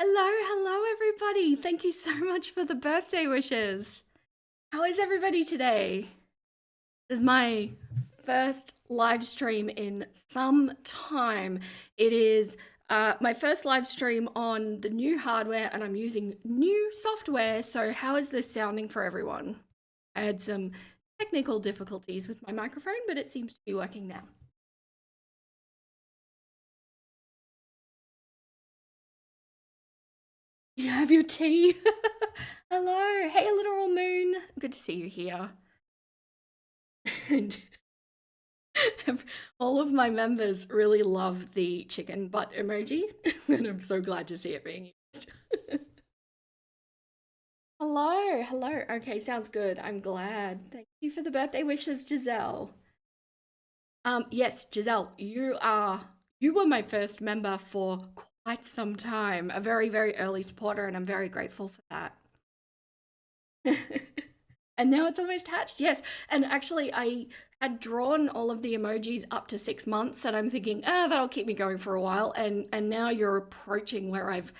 Hello, everybody. Thank you so much for the birthday wishes. How is everybody today? This is my first live stream in some time. It is my first live stream on the new hardware, and I'm using new software. So, how is this sounding for everyone? I had some technical difficulties with my microphone, but it seems to be working now. You have your tea? Hello. Hey, literal moon. Good to see you here. And all of my members really love the chicken butt emoji, and I'm so glad to see it being used. Hello. Okay, sounds good. I'm glad. Thank you for the birthday wishes, Giselle. Yes, Giselle, you were my first member for quite some time, a very, very early supporter, and I'm very grateful for that. And now it's almost hatched. Yes. And actually, I had drawn all of the emojis up to 6 months, and I'm thinking, that'll keep me going for a while. And now you're approaching where I've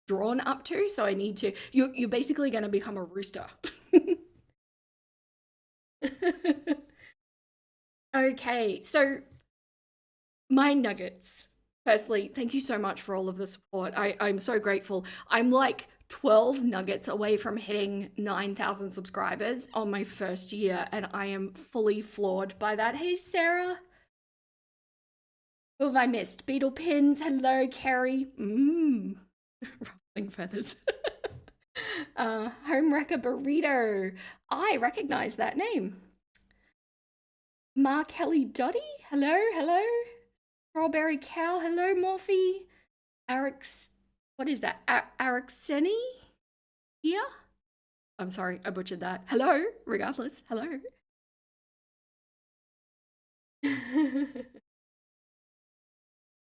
drawn up to, so I need to. You're basically going to become a rooster. Okay, so my nuggets. Firstly, thank you so much for all of the support. I'm so grateful. I'm like 12 nuggets away from hitting 9,000 subscribers on my first year, and I am fully floored by that. Hey, Sarah. Who have I missed? Beetle Pins. Hello, Carrie. Ruffling feathers. Home Wrecker Burrito. I recognize that name. Mark Kelly Dotty. Hello. Strawberry Cow. Hello, Morphe. Arix. What is that? Arixeni? Here? I'm sorry, I butchered that. Hello, regardless. Hello.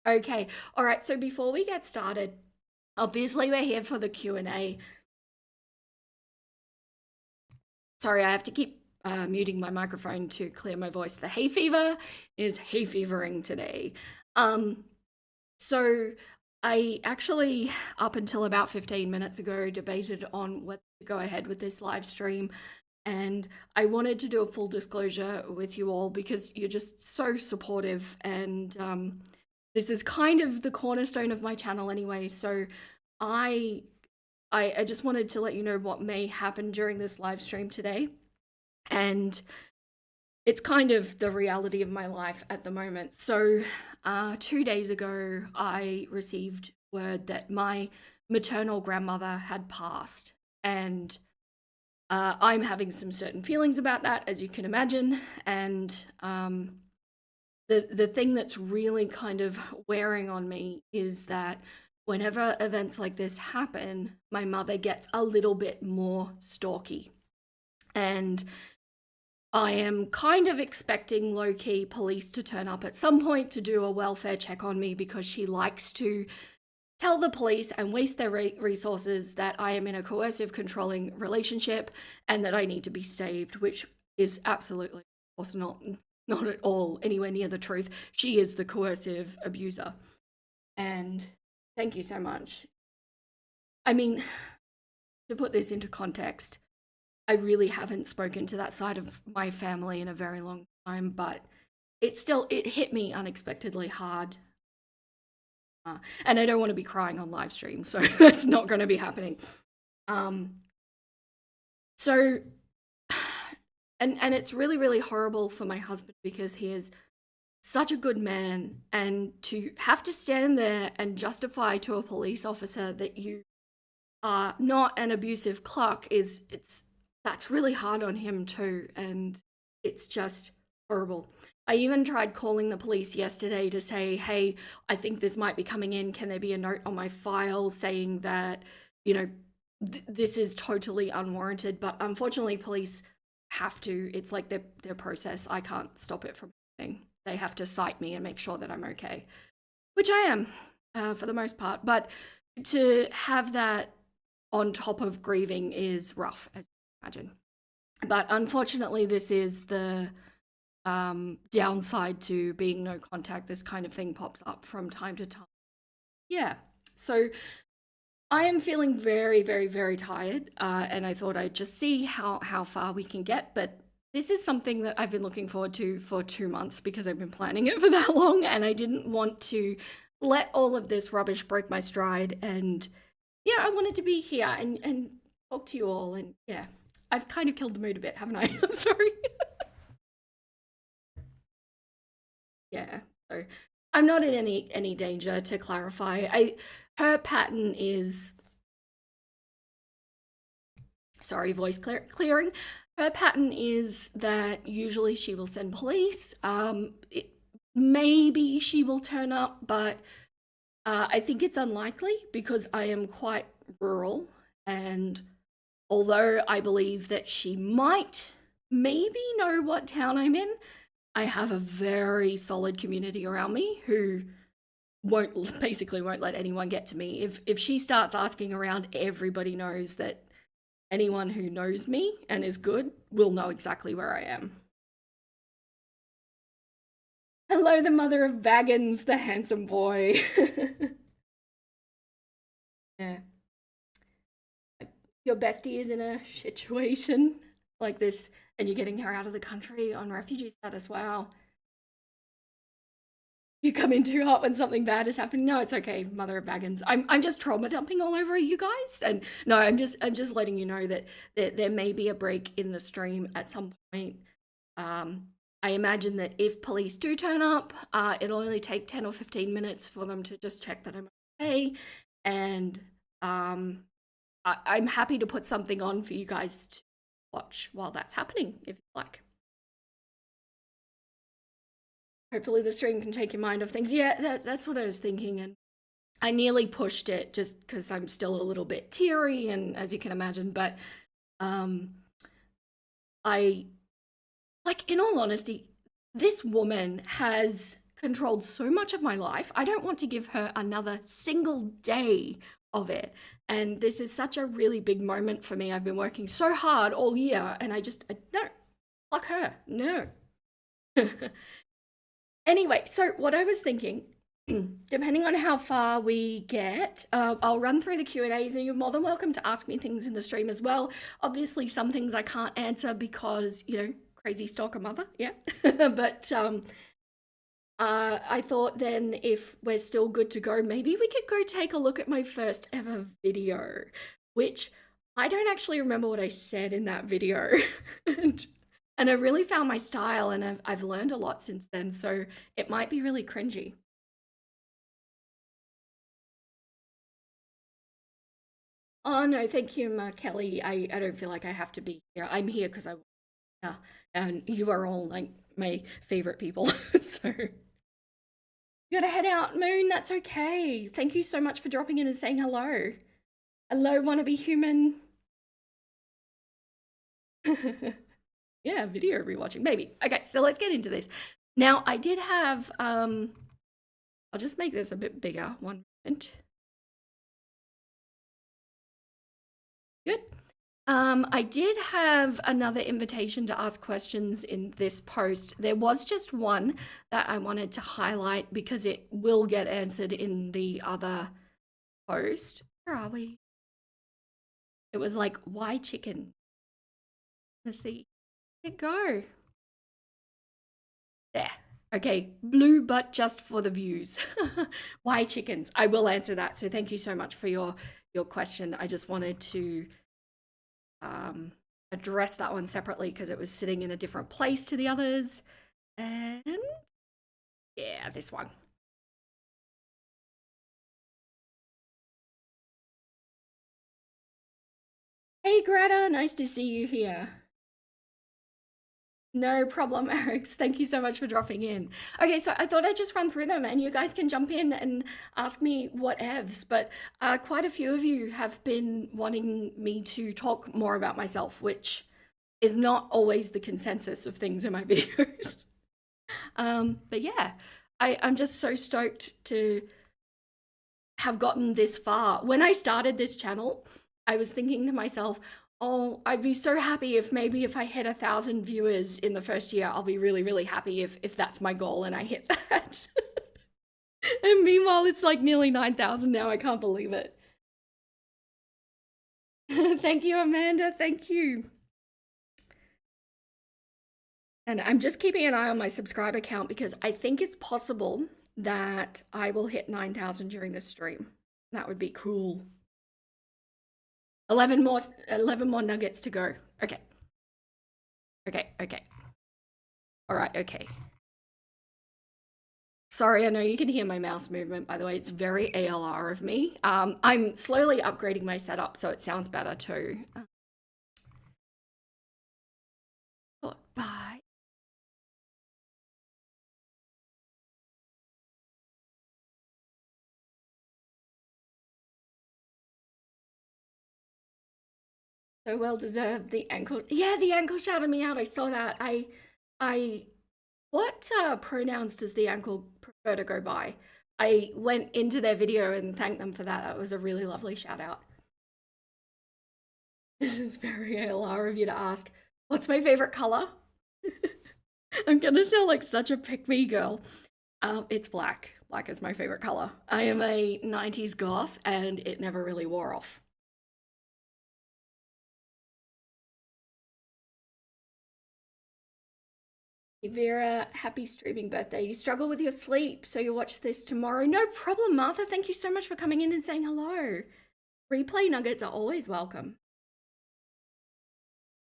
Okay. All right. So before we get started, obviously we're here for the Q&A. Sorry, I have to keep muting my microphone to clear my voice. The hay fever is hay fevering today. So I actually, up until about 15 minutes ago, debated on whether to go ahead with this live stream. And I wanted to do a full disclosure with you all because you're just so supportive. And this is kind of the cornerstone of my channel anyway. So I just wanted to let you know what may happen during this live stream today. And it's kind of the reality of my life at the moment. So 2 days ago, I received word that my maternal grandmother had passed. And I'm having some certain feelings about that, as you can imagine. And the thing that's really kind of wearing on me is that whenever events like this happen, my mother gets a little bit more stalky. And I am kind of expecting low-key police to turn up at some point to do a welfare check on me because she likes to tell the police and waste their resources that I am in a coercive, controlling relationship and that I need to be saved, which is absolutely, of course, not at all anywhere near the truth. She is the coercive abuser. And thank you so much. I mean, to put this into context, I really haven't spoken to that side of my family in a very long time, but it hit me unexpectedly hard. And I don't want to be crying on live stream, so that's not going to be happening. So, and it's really, really horrible for my husband because he is such a good man, and to have to stand there and justify to a police officer that you are not an abusive cluck that's really hard on him too, and it's just horrible. I even tried calling the police yesterday to say, hey, I think this might be coming in. Can there be a note on my file saying that, this is totally unwarranted? But unfortunately, police have to. It's like their process. I can't stop it from happening. They have to cite me and make sure that I'm okay, which I am for the most part. But to have that on top of grieving is rough, as you can imagine. But unfortunately, this is the downside to being no contact. This kind of thing pops up from time to time. Yeah. So I am feeling very, very, very tired, and I thought I'd just see how far we can get. But this is something that I've been looking forward to for 2 months because I've been planning it for that long, and I didn't want to let all of this rubbish break my stride. And yeah, I wanted to be here and talk to you all. And yeah, I've kind of killed the mood a bit, haven't I? I'm sorry. Yeah. So I'm not in any danger, to clarify. I Her pattern is, sorry, clearing. Her pattern is that usually she will send police. Maybe she will turn up, but I think it's unlikely because I am quite rural. And although I believe that she might maybe know what town I'm in, I have a very solid community around me who won't let anyone get to me. If she starts asking around, everybody knows that anyone who knows me and is good will know exactly where I am. Hello, the mother of Baggins, the handsome boy. Yeah. Your bestie is in a situation like this and you're getting her out of the country on refugee status. Wow. You come in too hot when something bad is happening. No, it's okay, mother of Baggins. I'm just trauma dumping all over you guys. And no, I'm just letting you know that there may be a break in the stream at some point. I imagine that if police do turn up, it'll only take 10 or 15 minutes for them to just check that I'm okay. And I'm happy to put something on for you guys to watch while that's happening, if you like. Hopefully the stream can take your mind off things. Yeah, that's what I was thinking. And I nearly pushed it just because I'm still a little bit teary, and as you can imagine, but um, I, like, in all honesty, this woman has controlled so much of my life. I don't want to give her another single day of it. And this is such a really big moment for me. I've been working so hard all year, and I don't, fuck her, no. Anyway, so what I was thinking, depending on how far we get, I'll run through the Q&As, and you're more than welcome to ask me things in the stream as well. Obviously, some things I can't answer because, crazy stalker mother, yeah. But I thought then if we're still good to go, maybe we could go take a look at my first ever video, which I don't actually remember what I said in that video. And I really found my style, and I've learned a lot since then, so it might be really cringy. Oh no, thank you, Kelly. I don't feel like I have to be here. I'm here because yeah, and you are all like my favorite people. So you gotta head out, Moon. That's okay. Thank you so much for dropping in and saying hello. Hello, wanna be human. Yeah, video rewatching, maybe. Okay, so let's get into this. Now, I did have, I'll just make this a bit bigger, one moment. Good. I did have another invitation to ask questions in this post. There was just one that I wanted to highlight because it will get answered in the other post. Where are we? It was like, why chicken? Let's see. Where'd it go? There. Okay, blue but just for the views. Why chickens? I will answer that. So thank you so much for your question. I just wanted to address that one separately because it was sitting in a different place to the others. And yeah, this one. Hey Greta, nice to see you here. No problem, Eric. Thank you so much for dropping in. Okay, so I thought I'd just run through them and you guys can jump in and ask me whatevs. But quite a few of you have been wanting me to talk more about myself, which is not always the consensus of things in my videos. But yeah, I'm just so stoked to have gotten this far. When I started this channel, I was thinking to myself, oh, I'd be so happy if I hit 1,000 viewers in the first year. I'll be really, really happy if that's my goal and I hit that. And meanwhile, it's like nearly 9,000 now. I can't believe it. Thank you, Amanda. Thank you. And I'm just keeping an eye on my subscriber count because I think it's possible that I will hit 9,000 during this stream. That would be cool. 11 more nuggets to go. Okay. Okay, okay. All right, okay. Sorry, I know you can hear my mouse movement, by the way. It's very ALR of me. I'm slowly upgrading my setup so it sounds better too. Bye. So well deserved. The ankle. Yeah, the ankle shouted me out. I saw that. I. What pronouns does the ankle prefer to go by? I went into their video and thanked them for that. That was a really lovely shout out. This is very ALR of you to ask. What's my favorite color? I'm gonna sound like such a pick me girl. It's black. Black is my favorite color. I am a 90s goth and it never really wore off. Vera, happy streaming birthday. You struggle with your sleep, so you watch this tomorrow. No problem, Martha. Thank you so much for coming in and saying hello. Replay nuggets are always welcome.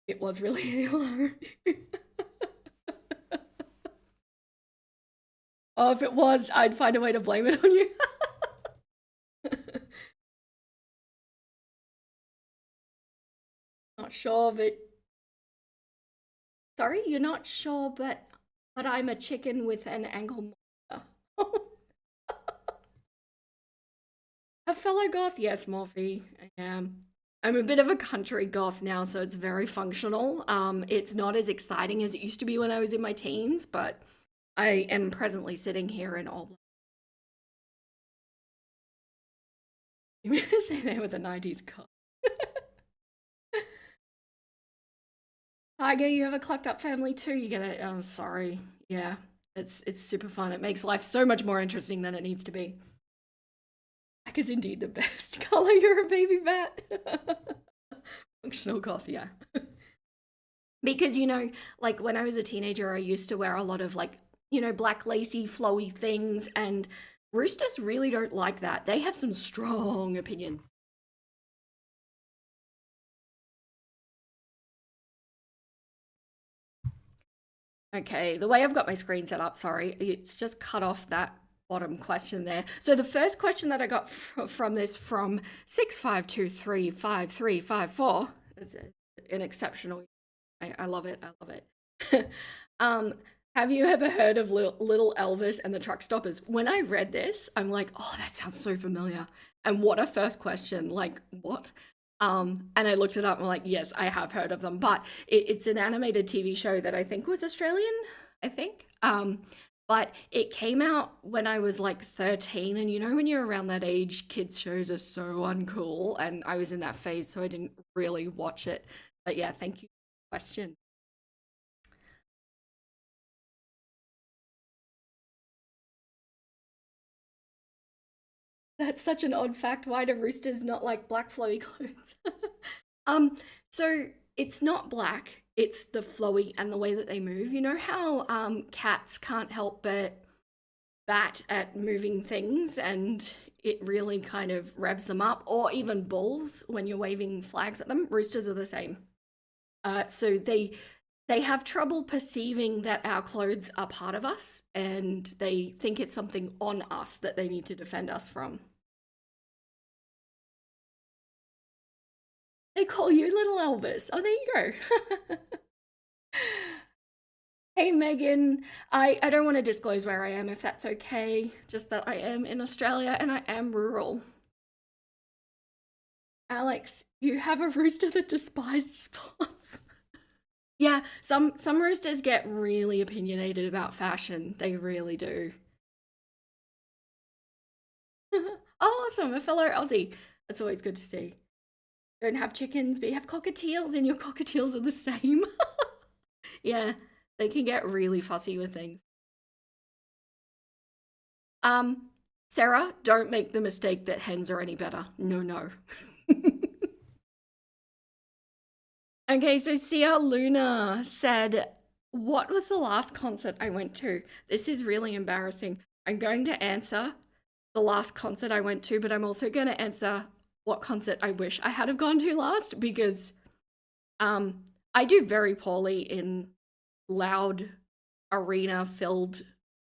It was really ALR. Oh, if it was, I'd find a way to blame it on you. Not sure, but sorry, you're not sure, but I'm a chicken with an ankle monitor. A fellow goth, yes, Morphe. I am. I'm a bit of a country goth now, so it's very functional. It's not as exciting as it used to be when I was in my teens, but I am presently sitting here in all black. You mean to say they were the 90s goth? Tiger, you have a clucked up family too. You get it. I'm sorry. Yeah, it's super fun. It makes life so much more interesting than it needs to be. Black is indeed the best color. You're a baby bat. Functional goth, yeah. Because, like when I was a teenager, I used to wear a lot of like, black lacy, flowy things, and roosters really don't like that. They have some strong opinions. Okay, the way I've got my screen set up, sorry, it's just cut off that bottom question there. So the first question that I got from this from 65235354, it's an exceptional. I love it. I love it. Have you ever heard of Little Elvis and the Truck Stoppers? When I read this, I'm like, oh, that sounds so familiar. And what a first question. Like, what? And I looked it up and I'm like, yes, I have heard of them. But it's an animated TV show that I think was Australian, I think. But it came out when I was like 13. And when you're around that age, kids' shows are so uncool. And I was in that phase, so I didn't really watch it. But yeah, thank you for the question. That's such an odd fact. Why do roosters not like black flowy clothes? um, so it's not black, it's the flowy and the way that they move. You know how cats can't help but bat at moving things and it really kind of revs them up, or even bulls when you're waving flags at them. Roosters are the same. So they have trouble perceiving that our clothes are part of us and they think it's something on us that they need to defend us from. They call you Little Elvis. Oh, there you go. Hey, Megan. I don't want to disclose where I am if that's okay. Just that I am in Australia and I am rural. Alex, you have a rooster that despised spots. Yeah, some roosters get really opinionated about fashion. They really do. Oh, awesome, a fellow Aussie. That's always good to see. Don't have chickens, but you have cockatiels, and your cockatiels are the same. Yeah, they can get really fussy with things. Um, Sarah, don't make the mistake that hens are any better. No, no. Okay, so Sia Luna said, "What was the last concert I went to?" This is really embarrassing. I'm going to answer the last concert I went to, but I'm also going to answer what concert I wish I had have gone to last because um I do very poorly in loud arena filled,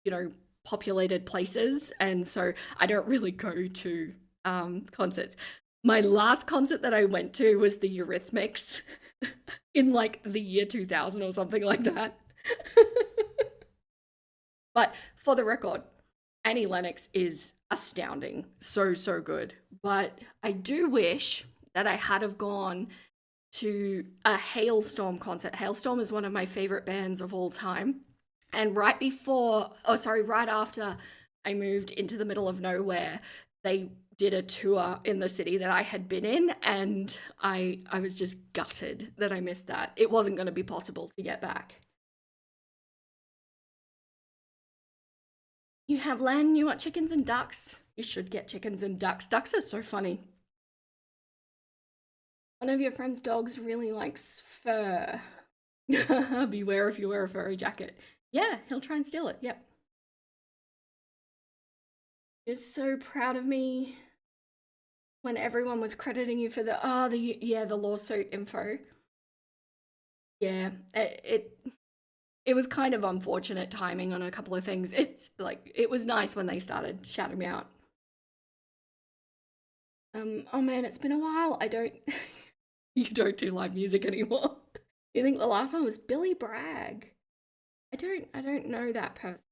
you know, populated places, and so I don't really go to concerts. My last concert that I went to was the Eurythmics in like the year 2000 or something like that. But for the record, Annie Lennox is astounding. So, so good. But I do wish that I had have gone to a Hailstorm concert. Hailstorm is one of my favorite bands of all time. And right before, oh, sorry, right after I moved into the middle of nowhere, they did a tour in the city that I had been in, and I was just gutted that I missed that. It wasn't going to be possible to get back. You have land, you want chickens and ducks. You should get chickens and ducks. Ducks are so funny. One of your friend's dogs really likes fur. Beware if you wear a furry jacket. Yeah, he'll try and steal it. Yep. You're so proud of me when everyone was crediting you for the lawsuit info. Yeah, it was kind of unfortunate timing on a couple of things. It's like it was nice when they started shouting me out. Oh man, it's been a while. I don't you don't do live music anymore. You think the last one was Billy Bragg? I don't know that person.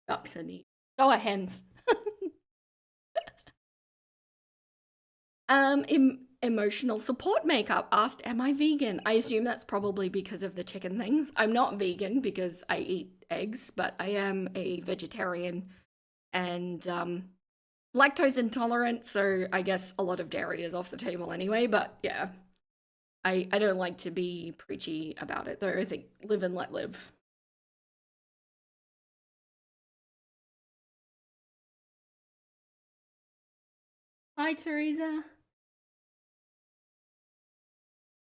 Ducks are neat. So are hens. Emotional support makeup asked, "Am I vegan?" I assume that's probably because of the chicken things. I'm not vegan because I eat eggs, but I am a vegetarian and lactose intolerant, so I guess a lot of dairy is off the table anyway. But yeah, I don't like to be preachy about it though. I think live and let live. Hi, Teresa.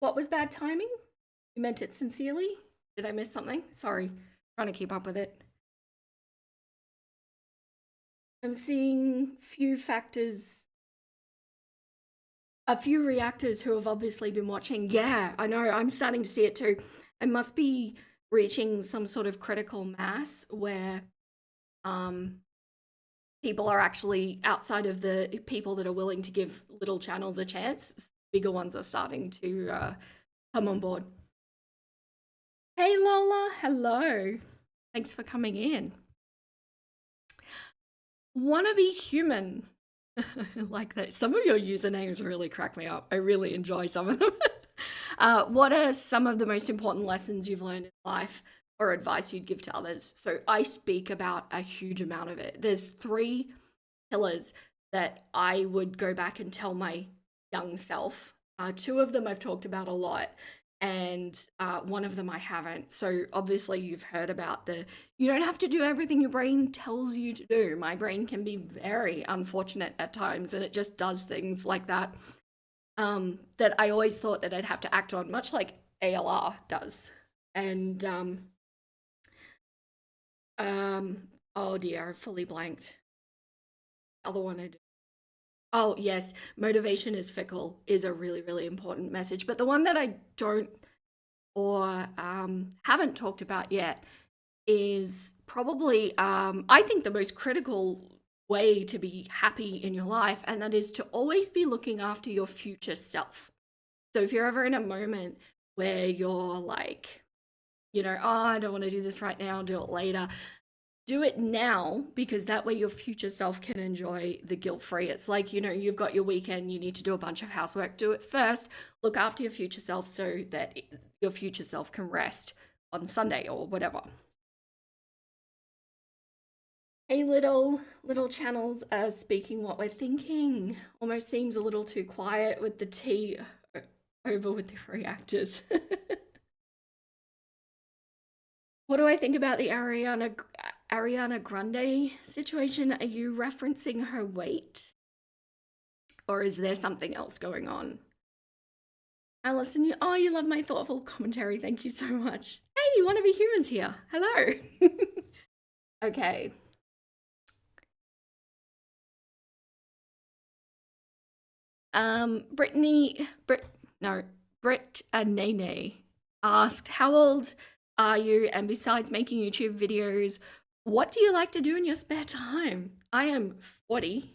What was bad timing? You meant it sincerely? Did I miss something? Sorry, trying to keep up with it. I'm seeing few factors, a few reactors who have obviously been watching. Yeah, I know. I'm starting to see it too. I must be reaching some sort of critical mass where um, people are actually outside of the people that are willing to give little channels a chance. Bigger ones are starting to come on board. Hey Lola, hello. Thanks for coming in. Wanna be human. Like that. Some of your usernames really crack me up. I really enjoy some of them. What are some of the most important lessons you've learned in life or advice you'd give to others? So I speak about a huge amount of it. There's three pillars that I would go back and tell my young self. Two of them I've talked about a lot, and one of them I haven't. So obviously you've heard about the you don't have to do everything your brain tells you to do. My brain can be very unfortunate at times, and it just does things like that. That I always thought that I'd have to act on, much like ALR does. And oh dear, I've fully blanked. Other one I Oh, yes, motivation is fickle is a really, really important message. But the one that I don't or haven't talked about yet is probably, I think, the most critical way to be happy in your life, and that is to always be looking after your future self. So if you're ever in a moment where you're like, oh, I don't want to do this right now, I'll do it later, do it now because that way your future self can enjoy the guilt free. It's like, you've got your weekend, you need to do a bunch of housework, do it first, look after your future self so that your future self can rest on Sunday or whatever. Hey, little channels are speaking what we're thinking. Almost seems a little too quiet with the tea over with the reactors. What do I think about the Ariana Grande situation? Are you referencing her weight? Or is there something else going on? Alison, you love my thoughtful commentary. Thank you so much. Hey, you want to be humans here? Hello. Okay. Brittany, Brit, no, Britt Nene asked, "How old are you? And besides making YouTube videos, what do you like to do in your spare time?" I am 40.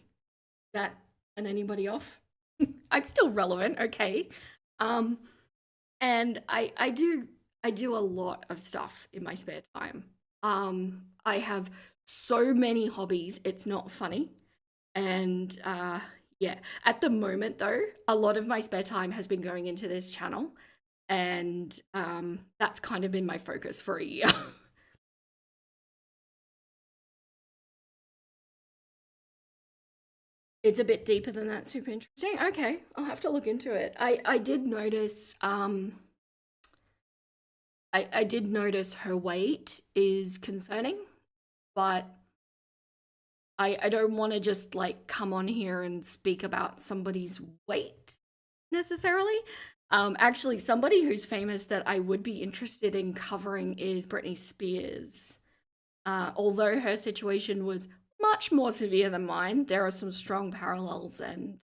That and anybody off? I'm still relevant, okay. Um, and I do a lot of stuff in my spare time. I have so many hobbies, it's not funny. And yeah, at the moment though, a lot of my spare time has been going into this channel, and that's kind of been my focus for a year. It's a bit deeper than that. Super interesting. Okay, I'll have to look into it. I did notice I did notice her weight is concerning, but I don't want to just like come on here and speak about somebody's weight necessarily. Actually, somebody who's famous that I would be interested in covering is Britney Spears. Although her situation was much more severe than mine, there are some strong parallels, and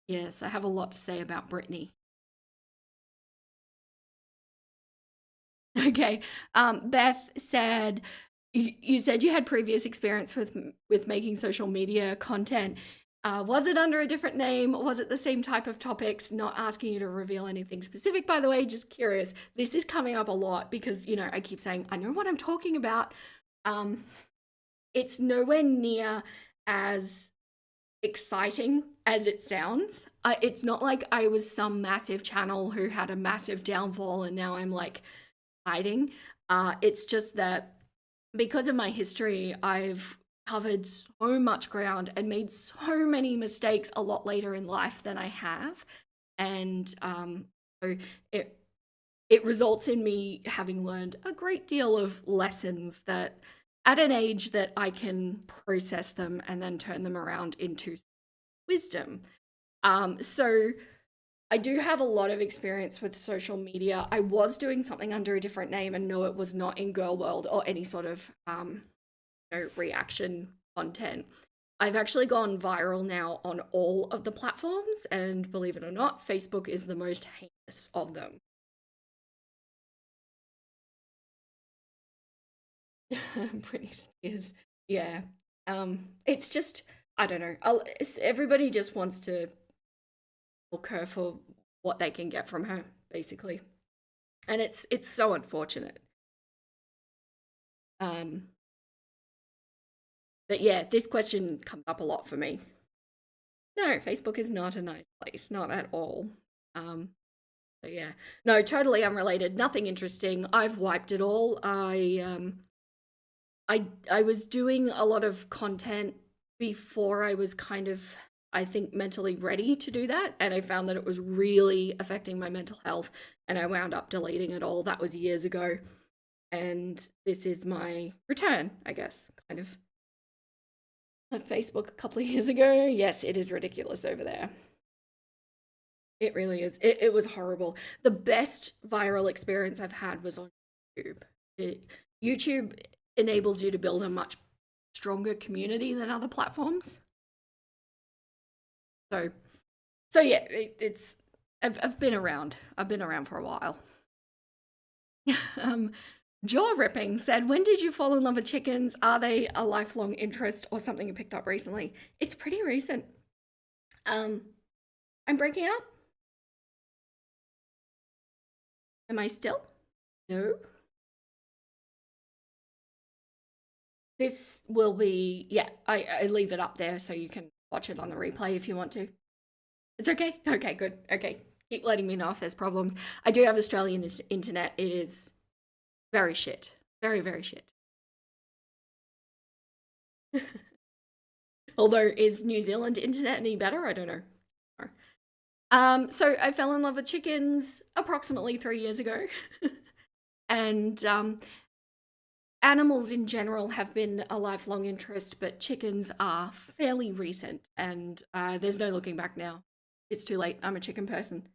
yes, I have a lot to say about Britney. Okay. Beth said you said you had previous experience with making social media content. Was it under a different name? Was it the same type of topics? Not asking you to reveal anything specific, by the way, just curious. This is coming up a lot because, I keep saying, I know what I'm talking about. Um, it's nowhere near as exciting as it sounds. It's not like I was some massive channel who had a massive downfall and now I'm like hiding. It's just that because of my history, I've covered so much ground and made so many mistakes a lot later in life than I have. And so it it results in me having learned a great deal of lessons that at an age that I can process them and then turn them around into wisdom. So I do have a lot of experience with social media. I was doing something under a different name, and no, it was not in Girl World or any sort of reaction content. I've actually gone viral now on all of the platforms, and believe it or not, Facebook is the most heinous of them. Britney Spears, yeah. It's just I don't know. Everybody just wants to book her for what they can get from her, basically, and it's so unfortunate. Um, but yeah, this question comes up a lot for me. No, Facebook is not a nice place, not at all. Um, so yeah, no, totally unrelated. Nothing interesting. I've wiped it all. I was doing a lot of content before I was kind of, I think, mentally ready to do that, and I found that it was really affecting my mental health, and I wound up deleting it all. That was years ago, and this is my return, I guess, kind of. Left Facebook a couple of years ago. Yes, it is ridiculous over there. It really is. It was horrible. The best viral experience I've had was on YouTube. YouTube enables you to build a much stronger community than other platforms. So, so yeah, it's I've been around. I've been around for a while. um, Jaw ripping said, "When did you fall in love with chickens? Are they a lifelong interest or something you picked up recently?" It's pretty recent. Um, I'm breaking up. Am I still? No. This will be, yeah, I leave it up there so you can watch it on the replay if you want to. It's okay? Okay, good. Okay. Keep letting me know if there's problems. I do have Australian internet. It is very shit. Very, very shit. Although, is New Zealand internet any better? I don't know. So I fell in love with chickens approximately 3 years ago. And animals in general have been a lifelong interest, but chickens are fairly recent, and there's no looking back now. It's too late. I'm a chicken person.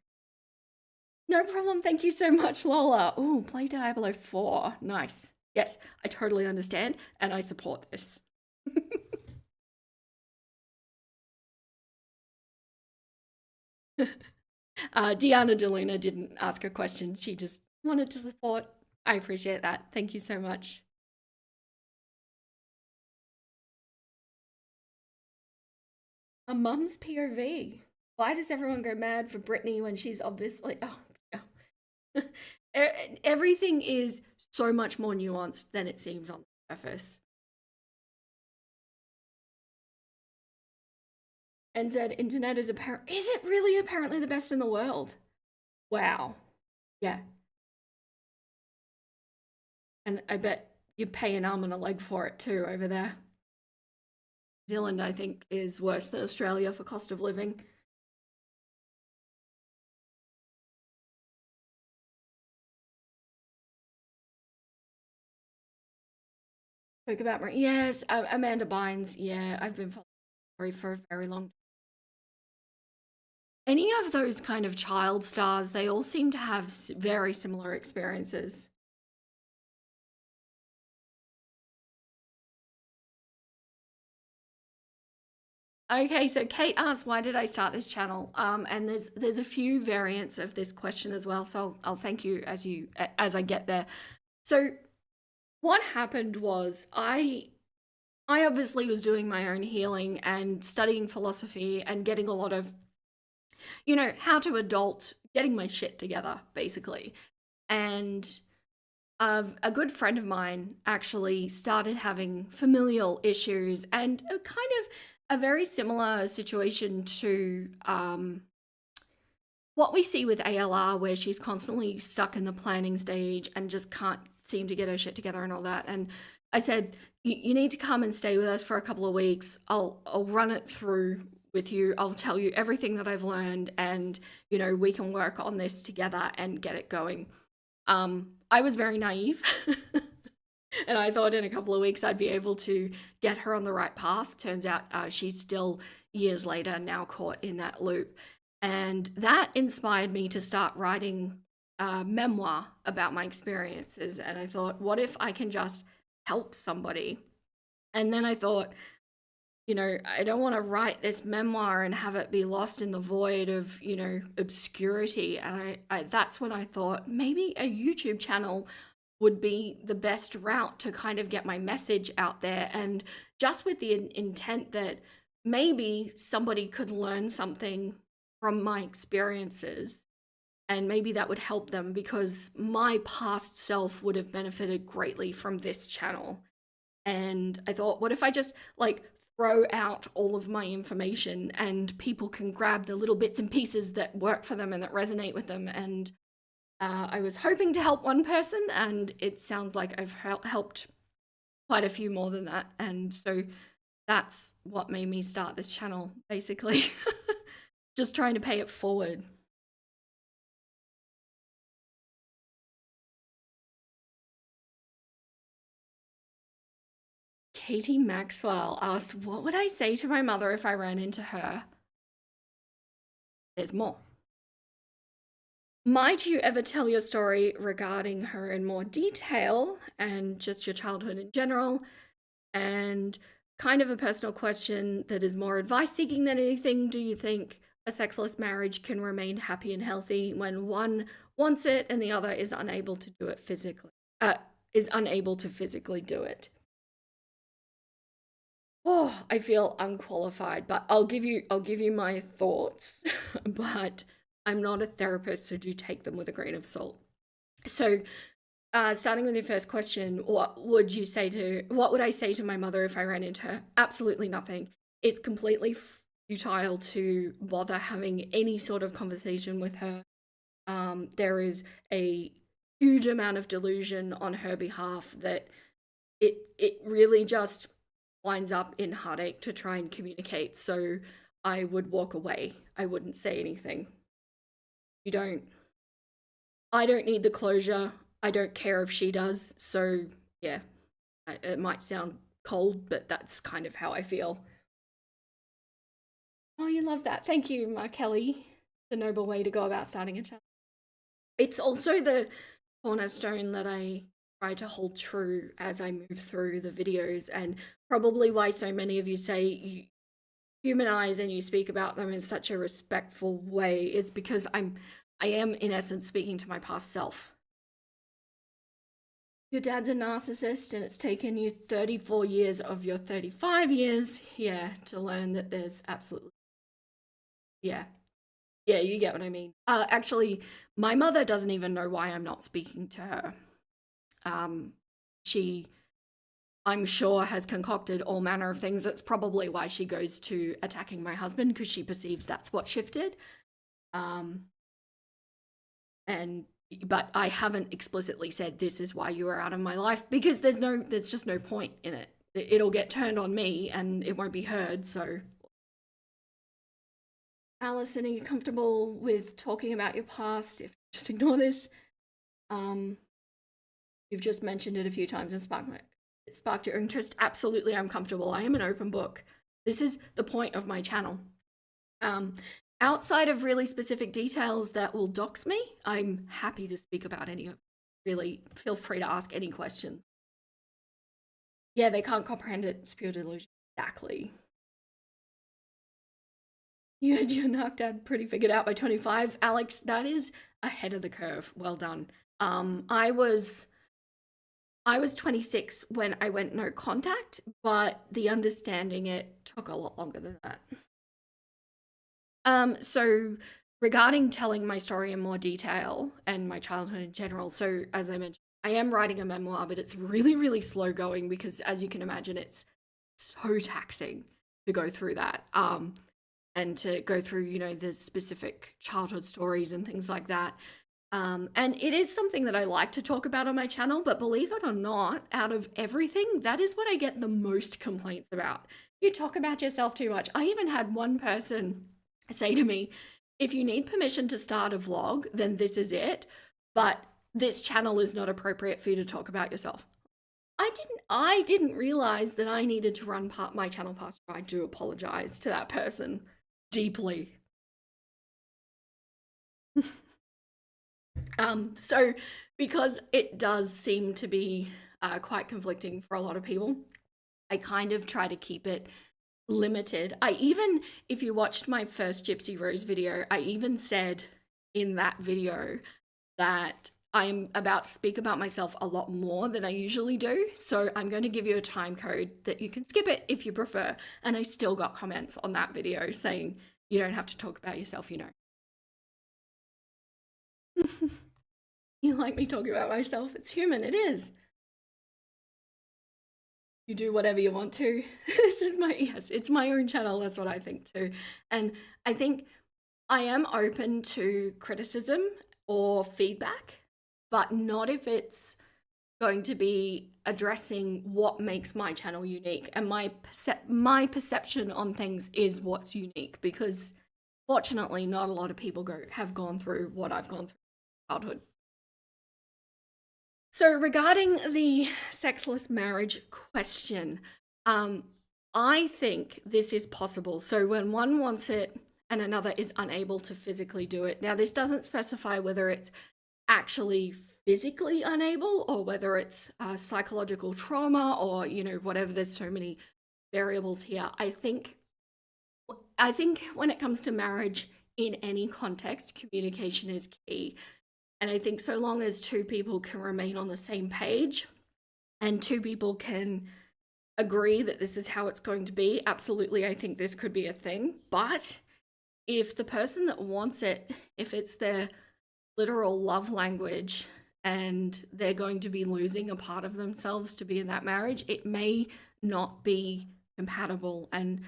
No problem. Thank you so much, Lola. Oh, play Diablo 4. Nice. Yes, I totally understand and I support this. Deanna DeLuna didn't ask a question. She just wanted to support. I appreciate that. Thank you so much. A mum's POV. Why does everyone go mad for Brittany when she's obviously... Oh, yeah. Everything is so much more nuanced than it seems on the surface. NZ internet is apparent. Is it really apparently the best in the world? Wow. Yeah. And I bet you pay an arm and a leg for it too over there. New Zealand, I think, is worse than Australia for cost of living. Spoke about yes, Amanda Bynes. Yeah, I've been following her for a very long time. Any of those kind of child stars, they all seem to have very similar experiences. Okay, so Kate asked, why did I start this channel? And there's a few variants of this question as well, so I'll thank you as I get there. So what happened was I obviously was doing my own healing and studying philosophy and getting a lot of, how to adult, getting my shit together, basically. And a good friend of mine actually started having familial issues and a kind of a very similar situation to what we see with ALR, where she's constantly stuck in the planning stage and just can't seem to get her shit together and all that. And I said, you need to come and stay with us for a couple of weeks. I'll run it through with you. I'll tell you everything that I've learned, and we can work on this together and get it going. I was very naive. And I thought in a couple of weeks I'd be able to get her on the right path. Turns out she's still years later now caught in that loop. And that inspired me to start writing a memoir about my experiences. And I thought, what if I can just help somebody? And then I thought, I don't want to write this memoir and have it be lost in the void of, obscurity. And that's when I thought maybe a YouTube channel would be the best route to kind of get my message out there, and just with the intent that maybe somebody could learn something from my experiences, and maybe that would help them, because my past self would have benefited greatly from this channel. And I thought, what if I just throw out all of my information and people can grab the little bits and pieces that work for them and that resonate with them? And I was hoping to help one person, and it sounds like I've helped quite a few more than that. And so that's what made me start this channel, basically. Just trying to pay it forward. Katie Maxwell asked, what would I say to my mother if I ran into her? There's more. Might you ever tell your story regarding her in more detail, and just your childhood in general? And kind of a personal question that is more advice seeking than anything. Do you think a sexless marriage can remain happy and healthy when one wants it and the other is unable to do it physically? Is unable to physically do it? Oh, I feel unqualified, but I'll give you my thoughts, but I'm not a therapist, so do take them with a grain of salt. So, starting with your first question, what would I say to my mother if I ran into her? Absolutely nothing. It's completely futile to bother having any sort of conversation with her. There is a huge amount of delusion on her behalf that it really just winds up in heartache to try and communicate. So I would walk away. I wouldn't say anything. I don't need the closure. I don't care if she does. So yeah, it might sound cold, but that's kind of how I feel. Oh, you love that. Thank you, Mark Kelly. The noble way to go about starting a channel. It's also the cornerstone that I try to hold true as I move through the videos, and probably why so many of you say you humanize and you speak about them in such a respectful way is because I am in essence speaking to my past self. Your dad's a narcissist and it's taken you 34 years of your 35 years, yeah, to learn that there's absolutely, yeah. Yeah, you get what I mean. Actually, my mother doesn't even know why I'm not speaking to her. Um, she, I'm sure, has concocted all manner of things. That's probably why she goes to attacking my husband, because she perceives that's what shifted. Um, and but I haven't explicitly said this is why you are out of my life, because there's just no point in it. It'll get turned on me and it won't be heard. So, Alison, are you comfortable with talking about your past? If just ignore this. Um, you've just mentioned it a few times and sparked your interest. Absolutely, I'm comfortable. I am an open book. This is the point of my channel. Um, Outside of really specific details that will dox me, I'm happy to speak about any of it. Really, feel free to ask any questions. Yeah, they can't comprehend it. It's pure delusion. Exactly. You had your narc dad pretty figured out by 25. Alex, that is ahead of the curve. Well done. I was 26 when I went no contact, but the understanding it took a lot longer than that. So regarding telling my story in more detail and my childhood in general, so as I mentioned, I am writing a memoir, but it's really, really slow going because, as you can imagine, it's so taxing to go through that. And to go through, the specific childhood stories and things like that. And it is something that I like to talk about on my channel, but believe it or not, out of everything, that is what I get the most complaints about. You talk about yourself too much. I even had one person say to me, if you need permission to start a vlog, then this is it. But this channel is not appropriate for you to talk about yourself. I didn't realize that I needed to run my channel past you. I do apologize to that person deeply. So because it does seem to be quite conflicting for a lot of people, I kind of try to keep it limited. If you watched my first Gypsy Rose video, I even said in that video that I'm about to speak about myself a lot more than I usually do. So I'm going to give you a time code that you can skip it if you prefer. And I still got comments on that video saying, you don't have to talk about yourself, You like me talking about myself? It's human, it is. You do whatever you want to. Yes, it's my own channel. That's what I think too. And I think I am open to criticism or feedback, but not if it's going to be addressing what makes my channel unique. And my perception on things is what's unique, because fortunately not a lot of people have gone through what I've gone through in childhood. So regarding the sexless marriage question, I think this is possible. So when one wants it and another is unable to physically do it. Now, this doesn't specify whether it's actually physically unable or whether it's psychological trauma or, whatever. There's so many variables here. I think when it comes to marriage in any context, communication is key. And I think so long as two people can remain on the same page and two people can agree that this is how it's going to be, absolutely, I think this could be a thing. But if the person that wants it, if it's their literal love language and they're going to be losing a part of themselves to be in that marriage, it may not be compatible. And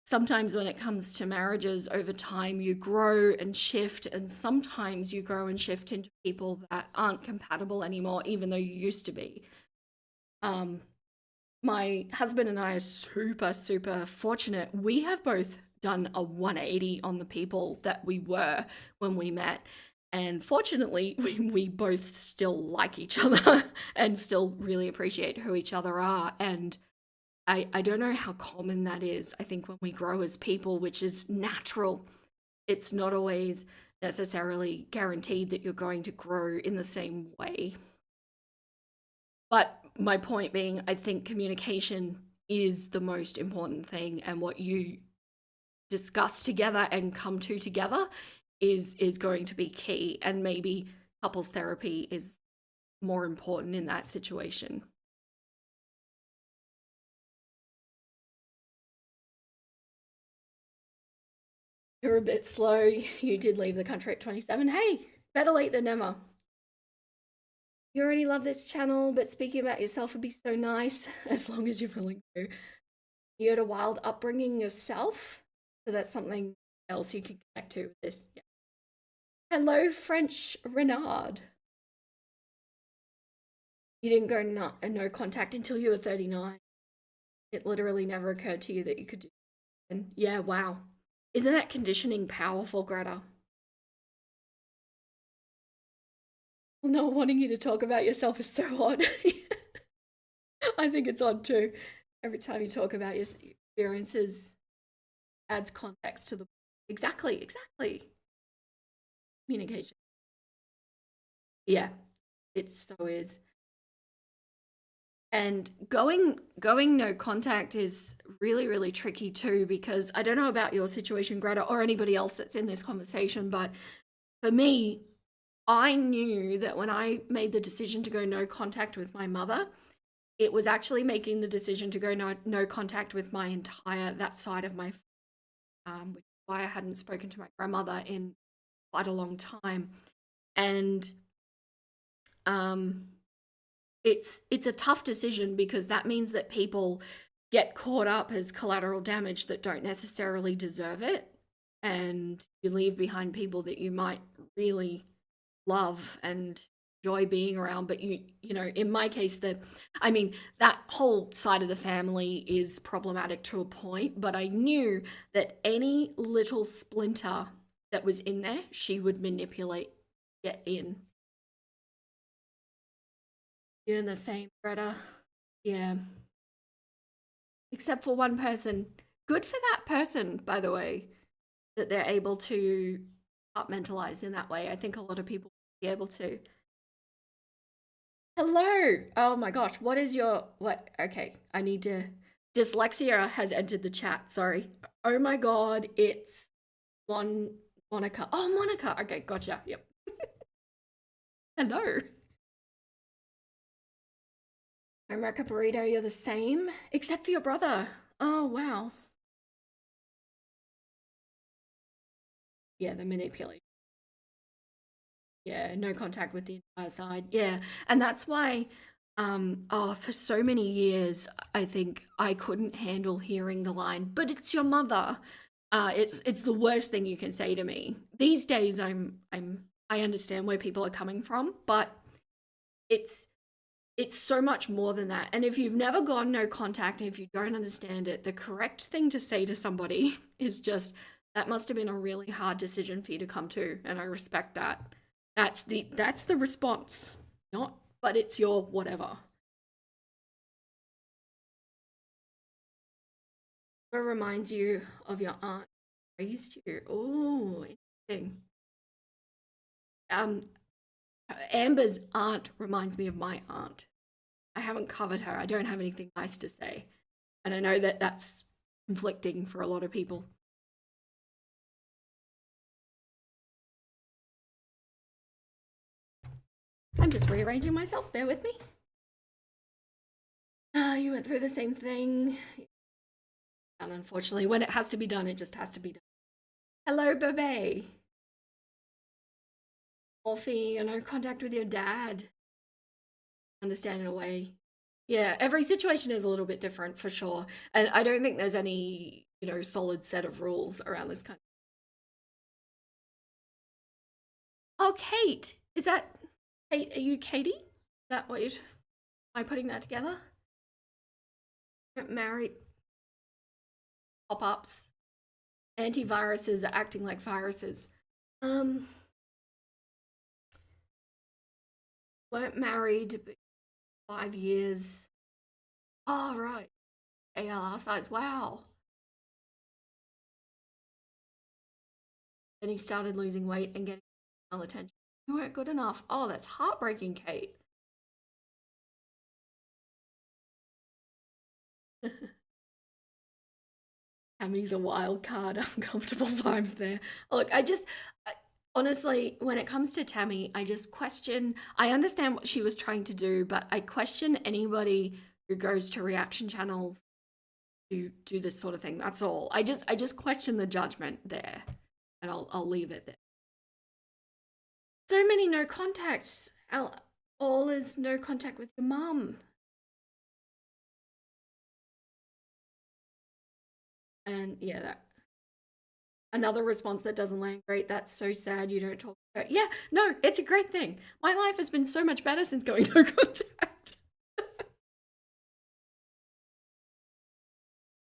sometimes when it comes to marriages over time, you grow and shift, and sometimes you grow and shift into people that aren't compatible anymore, even though you used to be. My husband and I are super, super fortunate. We have both done a 180 on the people that we were when we met. And fortunately, we both still like each other and still really appreciate who each other are. And I don't know how common that is. I think when we grow as people, which is natural, it's not always necessarily guaranteed that you're going to grow in the same way. But my point being, I think communication is the most important thing, and what you discuss together and come to together is going to be key, and maybe couples therapy is more important in that situation. You're a bit slow. You did leave the country at 27. Hey, better late than never. You already love this channel, but speaking about yourself would be so nice as long as you're willing to. You had a wild upbringing yourself, so that's something else you can connect to with this. Yeah. Hello, French Renard. You didn't go no contact until you were 39. It literally never occurred to you that you could do it. And yeah, wow. Isn't that conditioning powerful, Greta? Well, not wanting you to talk about yourself is so odd. I think it's odd too. Every time you talk about your experiences, adds context to the. Exactly. Communication. Yeah, it so is. And going no contact is really tricky too, because I don't know about your situation, Greta, or anybody else that's in this conversation, but for me, I knew that when I made the decision to go no contact with my mother, it was actually making the decision to go no contact with my entire that side of my which is why I hadn't spoken to my grandmother in quite a long time. And it's a tough decision, because that means that people get caught up as collateral damage that don't necessarily deserve it, and you leave behind people that you might really love and enjoy being around. But you know, in my case, that whole side of the family is problematic to a point, but I knew that any little splinter that was in there, she would manipulate, get in. You're the same, Greta. Yeah. Except for one person. Good for that person, by the way, that they're able to compartmentalize in that way. I think a lot of people will be able to. Hello. Oh my gosh. What is your what? Okay, I need to. Dyslexia has entered the chat. Sorry. Oh my god, it's Monica. Oh, Monica. Okay, gotcha. Yep. Hello. America Burrito, you're the same, except for your brother. Oh wow. Yeah, the manipulation. Yeah, no contact with the entire side. Yeah, and that's why, for so many years, I think I couldn't handle hearing the line, "But it's your mother." It's the worst thing you can say to me. These days, I understand where people are coming from, but it's it's so much more than that. And if you've never gone no contact, and if you don't understand it, the correct thing to say to somebody is just, that must have been a really hard decision for you to come to, and I respect that. That's the response. Not, but it's your whatever. What reminds you of your aunt raised you? Oh, interesting. Um, Amber's aunt reminds me of my aunt. I haven't covered her. I don't have anything nice to say. And I know that that's conflicting for a lot of people. I'm just rearranging myself. Bear with me. You went through the same thing. And unfortunately, when it has to be done, it just has to be done. Hello, Bebe. Morphe, contact with your dad. Understand in a way. Yeah, every situation is a little bit different for sure. And I don't think there's any, solid set of rules around this kind of. Oh, Kate. Is that Kate? Are you Katie? Is that what you're. Am I putting that together? Married pop-ups. Antiviruses are acting like viruses. Um, weren't married 5 years. Oh, right. ALR size. Wow. Then he started losing weight and getting attention. You weren't good enough. Oh, that's heartbreaking, Kate. Tammy's a wild card. Uncomfortable vibes there. Look, honestly, when it comes to Tammy, I just question. I understand what she was trying to do, but I question anybody who goes to reaction channels to do this sort of thing. That's all. I just question the judgment there, and I'll leave it there. So many no contacts. All is no contact with your mum. And yeah, that another response that doesn't land great. That's so sad you don't talk about. Yeah, no, it's a great thing. My life has been so much better since going no contact.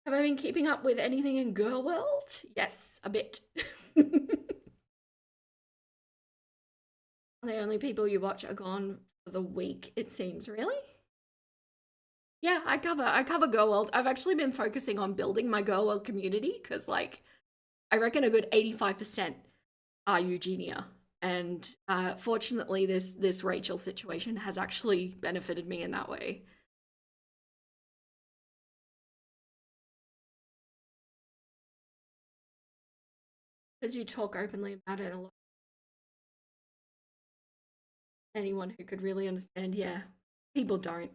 Have I been keeping up with anything in girl world? Yes, a bit. The only people you watch are gone for the week, it seems. Really? Yeah, I cover girl world. I've actually been focusing on building my girl world community because like I reckon a good 85% are Eugenia. And fortunately, this Rachel situation has actually benefited me in that way. Because you talk openly about it a lot. Anyone who could really understand, yeah, people don't.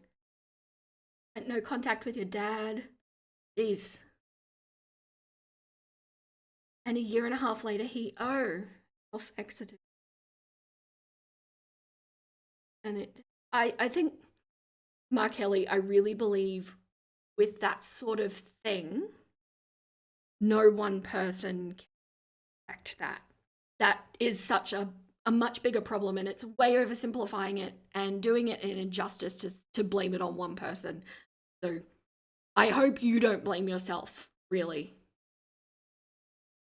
And no contact with your dad. Jeez. And a year and a half later, he off exited. And I think Mark Kelly, I really believe with that sort of thing, no one person can affect that. That is such a much bigger problem, and it's way oversimplifying it and doing it an injustice to blame it on one person. So I hope you don't blame yourself, really.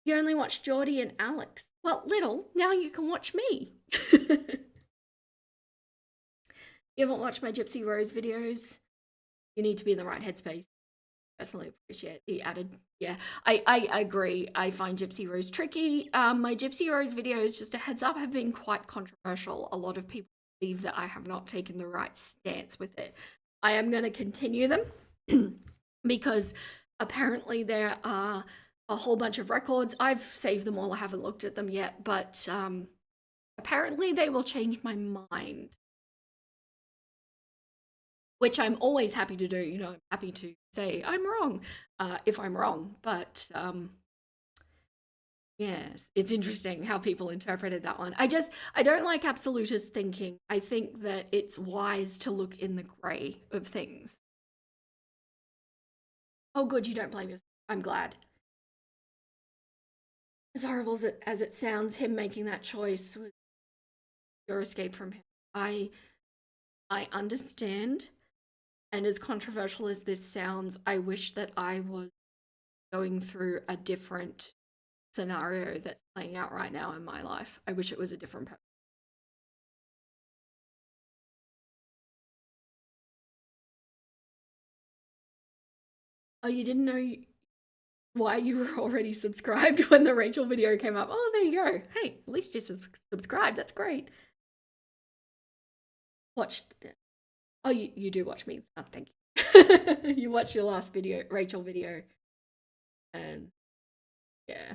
You only watch Geordie and Alex. Well, little, now you can watch me. You haven't watched my Gypsy Rose videos? You need to be in the right headspace. Personally appreciate the added. Yeah, I agree. I find Gypsy Rose tricky. My Gypsy Rose videos, just a heads up, have been quite controversial. A lot of people believe that I have not taken the right stance with it. I am going to continue them because apparently there are a whole bunch of records. I've saved them all. I haven't looked at them yet, but apparently they will change my mind, which I'm always happy to do. You know, I'm happy to say I'm wrong if I'm wrong. But yes, it's interesting how people interpreted that one. I don't like absolutist thinking. I think that it's wise to look in the grey of things. Oh, good, you don't blame yourself. I'm glad. As horrible as it sounds, him making that choice was your escape from him. I I understand, and as controversial as this sounds, I wish that I was going through a different scenario that's playing out right now in my life. I wish it was a different person. Oh, you didn't know why you were already subscribed when the Rachel video came up? Oh, there you go. Hey, at least you subscribed. That's great. Watched. Oh, you do watch me. Oh, thank you. You watched your last video, Rachel video, and yeah.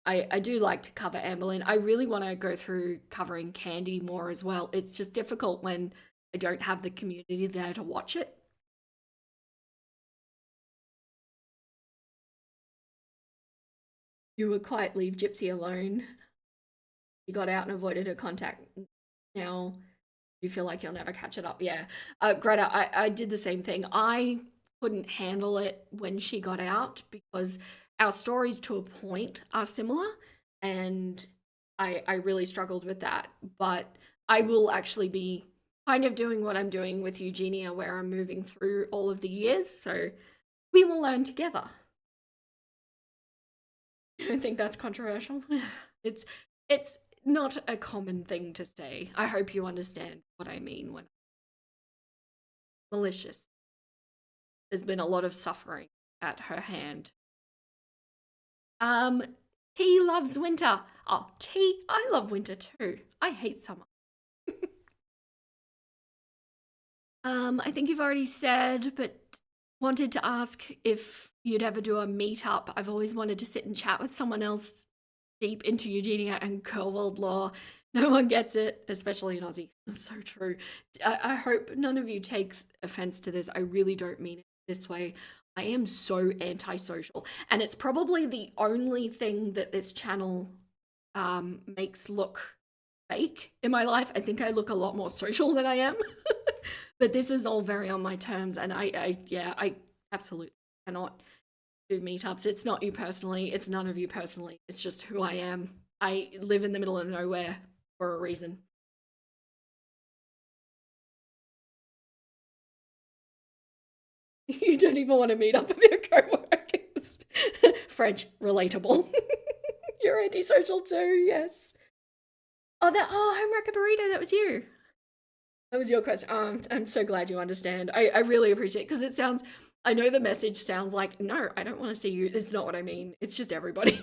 I do like to cover Amberlynn. I really want to go through covering Candy more as well. It's just difficult when I don't have the community there to watch it. You would quite leave Gypsy alone. She got out and avoided her contact. Now you feel like you'll never catch it up. Yeah. Greta, I did the same thing. I couldn't handle it when she got out because our stories to a point are similar, and I really struggled with that. But I will actually be kind of doing what I'm doing with Eugenia, where I'm moving through all of the years. So we will learn together. I don't think that's controversial. It's it's not a common thing to say. I hope you understand what I mean when malicious. There's been a lot of suffering at her hand. Um, T loves winter. Oh, T, I love winter too. I hate summer. I think you've already said, but wanted to ask if you'd ever do a meetup. I've always wanted to sit and chat with someone else deep into Eugenia and Girl World law. No one gets it, especially in Aussie. That's so true. I hope none of you take offense to this. I really don't mean it this way. I am so antisocial, and it's probably the only thing that this channel makes look fake in my life. I think I look a lot more social than I am. But this is all very on my terms, and I absolutely cannot do meetups. It's not you personally, it's none of you personally. It's just who I am. I live in the middle of nowhere for a reason. You don't even want to meet up with your coworkers. French, relatable. You're antisocial too, yes. Homework burrito, that was you. That was your question. I'm so glad you understand. I really appreciate it because it sounds, I know the message sounds like, no, I don't want to see you. It's not what I mean. It's just everybody.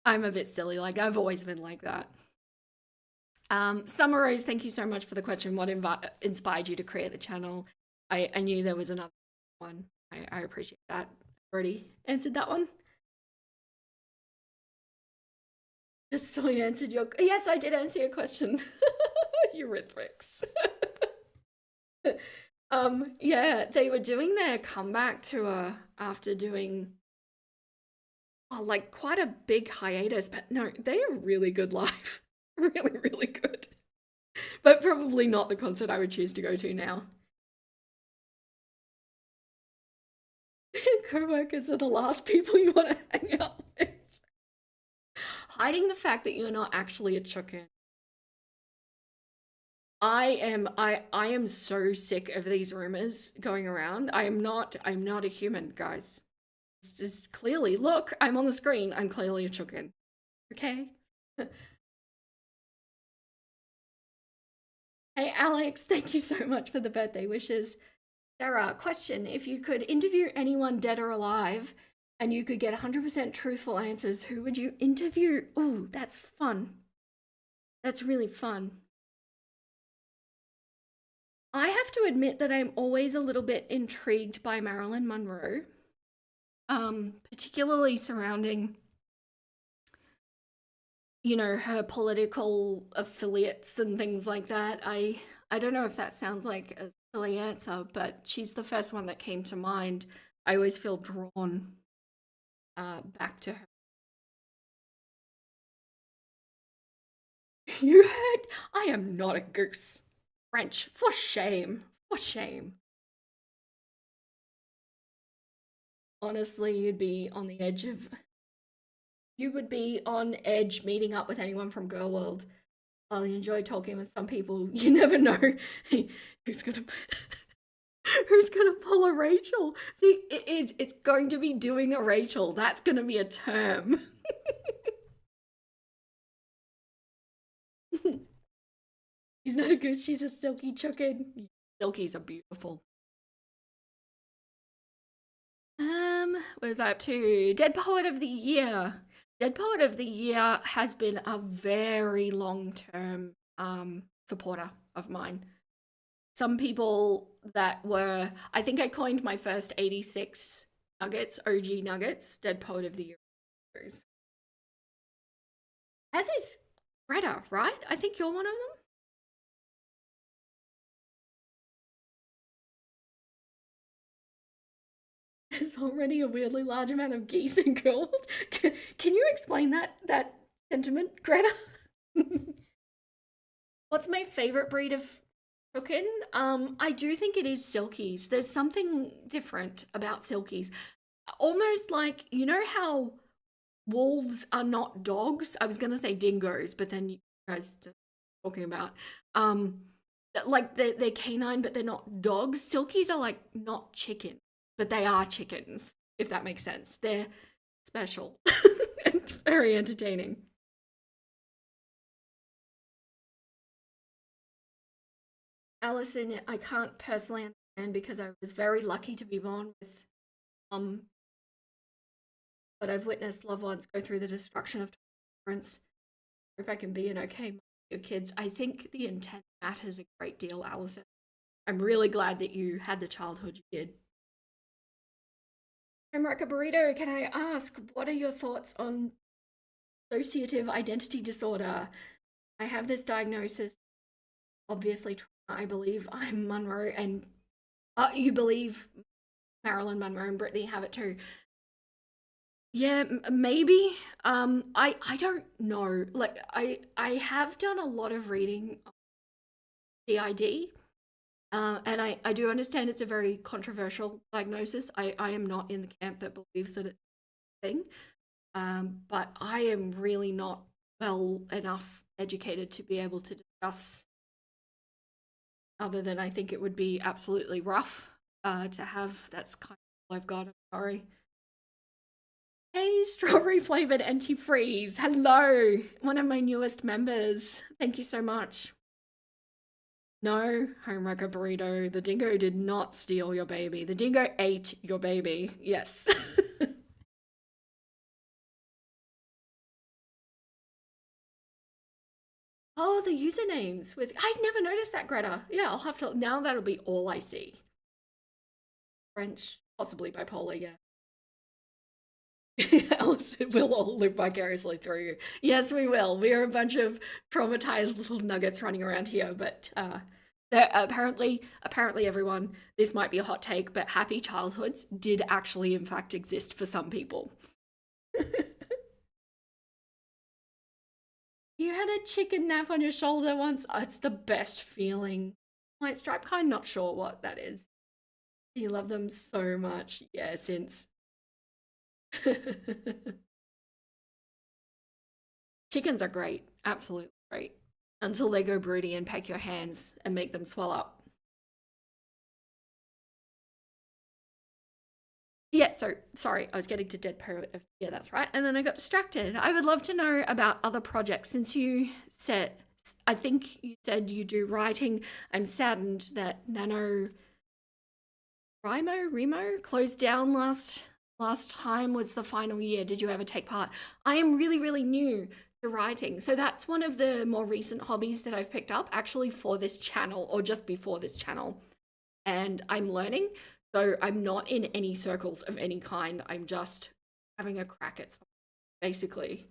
I'm a bit silly. Like, I've always been like that. Summer Rose, thank you so much for the question. What inspired you to create the channel? I knew there was another one. I appreciate that. Already answered that one. Just so you answered your. Yes, I did answer your question. Eurythmics. Yeah, they were doing their comeback tour after doing like quite a big hiatus, but no, they are really good live. Really, really good. But probably not the concert I would choose to go to now. Co-workers are the last people you want to hang out with. Hiding the fact that you're not actually a Chooken. I am so sick of these rumors going around. I'm not a human, guys. This is clearly, look, I'm on the screen. I'm clearly a Chooken. Okay? Hey Alex, thank you so much for the birthday wishes. Sarah, question, if you could interview anyone dead or alive and you could get 100% truthful answers, who would you interview? Ooh, that's fun. That's really fun. I have to admit that I'm always a little bit intrigued by Marilyn Monroe, particularly surrounding, her political affiliates and things like that. I don't know if that sounds like a silly answer, but she's the first one that came to mind. I always feel drawn back to her. You heard? I am not a goose. French, for shame. For shame. Honestly, you would be on edge meeting up with anyone from Girl World. While you enjoy talking with some people, you never know who's gonna who's gonna pull a Rachel. See, it's going to be doing a Rachel. That's gonna be a term. She's not a goose. She's a silky chicken. Silkies are beautiful. What was I up to? Dead Poet of the Year. Dead Poet of the Year has been a very long-term supporter of mine. Some people that were, I think I coined my first 86 nuggets, OG nuggets, Dead Poet of the Year. As is Greta, right? I think you're one of them. There's already a weirdly large amount of geese in Gold. Can you explain that sentiment, Greta? What's my favorite breed of Chooken? I do think it is silkies. There's something different about silkies. Almost like, you know how wolves are not dogs? I was gonna say dingoes, but then you guys are talking about like they're canine, but they're not dogs. Silkies are like not chicken, but they are chickens, if that makes sense. They're special and very entertaining. Allison, I can't personally understand because I was very lucky to be born with um but I've witnessed loved ones go through the destruction of parents. I hope I can be an okay mom for your kids. I think the intent matters a great deal, Alison. I'm really glad that you had the childhood you did. America Burrito, can I ask, what are your thoughts on dissociative identity disorder? I have this diagnosis, obviously, I believe I'm Monroe, and you believe Marilyn Monroe and Brittany have it too. Yeah, maybe. I don't know. Like I have done a lot of reading on DID, and I do understand it's a very controversial diagnosis. I am not in the camp that believes that it's a thing, but I am really not well enough educated to be able to discuss. Other than I think it would be absolutely rough to have. That's kind of all I've got. I'm sorry. Hey, strawberry flavored antifreeze. Hello, one of my newest members. Thank you so much. No, homewrecker burrito. The dingo did not steal your baby. The dingo ate your baby. Yes. Oh, the usernames with I never noticed that, Greta. Yeah, I'll have to now that'll be all I see. French, possibly bipolar, yeah. Else we'll all live vicariously through you. Yes, we will. We are a bunch of traumatized little nuggets running around here, but apparently everyone, this might be a hot take, but happy childhoods did actually in fact exist for some people. You had a chicken nap on your shoulder once. Oh, it's the best feeling. Like stripe kind, not sure what that is. You love them so much. Yeah, since chickens are great, absolutely great. Until they go broody and peck your hands and make them swell up. Yeah, so sorry, I was getting to Dead Poet. Yeah, that's right. And then I got distracted. I would love to know about other projects since you said, I think you said you do writing. I'm saddened that Remo closed down last time was the final year. Did you ever take part? I am really, really new to writing. So that's one of the more recent hobbies that I've picked up actually for this channel or just before this channel. And I'm learning. So I'm not in any circles of any kind. I'm just having a crack at something, basically.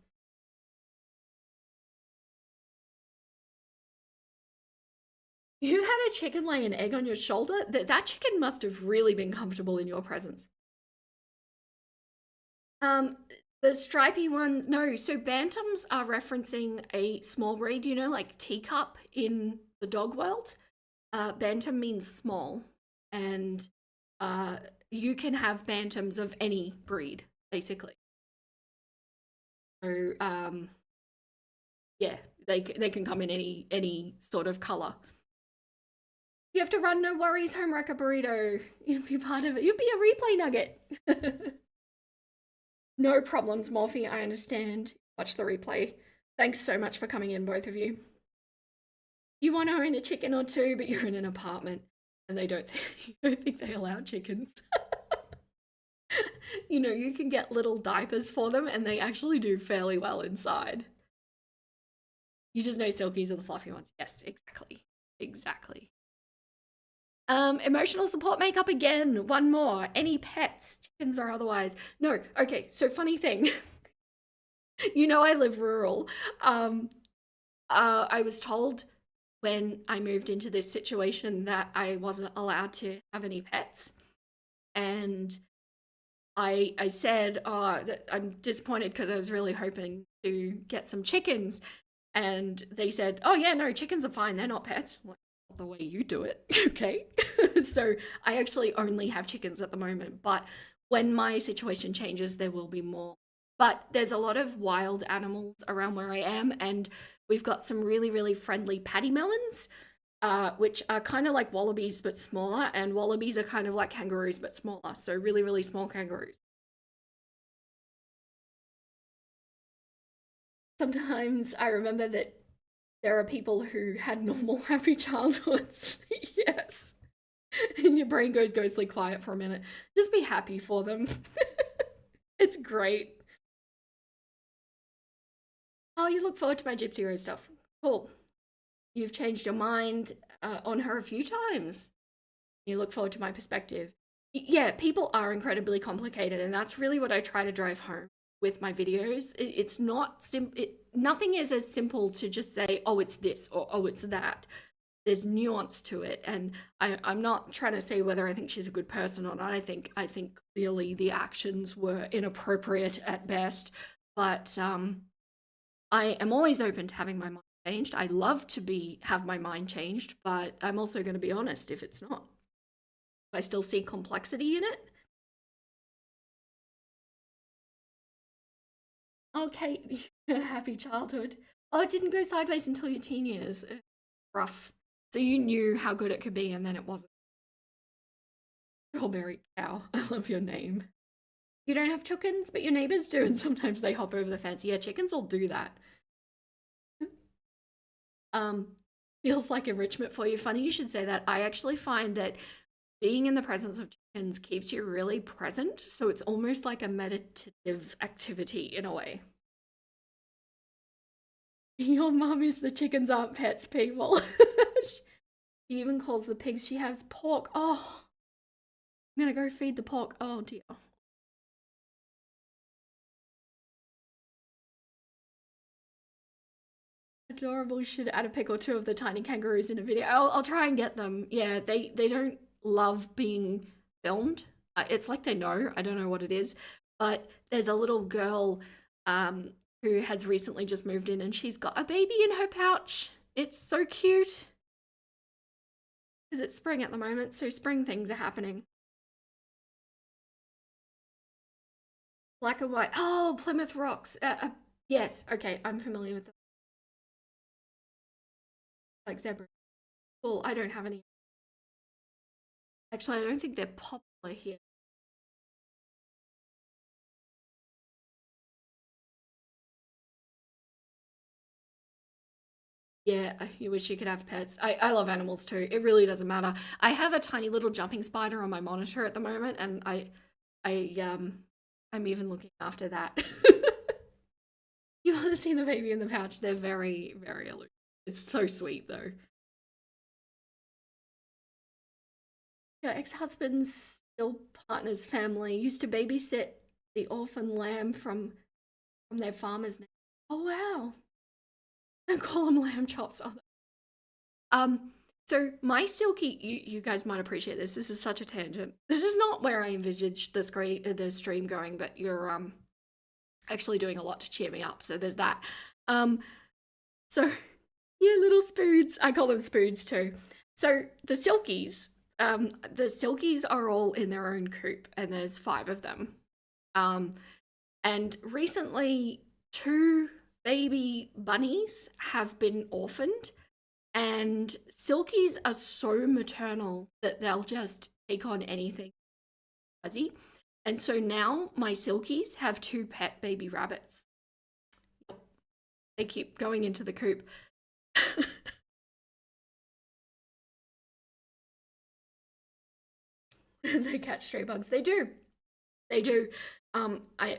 You had a chicken lay an egg on your shoulder? That chicken must have really been comfortable in your presence. Um, the stripy ones, no. So bantams are referencing a small breed, you know, like teacup in the dog world. Bantam means small, and uh, you can have bantams of any breed, basically. So yeah, they can come in any sort of color. You have to run, no worries, Homewrecker Burrito. You'd be part of it. You'd be a replay nugget. No problems, Morphe. I understand. Watch the replay. Thanks so much for coming in, both of you. You want to own a chicken or two, but you're in an apartment and they don't think they allow chickens. You know, you can get little diapers for them and they actually do fairly well inside. You just know silkies are the fluffy ones. Yes, exactly. Exactly. Emotional support makeup again. One more. Any pets, chickens or otherwise? No. Okay, so funny thing. You know I live rural. I was told when I moved into this situation that I wasn't allowed to have any pets. And I said, oh, that I'm disappointed because I was really hoping to get some chickens. And they said, oh, yeah, no, chickens are fine. They're not pets. Like, not the way you do it. Okay. So I actually only have chickens at the moment. But when my situation changes, there will be more. But there's a lot of wild animals around where I am. And we've got some really, really friendly paddy melons, which are kind of like wallabies but smaller, and wallabies are kind of like kangaroos but smaller, so really, really small kangaroos. Sometimes I remember that there are people who had normal, happy childhoods. Yes. And your brain goes ghostly quiet for a minute. Just be happy for them. It's great. Oh, you look forward to my Gypsy Rose stuff. Cool. You've changed your mind on her a few times. You look forward to my perspective. Yeah, people are incredibly complicated, and that's really what I try to drive home with my videos. It's not nothing is as simple to just say, oh, it's this or oh, it's that. There's nuance to it, and I'm not trying to say whether I think she's a good person or not. I think clearly the actions were inappropriate at best, but I am always open to having my mind changed. I love to have my mind changed, but I'm also going to be honest if it's not. I still see complexity in it. Okay, happy childhood. Oh, it didn't go sideways until your teen years. Rough. So you knew how good it could be, and then it wasn't. Strawberry cow. I love your name. You don't have chickens, but your neighbors do, and sometimes they hop over the fence. Yeah, chickens will do that. Um, feels like enrichment for you. Funny you should say that. I actually find that being in the presence of chickens keeps you really present, so it's almost like a meditative activity in a way. Your mum is the chickens aren't pets, people. She even calls the pigs she has pork. Oh, I'm gonna go feed the pork. Oh dear. Adorable. You should add a pic or two of the tiny kangaroos in a video. I'll try and get them. Yeah, they don't love being filmed. It's like they know. I don't know what it is, but there's a little girl who has recently just moved in, and she's got a baby in her pouch. It's so cute because it's spring at the moment, so spring things are happening. Black and white. Oh, Plymouth Rocks. Yes. Okay, I'm familiar with them. Like zebra. Cool. I don't have any. Actually, I don't think they're popular here. Yeah, you wish you could have pets. I love animals too. It really doesn't matter. I have a tiny little jumping spider on my monitor at the moment, and I'm even looking after that. You want to see the baby in the pouch? They're very, very aloof. It's so sweet though. Your ex-husband's still partner's family used to babysit the orphan lamb from their farmer's name. Oh wow. Don't call them lamb chops. Oh, Um, so my silky, you guys might appreciate this. This is such a tangent. This is not where I envisaged the stream going, but you're actually doing a lot to cheer me up. So there's that. Um, so yeah, little spoods. I call them spoods too. So the silkies are all in their own coop, and there's 5 of them. Um, and recently, 2 baby bunnies have been orphaned. And silkies are so maternal that they'll just take on anything fuzzy. And so now my silkies have 2 pet baby rabbits. They keep going into the coop. They catch stray bugs. They do. They do.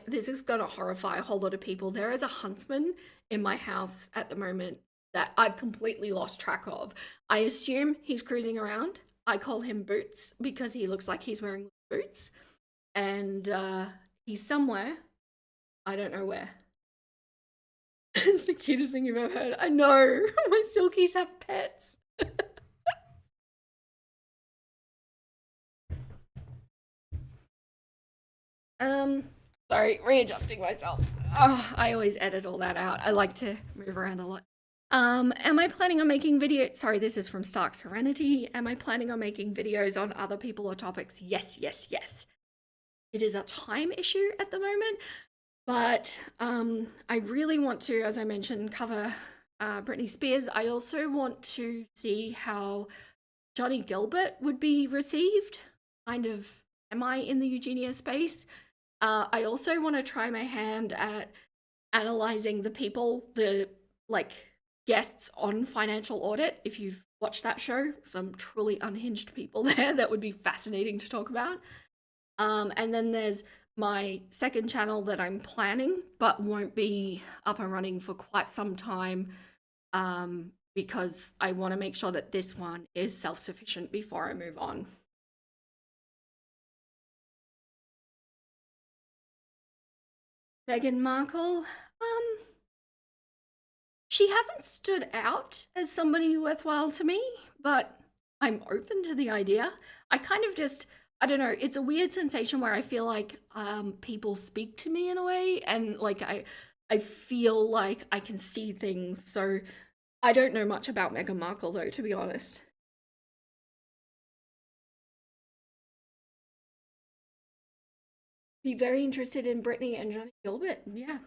This is gonna horrify a whole lot of people. There is a huntsman in my house at the moment that I've completely lost track of. I assume he's cruising around. I call him Boots because he looks like he's wearing boots. And he's somewhere. I don't know where. It's the cutest thing you've ever heard. I know. My silkies have pets. Sorry, readjusting myself. Oh, I always edit all that out. I like to move around a lot. Am I planning on making videos? Sorry, this is from Stark Serenity. Am I planning on making videos on other people or topics? Yes, yes, yes. It is a time issue at the moment, but I really want to, as I mentioned, cover Britney Spears. I also want to see how Johnny Gilbert would be received. Kind of, am I in the Eugenia space? I also want to try my hand at analyzing the people, the like guests on Financial Audit. If you've watched that show, some truly unhinged people there that would be fascinating to talk about. And then there's my second channel that I'm planning, but won't be up and running for quite some time, because I want to make sure that this one is self-sufficient before I move on. Meghan Markle, she hasn't stood out as somebody worthwhile to me, but I'm open to the idea. I kind of just, I don't know, it's a weird sensation where I feel like people speak to me in a way, and like I feel like I can see things. So I don't know much about Meghan Markle though, to be honest. Be very interested in Brittany and Johnny Gilbert. Yeah.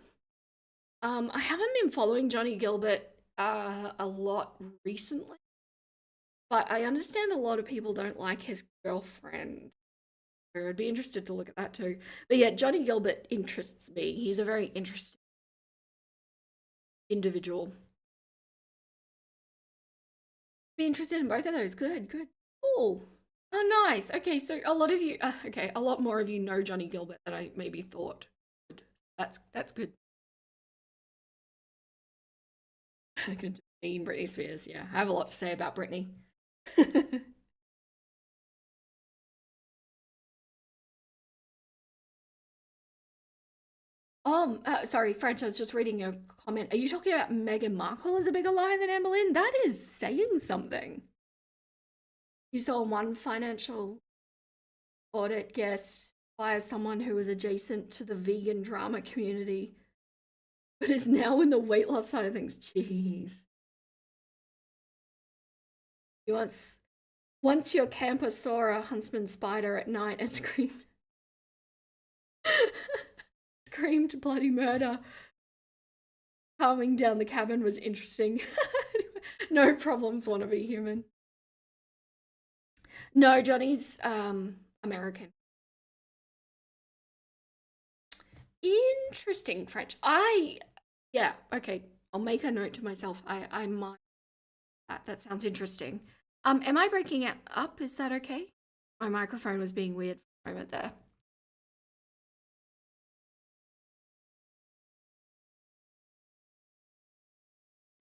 I haven't been following Johnny Gilbert a lot recently, but I understand a lot of people don't like his girlfriend. So I'd be interested to look at that too. But yeah, Johnny Gilbert interests me. He's a very interesting individual. Be interested in both of those. Good, good. Cool. Oh, nice. Okay, so a lot of you, okay, a lot more of you know Johnny Gilbert than I maybe thought. That's good. Good. Me and Britney Spears. Yeah, I have a lot to say about Britney. Sorry, French, I was just reading your comment. Are you talking about Meghan Markle as a bigger liar than Anne Boleyn? That is saying something. You saw one financial audit guest by someone who was adjacent to the vegan drama community, but is now in the weight loss side of things. Jeez. You once your camper saw a huntsman spider at night and screamed bloody murder. Calming down the cabin was interesting. No problems, wanna be human. No, Johnny's American. Interesting, French. Yeah, okay. I'll make a note to myself. I might that sounds interesting. Am I breaking it up? Is that okay? My microphone was being weird for a moment there.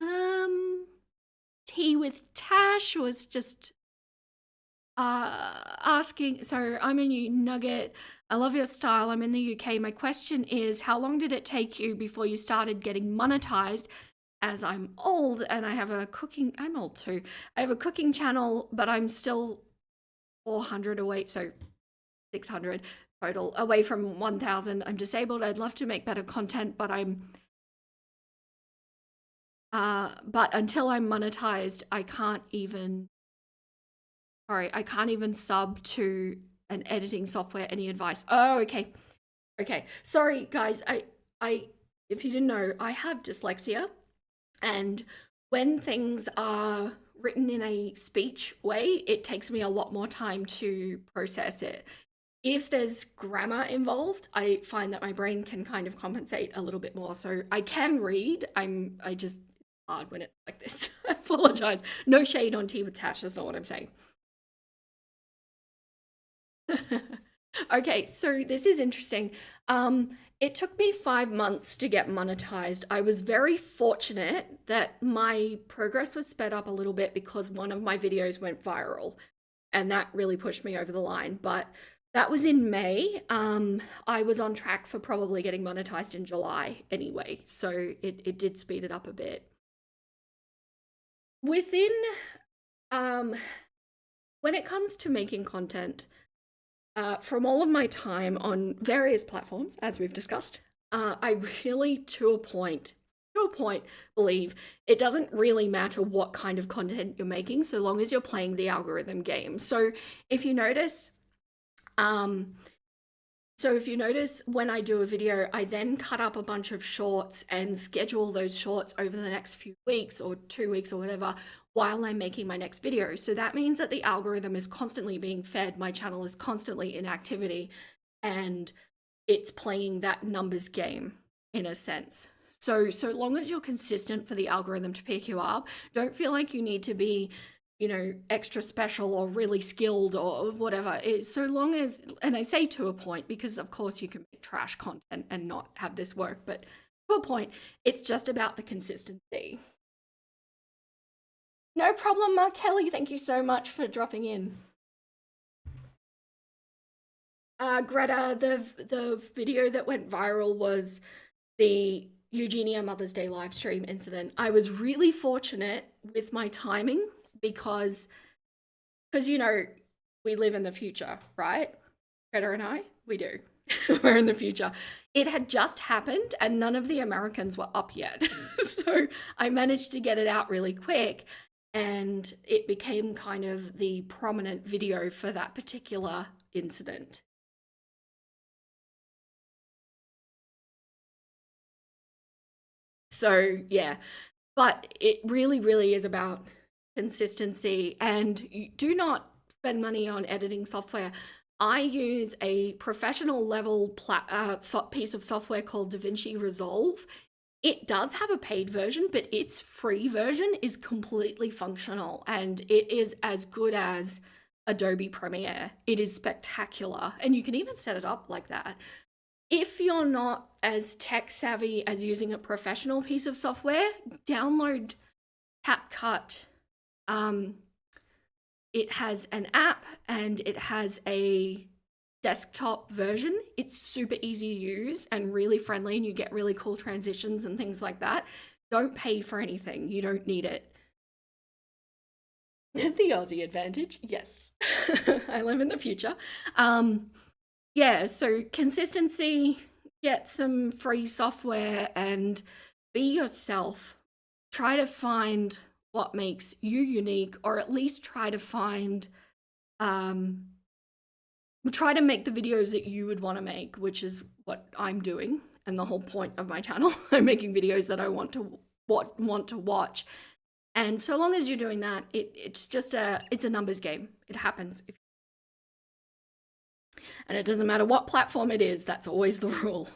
Um, Tea with Tash was just asking, so I'm a new nugget. I love your style. I'm in the UK. My question is, how long did it take you before you started getting monetized? As I'm old and I have a cooking, I'm old too. I have a cooking channel, but I'm still 400 away, so 600 total away from 1,000. I'm disabled. I'd love to make better content, but but until I'm monetized, I can't even sub to an editing software. Any advice? Oh, okay. Okay. Sorry, guys. If you didn't know, I have dyslexia, and when things are written in a speech way, it takes me a lot more time to process it. If there's grammar involved, I find that my brain can kind of compensate a little bit more. So I can read. I just hard when it's like this. I apologize. No shade on Tea with Tash. That's not what I'm saying. Okay, so this is interesting. It took me 5 months to get monetized. I was very fortunate that my progress was sped up a little bit because one of my videos went viral, and that really pushed me over the line. But that was in May. I was on track for probably getting monetized in July anyway, so it did speed it up a bit. Within, um, when it comes to making content, from all of my time on various platforms, as we've discussed, I really, to a point, believe it doesn't really matter what kind of content you're making, so long as you're playing the algorithm game. So if you notice, um, when I do a video, I then cut up a bunch of shorts and schedule those shorts over the next few weeks or 2 weeks or whatever while I'm making my next video. So that means that the algorithm is constantly being fed, my channel is constantly in activity, and it's playing that numbers game in a sense. So long as you're consistent for the algorithm to pick you up, don't feel like you need to be extra special or really skilled or whatever. So long as, and I say to a point because of course you can make trash content and not have this work, but to a point, it's just about the consistency. No problem, Mark Kelly. Thank you so much for dropping in. Greta, the video that went viral was the Eugenia Mother's Day live stream incident. I was really fortunate with my timing because we live in the future, right? Greta and I, we do. We're in the future. It had just happened and none of the Americans were up yet. So I managed to get it out really quick and it became kind of the prominent video for that particular incident. So yeah, but it really, really is about consistency and you do not spend money on editing software. I use a professional level piece of software called DaVinci Resolve. It does have a paid version, but its free version is completely functional and it is as good as Adobe Premiere. It is spectacular and you can even set it up like that. If you're not as tech savvy as using a professional piece of software, download CapCut. It has an app and it has a desktop version. It's super easy to use and really friendly, and you get really cool transitions and things like that. Don't pay for anything. You don't need it. The Aussie advantage, yes. I live in the future. Yeah, so consistency, get some free software and be yourself. Try to find what makes you unique, or at least try to find, try to make the videos that you would want to make, which is what I'm doing. And the whole point of my channel, I'm making videos that I want to watch. And so long as you're doing that, it's a numbers game. It happens. And it doesn't matter what platform it is, that's always the rule.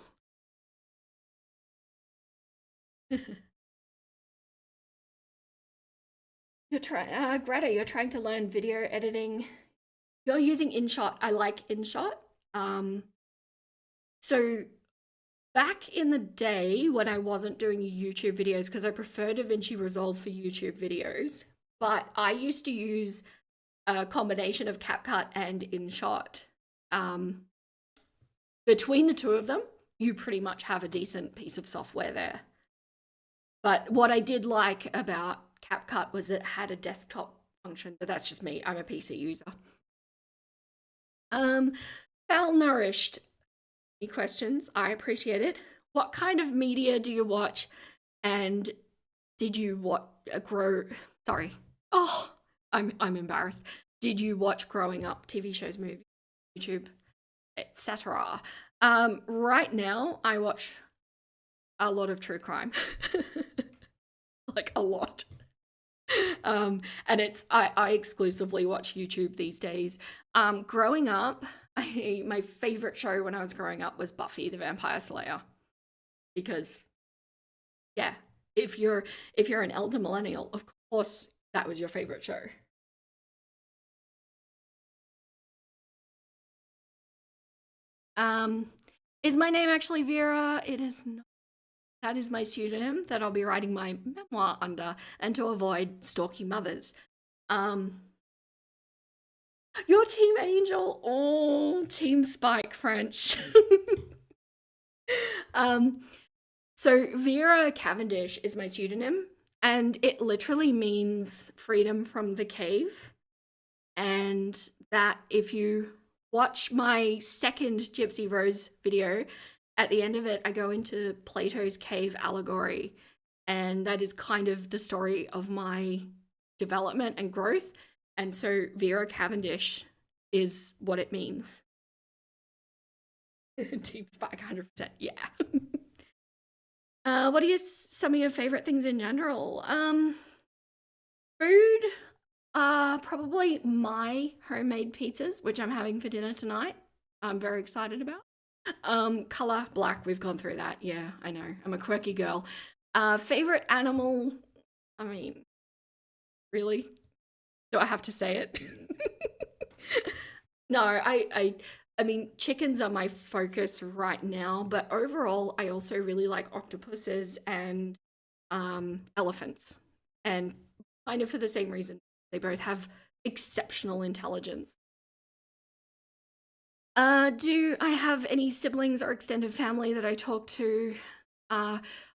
Greta, you're trying to learn video editing. You're using InShot. I like InShot. So back in the day when I wasn't doing YouTube videos, because I prefer DaVinci Resolve for YouTube videos, but I used to use a combination of CapCut and InShot. Between the two of them, you pretty much have a decent piece of software there. But what I did like about CapCut was it had a desktop function, but that's just me. I'm a PC user. Foul Nourished. Any questions? I appreciate it. What kind of media do you watch? And did you sorry. Oh, I'm embarrassed. Did you watch growing up TV shows, movies, YouTube, etc.? Right now I watch a lot of true crime. Like a lot. And I exclusively watch YouTube these days. Growing up, my favorite show when I was growing up was Buffy the Vampire Slayer. Because yeah, if you're an elder millennial, of course that was your favorite show. Is my name actually Vera? It is not. That is my pseudonym that I'll be writing my memoir under, and to avoid stalky mothers. Your Team Angel, oh, Team Spike French. So Vera Cavendish is my pseudonym, and it literally means freedom from the cave. And that if you watch my second Gypsy Rose video, at the end of it, I go into Plato's cave allegory. And that is kind of the story of my development and growth. And so Vera Cavendish is what it means. Team Spike, 100%, yeah. What are some of your favorite things in general? Food, probably my homemade pizzas, which I'm having for dinner tonight. I'm very excited about. Color, black, we've gone through that. Yeah, I know, I'm a quirky girl. Favorite animal, I mean, really? Do I have to say it? No, I mean, chickens are my focus right now, but overall, I also really like octopuses and elephants. And kind of for the same reason, they both have exceptional intelligence. Do I have any siblings or extended family that I talk to? Uh,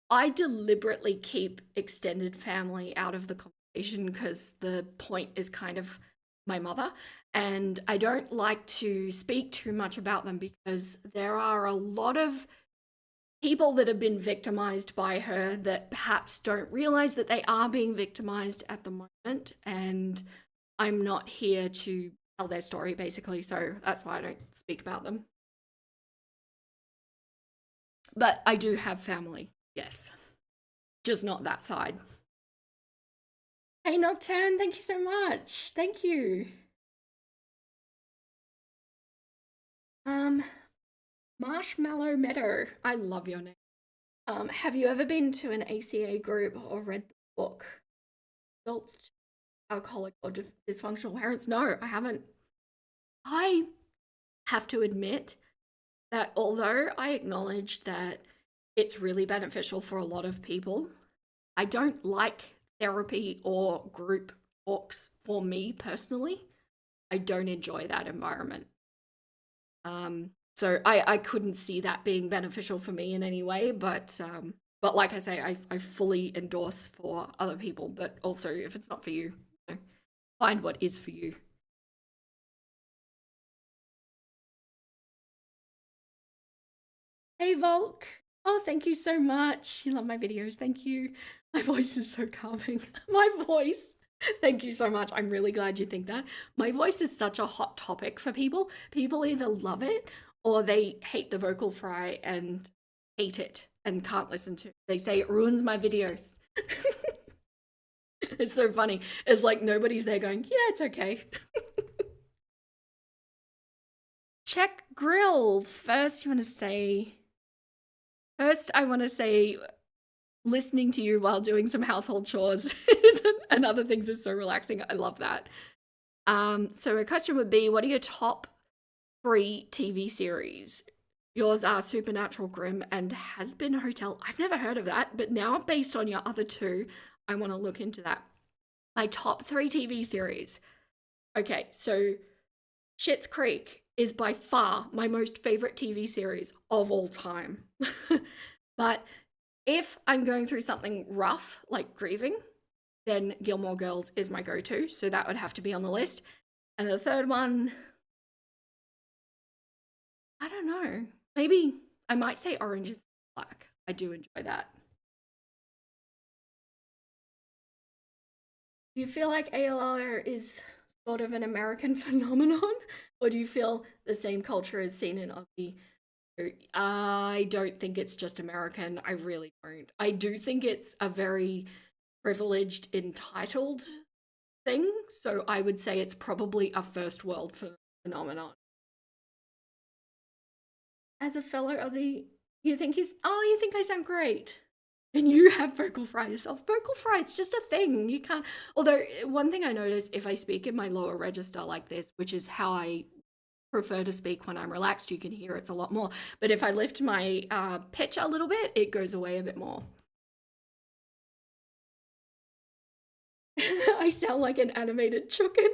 I deliberately keep extended family out of the conversation because the point is kind of my mother, and I don't like to speak too much about them because there are a lot of people that have been victimized by her that perhaps don't realize that they are being victimized at the moment, and I'm not here to tell their story basically, so that's why I don't speak about them. But I do have family, yes, just not that side. Hey Nocturne, thank you so much. Thank you. Um, Marshmallow Meadow, I love your name. Have you ever been to an ACA group or read the book Adult Alcoholic or Dysfunctional Parents? No, I haven't. I have to admit that although I acknowledge that it's really beneficial for a lot of people, I don't like therapy or group talks for me personally. I don't enjoy that environment. So I couldn't see that being beneficial for me in any way, but like I say, I fully endorse for other people, but also if it's not for you, you know, find what is for you. Hey Volk. Oh, thank you so much. You love my videos. Thank you. My voice is so calming. My voice. Thank you so much. I'm really glad you think that. My voice is such a hot topic for people. People either love it or they hate the vocal fry and hate it and can't listen to it. They say it ruins my videos. It's so funny. It's like nobody's there going, yeah, it's okay. Check grill. First, I want to say listening to you while doing some household chores and other things is so relaxing. I love that. So a question would be, what are your top three TV series? Yours are Supernatural, Grimm, and Has Been Hotel. I've never heard of that, but now based on your other two, I want to look into that. My top three TV series. Okay, so Schitt's Creek is by far my most favorite TV series of all time. But if I'm going through something rough, like grieving, then Gilmore Girls is my go to. So that would have to be on the list. And the third one, I don't know. Maybe I might say Orange is Black. I do enjoy that. Do you feel like ALR is sort of an American phenomenon? Or do you feel the same culture is seen in Aussie? I don't think it's just American. I really don't. I do think it's a very privileged, entitled thing. So I would say it's probably a first world phenomenon. As a fellow Aussie, you think I sound great. And you have vocal fry yourself. Vocal fry, it's just a thing. You can't. Although, one thing I notice if I speak in my lower register like this, which is how I prefer to speak when I'm relaxed, you can hear it's a lot more. But if I lift my pitch a little bit, it goes away a bit more. I sound like an animated Chooken.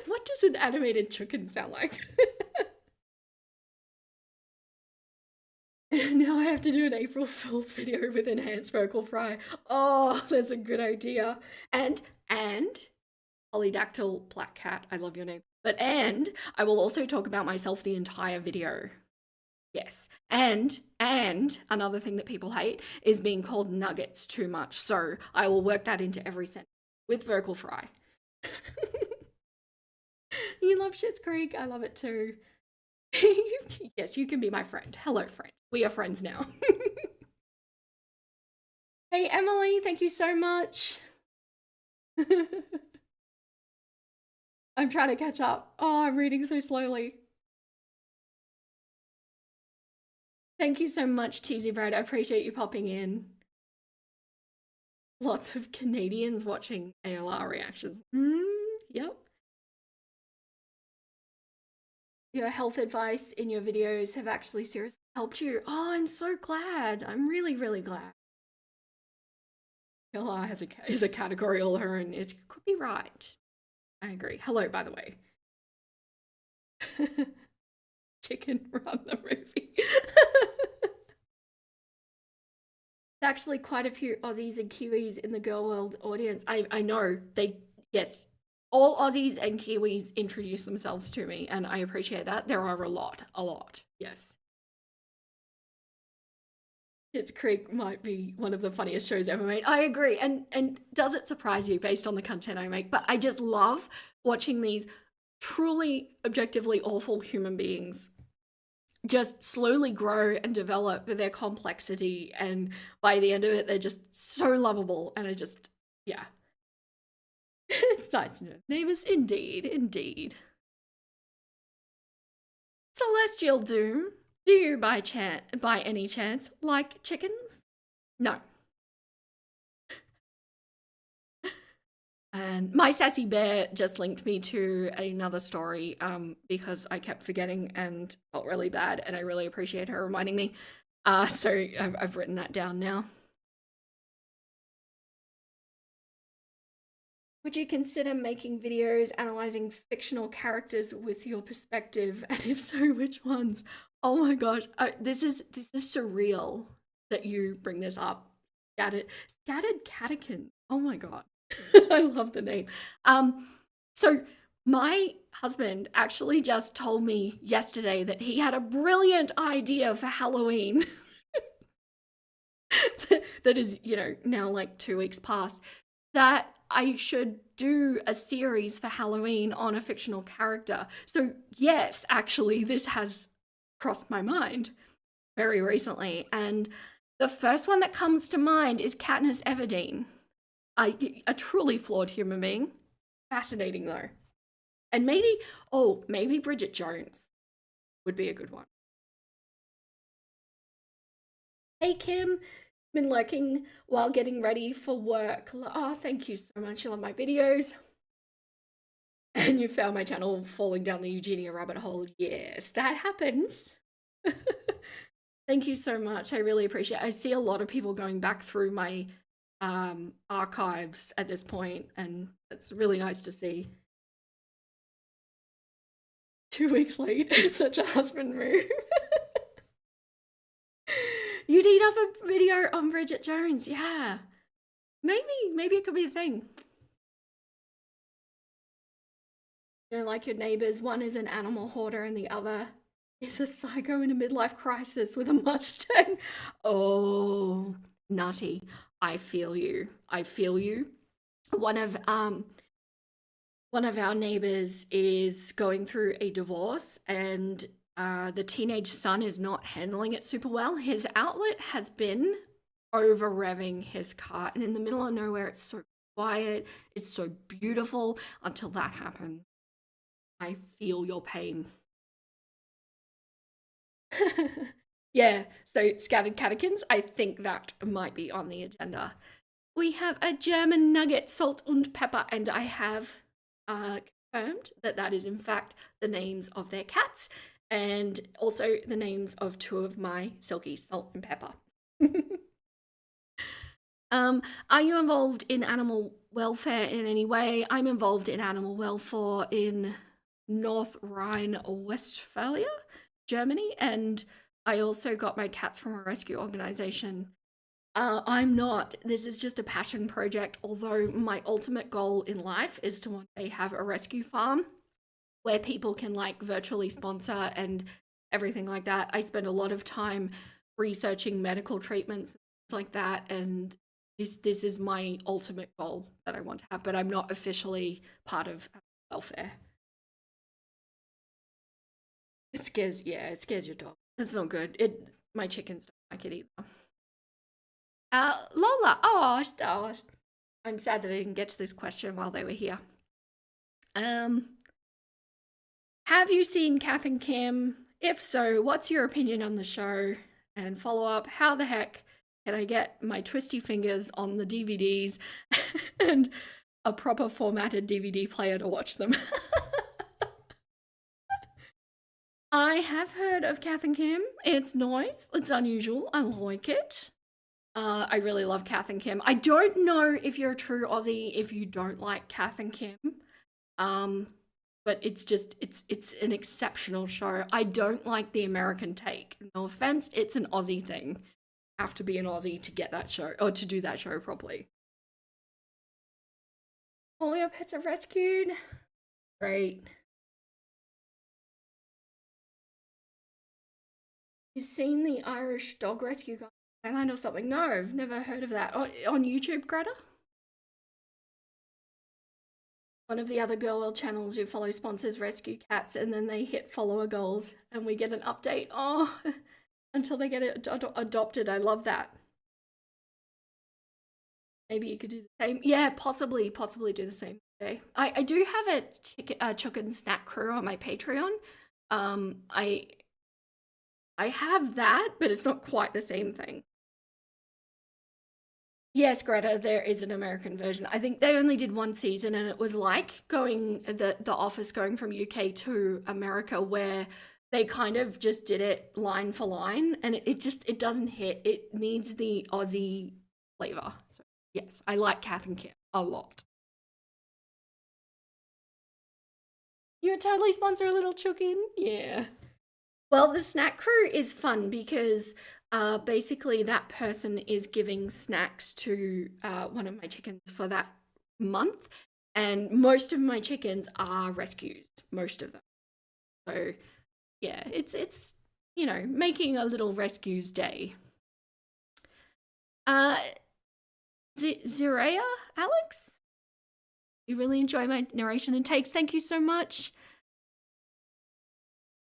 What does an animated Chooken sound like? Now I have to do an April Fool's video with enhanced vocal fry. Oh, that's a good idea. And polydactyl black cat. I love your name. And I will also talk about myself the entire video. Yes. And another thing that people hate is being called nuggets too much. So I will work that into every sentence with vocal fry. You love Schitt's Creek. I love it too. Yes, you can be my friend. Hello, friend. We are friends now. Hey, Emily, thank you so much. I'm trying to catch up. Oh, I'm reading so slowly. Thank you so much, Cheesy Bread. I appreciate you popping in. Lots of Canadians watching ALR reactions. Yep. Your health advice in your videos have actually seriously helped you. Oh, I'm so glad. I'm really, really glad. Killer has a category all her own. Is could be right. I agree. Hello, by the way. Chicken Run the movie. Actually quite a few Aussies and Kiwis in the Girl World audience. I know they, yes, all Aussies and Kiwis introduce themselves to me, and I appreciate that. There are a lot, yes. Schitt's Creek might be one of the funniest shows ever made. I agree, and does it surprise you based on the content I make? But I just love watching these truly objectively awful human beings just slowly grow and develop their complexity, and by the end of it they're just so lovable, and I just, yeah. It's nice to know. Neighbours, indeed. Celestial Doom, do you by any chance like chickens? No. And my sassy bear just linked me to another story because I kept forgetting and felt really bad, and I really appreciate her reminding me. So I've written that down now. Would you consider making videos analyzing fictional characters with your perspective, and if so, which ones? Oh my gosh, this is surreal that you bring this up. Scattered catechins. Oh my god. I love the name. So my husband actually just told me yesterday that he had a brilliant idea for Halloween. That is, now like 2 weeks past, that I should do a series for Halloween on a fictional character. So yes, actually, this has crossed my mind very recently. And the first one that comes to mind is Katniss Everdeen. A truly flawed human being. Fascinating though. And maybe Bridget Jones would be a good one. Hey Kim, been lurking while getting ready for work. Oh, thank you so much. You love my videos. And you found my channel falling down the Eugenia rabbit hole. Yes, that happens. Thank you so much. I really appreciate it. I see a lot of people going back through my archives at this point, and it's really nice to see. 2 weeks late. Such a husband move. You need up a video on Bridget Jones. Yeah. Maybe it could be a thing. Like your neighbors, one is an animal hoarder and the other is a psycho in a midlife crisis with a Mustang. Oh, nutty. I feel you. One of our neighbors is going through a divorce, and the teenage son is not handling it super well. His outlet has been over revving his car, and in the middle of nowhere, it's so quiet, it's so beautiful until that happens. I feel your pain. Yeah, so scattered catechins, I think that might be on the agenda. We have a German nugget, salt and pepper, and I have confirmed that that is in fact the names of their cats, and also the names of 2 of my silkies, Salt and Pepper. Are you involved in animal welfare in any way? I'm involved in animal welfare in North Rhine-Westphalia, Germany, and I also got my cats from a rescue organization. I'm not. This is just a passion project, although my ultimate goal in life is to one day have a rescue farm where people can like virtually sponsor and everything like that. I spend a lot of time researching medical treatments, things like that, and this is my ultimate goal that I want to have, but I'm not officially part of welfare. It scares your dog. It's not good. My chickens don't like it either. Lola, oh, I'm sad that I didn't get to this question while they were here. Have you seen Kath and Kim? If so, what's your opinion on the show? And follow up, how the heck can I get my twisty fingers on the DVDs? And a proper formatted DVD player to watch them. I have heard of Kath and Kim. It's nice. It's unusual. I like it. I really love Kath and Kim. I don't know if you're a true Aussie if you don't like Kath and Kim. Um, but it's an exceptional show. I don't like the American take. No offense, it's an Aussie thing. Have to be an Aussie to get that show or to do that show properly. All your pets are rescued. Great. You seen the Irish dog rescue guy in Thailand or something? No, I've never heard of that. On YouTube, Greta? One of the other girl world channels who follow sponsors rescue cats and then they hit follower goals and we get an update. Oh, until they get it adopted. I love that. Maybe you could do the same. Yeah, possibly do the same. Okay. I do have a Chooken snack crew on my Patreon. I have that, but it's not quite the same thing. Yes, Greta, there is an American version. I think they only did one season and it was like going the Office going from UK to America where they kind of just did it line for line and it doesn't hit. It needs the Aussie flavor. So yes, I like Kath and Kim a lot. You would totally sponsor a little Chookin? Yeah. Well, the snack crew is fun because basically that person is giving snacks to one of my chickens for that month, and most of my chickens are rescues, most of them. So yeah, it's making a little rescues day. Zirea, Alex, you really enjoy my narration and takes. Thank you so much.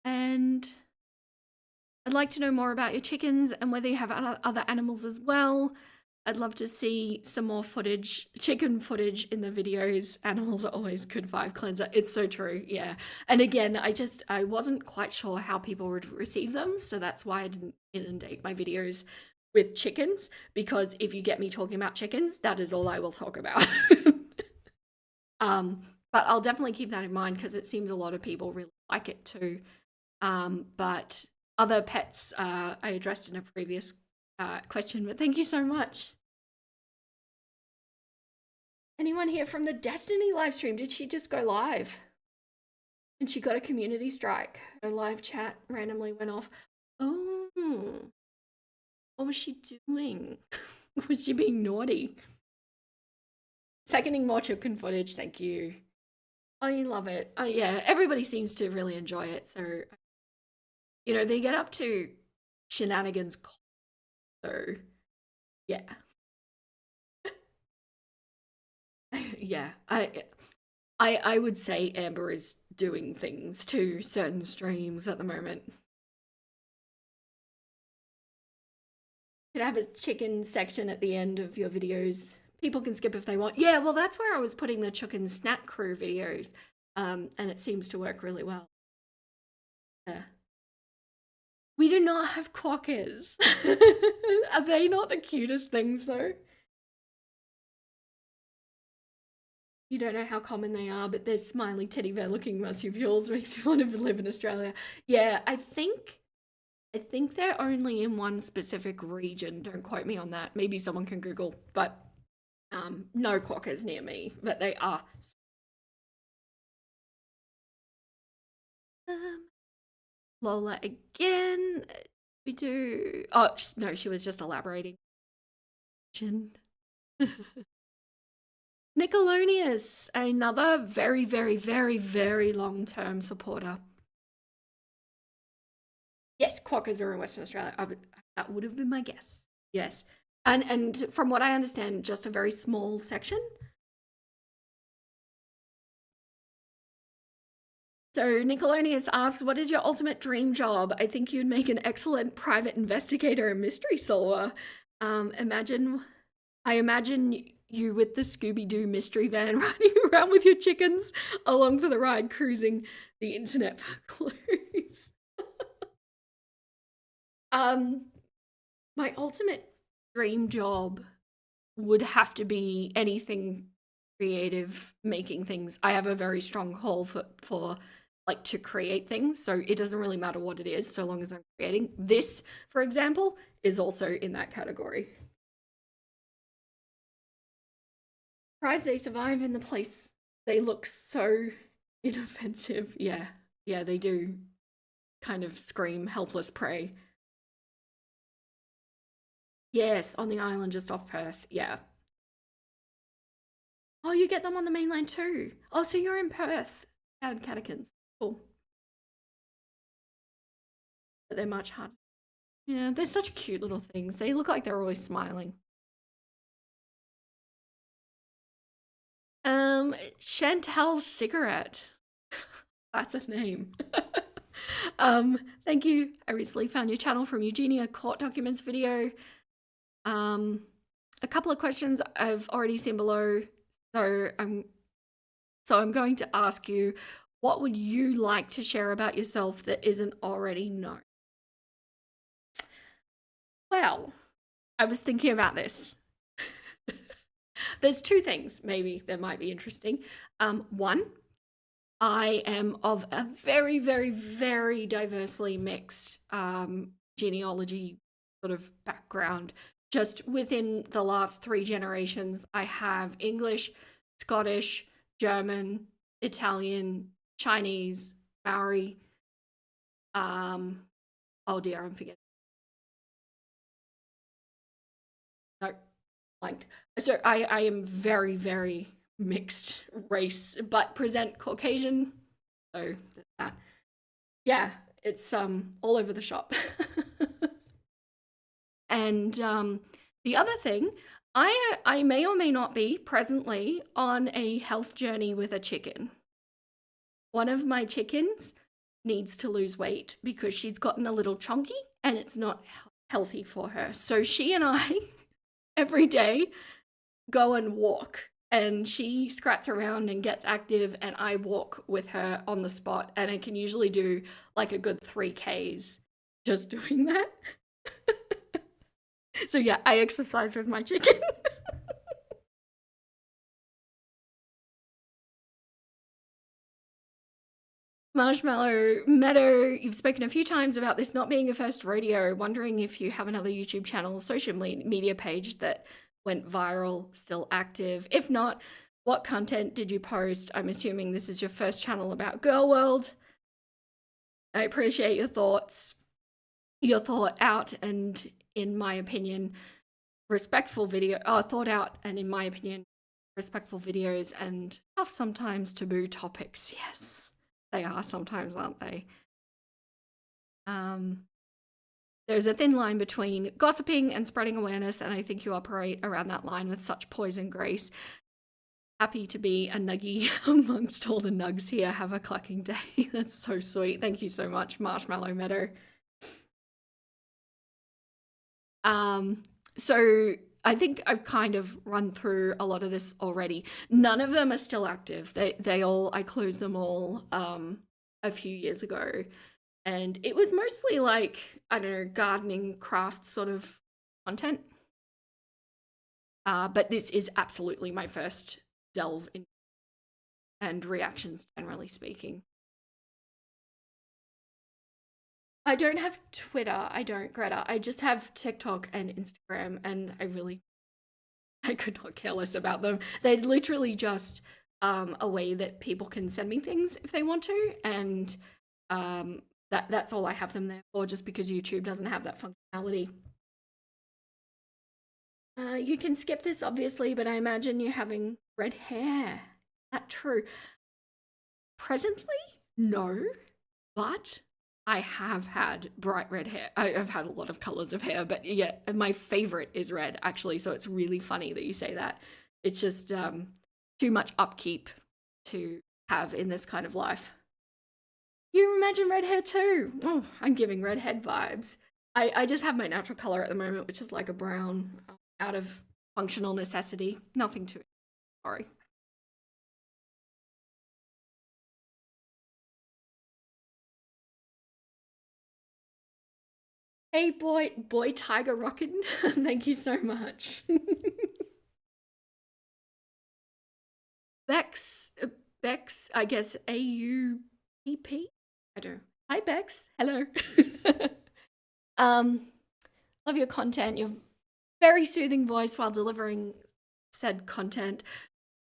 And I'd like to know more about your chickens and whether you have other animals as well. I'd love to see some more footage, chicken footage in the videos. Animals are always good vibe cleanser. It's so true, yeah. And again, I wasn't quite sure how people would receive them, so that's why I didn't inundate my videos with chickens, because if you get me talking about chickens, that is all I will talk about. But I'll definitely keep that in mind because it seems a lot of people really like it too. But other pets I addressed in a previous question, but thank you so much. Anyone here from the Destiny live stream? Did she just go live? And she got a community strike. Her live chat randomly went off. Oh, what was she doing? Was she being naughty? Seconding more chicken footage, thank you. I love it. Oh yeah, everybody seems to really enjoy it. So, they get up to shenanigans. So, yeah. Yeah, I would say Amber is doing things to certain streams at the moment. Could have a chicken section at the end of your videos. People can skip if they want. Yeah, well, that's where I was putting the Chooken snack crew videos, and it seems to work really well. Yeah. We do not have quokkas. Are they not the cutest things, though? You don't know how common they are, but they're smiley teddy bear looking marsupials. Makes me want to live in Australia. Yeah, I think they're only in one specific region. Don't quote me on that. Maybe someone can Google, but no quokkas near me, but they are. Lola again. We do. Oh no, she was just elaborating. Nickelodeus, another very, very, very, very long-term supporter. Yes, quokkas are in Western Australia. That would have been my guess. Yes, and from what I understand, just a very small section. So Nickelodeus asks, "What is your ultimate dream job? I think you'd make an excellent private investigator and mystery solver. I imagine you with the Scooby-Doo mystery van riding around with your chickens along for the ride, cruising the internet for clues." My ultimate dream job would have to be anything creative making things. I have a very strong call for like to create things, so it doesn't really matter what it is so long as I'm creating. This, for example, is also in that category. Surprised they survive in the place. They look so inoffensive. Yeah, yeah, they do kind of scream helpless prey. Yes, on the island just off Perth. Yeah. Oh, you get them on the mainland too. Oh, so you're in Perth. And catechins. Cool. But they're much harder. Yeah, they're such cute little things. They look like they're always smiling. Chantel's cigarette. That's a name. Thank you. I recently found your channel from Eugenia court documents video. A couple of questions I've already seen below. So I'm going to ask you, what would you like to share about yourself that isn't already known? Well, I was thinking about this. There's two things maybe that might be interesting. One, I am of a very, very, very diversely mixed genealogy sort of background. Just within the last 3 generations, I have English, Scottish, German, Italian, Chinese, Maori. Oh dear, I'm forgetting. No, blanked. So I am very, very mixed race, but present Caucasian. So yeah, it's all over the shop. And the other thing, I may or may not be presently on a health journey with a chicken. One of my chickens needs to lose weight because she's gotten a little chunky and it's not healthy for her. So she and I every day go and walk, and she scrats around and gets active, and I walk with her on the spot, and I can usually do like a good 3Ks just doing that. So yeah, I exercise with my chicken. Marshmallow Meadow, you've spoken a few times about this not being your first rodeo. Wondering if you have another YouTube channel, social media page that went viral, still active. If not, what content did you post? I'm assuming this is your first channel about Girl World. I appreciate your thoughts. Your thought out and, in my opinion, respectful video. Thought out and, in my opinion, respectful videos and tough sometimes taboo topics. Yes, they are sometimes, aren't they? There's a thin line between gossiping and spreading awareness, and I think you operate around that line with such poise and grace. Happy to be a nuggie amongst all the nugs here. Have a clucking day. That's so sweet. Thank you so much, Marshmallow Meadow. So I think I've kind of run through a lot of this already. None of them are still active. I closed them all a few years ago. And it was mostly like, I don't know, gardening, craft sort of content. But this is absolutely my first delve in and reactions, generally speaking. I don't have Twitter. I don't, Greta. I just have TikTok and Instagram, and I could not care less about them. They're literally just a way that people can send me things if they want to, and that's all I have them there for, just because YouTube doesn't have that functionality. You can skip this, obviously, but I imagine you're having red hair. Is that true? Presently, no, but I have had bright red hair. I've had a lot of colors of hair, but yeah, my favorite is red, actually. So it's really funny that you say that. It's just too much upkeep to have in this kind of life. You imagine red hair too. Oh, I'm giving redhead vibes. I just have my natural color at the moment, which is like a brown, out of functional necessity. Nothing too. Sorry. Hey boy Tiger Rockin', thank you so much. Bex, Bex, I guess AUPP. I don't know. Hi, Bex. Hello. um, love your content. Your very soothing voice while delivering said content.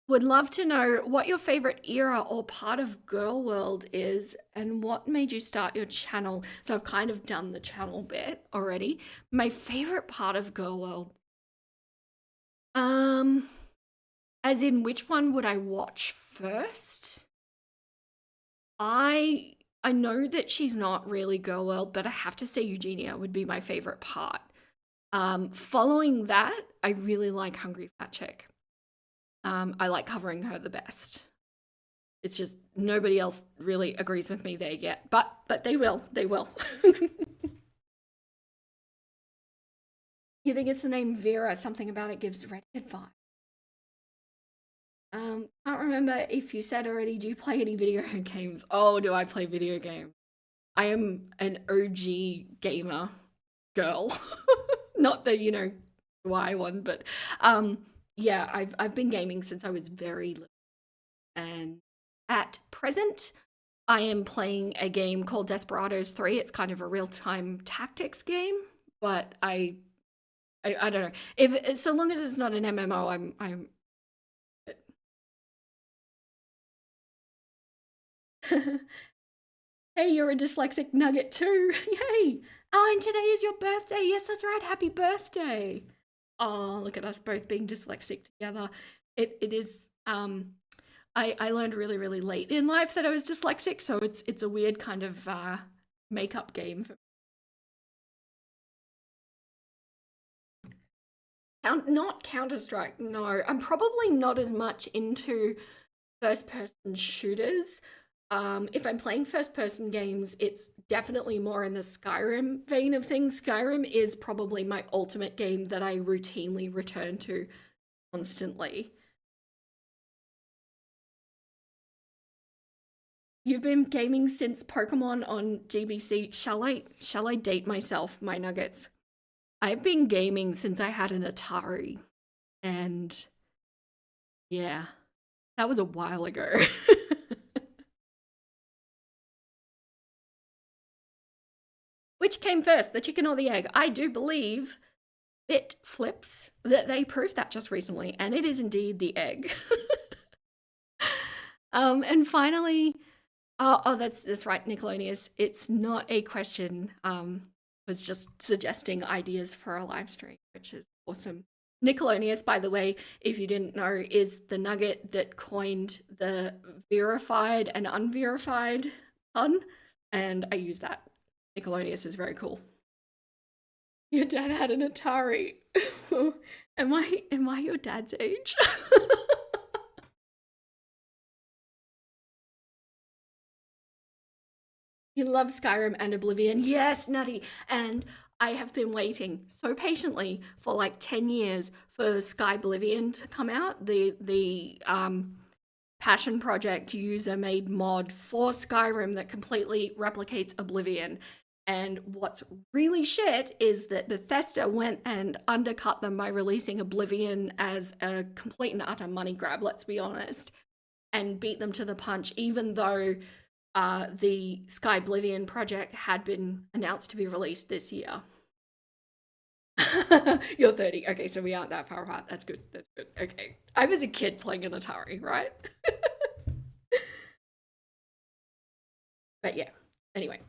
Would love to know what your favorite era or part of Girl World is and what made you start your channel. So I've kind of done the channel bit already. My favorite part of Girl World. Um, as in which one would I watch first? I know that she's not really Girl World, but I have to say Eugenia would be my favorite part. Following that, I really like Hungry Fat Chick. I like covering her the best. It's just nobody else really agrees with me there yet, but they will. They will. You think it's the name Vera? Something about it gives redhead vibe. Can't remember if you said already. Do you play any video games? Oh, do I play video games? I am an OG gamer girl, not the Y one, but yeah, I've been gaming since I was very little, and at present I am playing a game called Desperados 3. It's kind of a real-time tactics game, but I don't know. If so long as it's not an MMO, I'm Hey, you're a dyslexic nugget too. Yay. Oh, and today is your birthday. Yes, that's right. Happy birthday. Oh, look at us both being dyslexic together. It is I learned really, really late in life that I was dyslexic, so it's a weird kind of makeup game for not Counter-Strike, no. I'm probably not as much into first-person shooters. If I'm playing first-person games, it's definitely more in the Skyrim vein of things. Skyrim is probably my ultimate game that I routinely return to constantly. You've been gaming since Pokemon on GBC. Shall I date myself, my nuggets? I've been gaming since I had an Atari, and yeah, that was a while ago. Which came first, the chicken or the egg? I do believe Bit Flips that they proved that just recently, and it is indeed the egg. And finally, oh, that's right, Nickelodeon. It's not a question. Was just suggesting ideas for a live stream, which is awesome. Nickelodeon, by the way, if you didn't know, is the nugget that coined the verified and unverified pun, and I use that. Nickelodeon is very cool. Your dad had an Atari. Am I your dad's age? You love Skyrim and Oblivion. Yes, Nutty. And I have been waiting so patiently for like 10 years for Sky Oblivion to come out. The passion project user made mod for Skyrim that completely replicates Oblivion. And what's really shit is that Bethesda went and undercut them by releasing Oblivion as a complete and utter money grab, let's be honest, and beat them to the punch, even though the Sky Oblivion project had been announced to be released this year. You're 30. Okay, so we aren't that far apart. That's good. That's good. Okay. I was a kid playing an Atari, right? But yeah, anyway.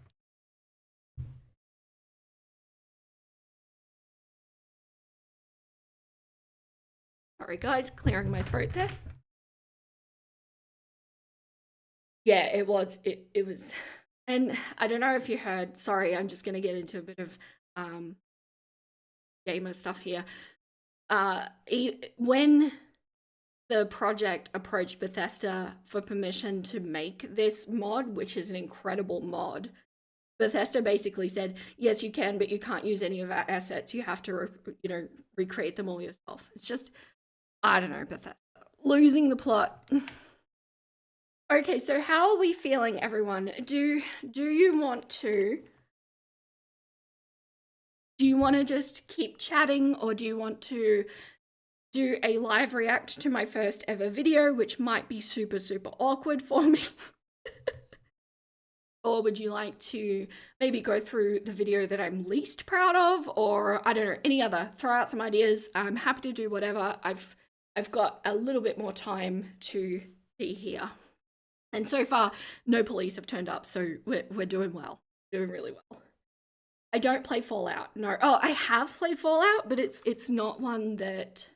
Sorry, guys, clearing my throat there. Yeah, it was. It was. And I don't know if you heard, sorry, I'm just going to get into a bit of gamer stuff here. When the project approached Bethesda for permission to make this mod, which is an incredible mod, Bethesda basically said, yes, you can, but you can't use any of our assets. You have to, recreate them all yourself. It's just, I don't know, Bethesda. Losing the plot. Okay, so how are we feeling, everyone? Do you want to just keep chatting, or do you want to do a live react to my first ever video, which might be super, super awkward for me? Or would you like to maybe go through the video that I'm least proud of? Or I don't know, any other, throw out some ideas. I'm happy to do whatever. I've got a little bit more time to be here. And so far, no police have turned up, so we're doing well. Doing really well. I don't play Fallout. No. Oh, I have played Fallout, but it's not one that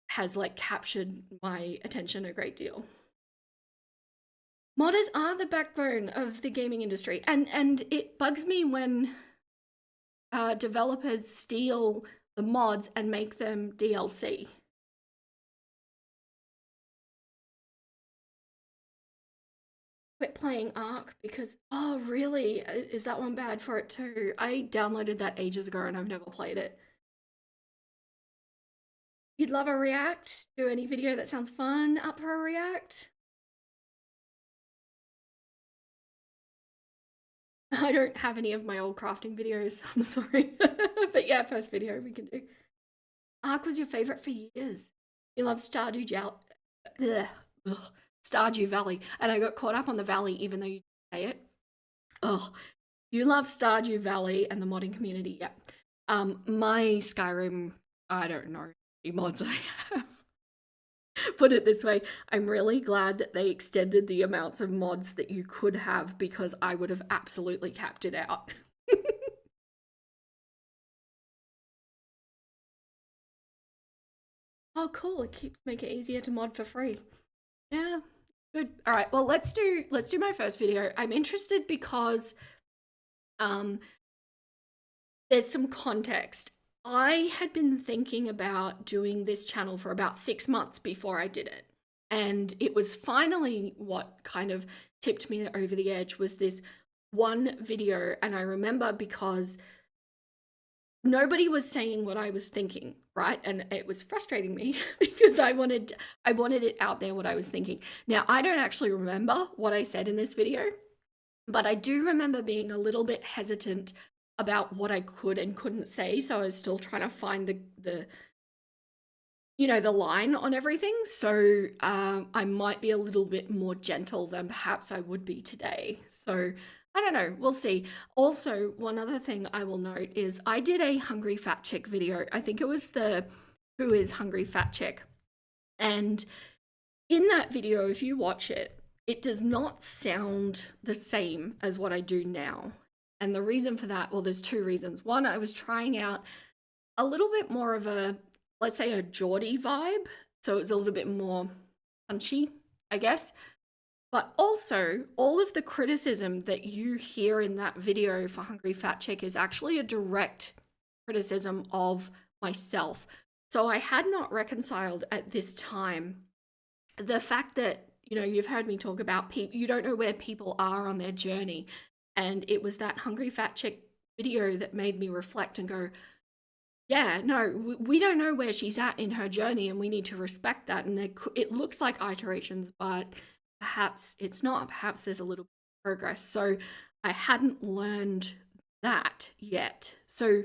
has like captured my attention a great deal. Modders are the backbone of the gaming industry, and it bugs me when developers steal the mods and make them DLC. Quit playing Ark because, oh really, is that one bad for it too? I downloaded that ages ago and I've never played it. You'd love a react? Do any video that sounds fun up for a react? I don't have any of my old crafting videos, I'm sorry. But yeah, first video we can do. Ark was your favorite for years. You love Stardew Valley. And I got caught up on the Valley even though you didn't say it. Oh, you love Stardew Valley and the modding community. Yeah. My Skyrim, I don't know any mods I have. Put it this way, I'm really glad that they extended the amounts of mods that you could have because I would have absolutely capped it out. Oh, cool. It keeps making it easier to mod for free. Yeah, good. All right. Well, let's do my first video. I'm interested because there's some context. I had been thinking about doing this channel for about 6 months before I did it. And it was finally what kind of tipped me over the edge was this one video. And I remember because nobody was saying what I was thinking, right? And it was frustrating me because I wanted it out there what I was thinking. Now, I don't actually remember what I said in this video, but I do remember being a little bit hesitant about what I could and couldn't say. So I was still trying to find the line on everything. So I might be a little bit more gentle than perhaps I would be today. So I don't know, we'll see. Also, one other thing I will note is I did a Hungry Fat Chick video. I think it was the Who is Hungry Fat Chick. And in that video, if you watch it, it does not sound the same as what I do now. And the reason for that, well, there's two reasons. One, I was trying out a little bit more of a, let's say, a Geordie vibe. So it was a little bit more punchy, I guess. But also, all of the criticism that you hear in that video for Hungry Fat Chick is actually a direct criticism of myself. So I had not reconciled at this time the fact that, you've heard me talk about people, you don't know where people are on their journey. And it was that Hungry Fat Chick video that made me reflect and go, yeah, no, we don't know where she's at in her journey and we need to respect that. And it looks like iterations, but perhaps it's not. Perhaps there's a little progress. So I hadn't learned that yet. So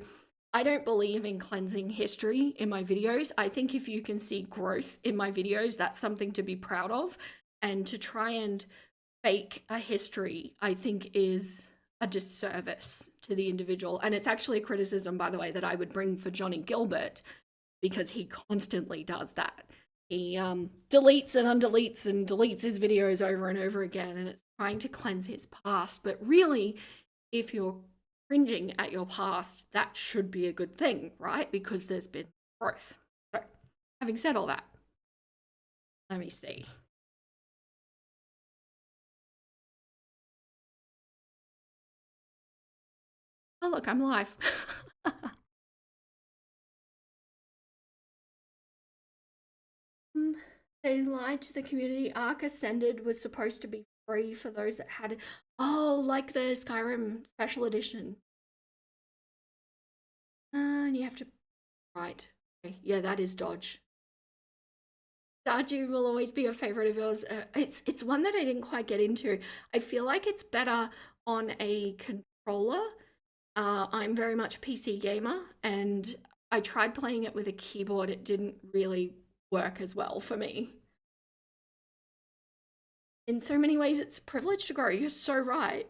I don't believe in cleansing history in my videos. I think if you can see growth in my videos, that's something to be proud of. And to try and fake a history, I think, is a disservice to the individual. And it's actually a criticism, by the way, that I would bring for Johnny Gilbert, because he constantly does that. He deletes and undeletes and deletes his videos over and over again, and it's trying to cleanse his past. But really, if you're cringing at your past, that should be a good thing, right? Because there's been growth. So, having said all that, let me see. Oh, look, I'm live. They lied to the community. Ark Ascended was supposed to be free for those that had it. Oh, like the Skyrim special edition. And you have to... Right. Okay. Yeah, that is dodge. Stardew will always be a favorite of yours. It's one that I didn't quite get into. I feel like it's better on a controller. I'm very much a PC gamer, and I tried playing it with a keyboard. It didn't really work as well for me. In so many ways, it's a privilege to grow. You're so right.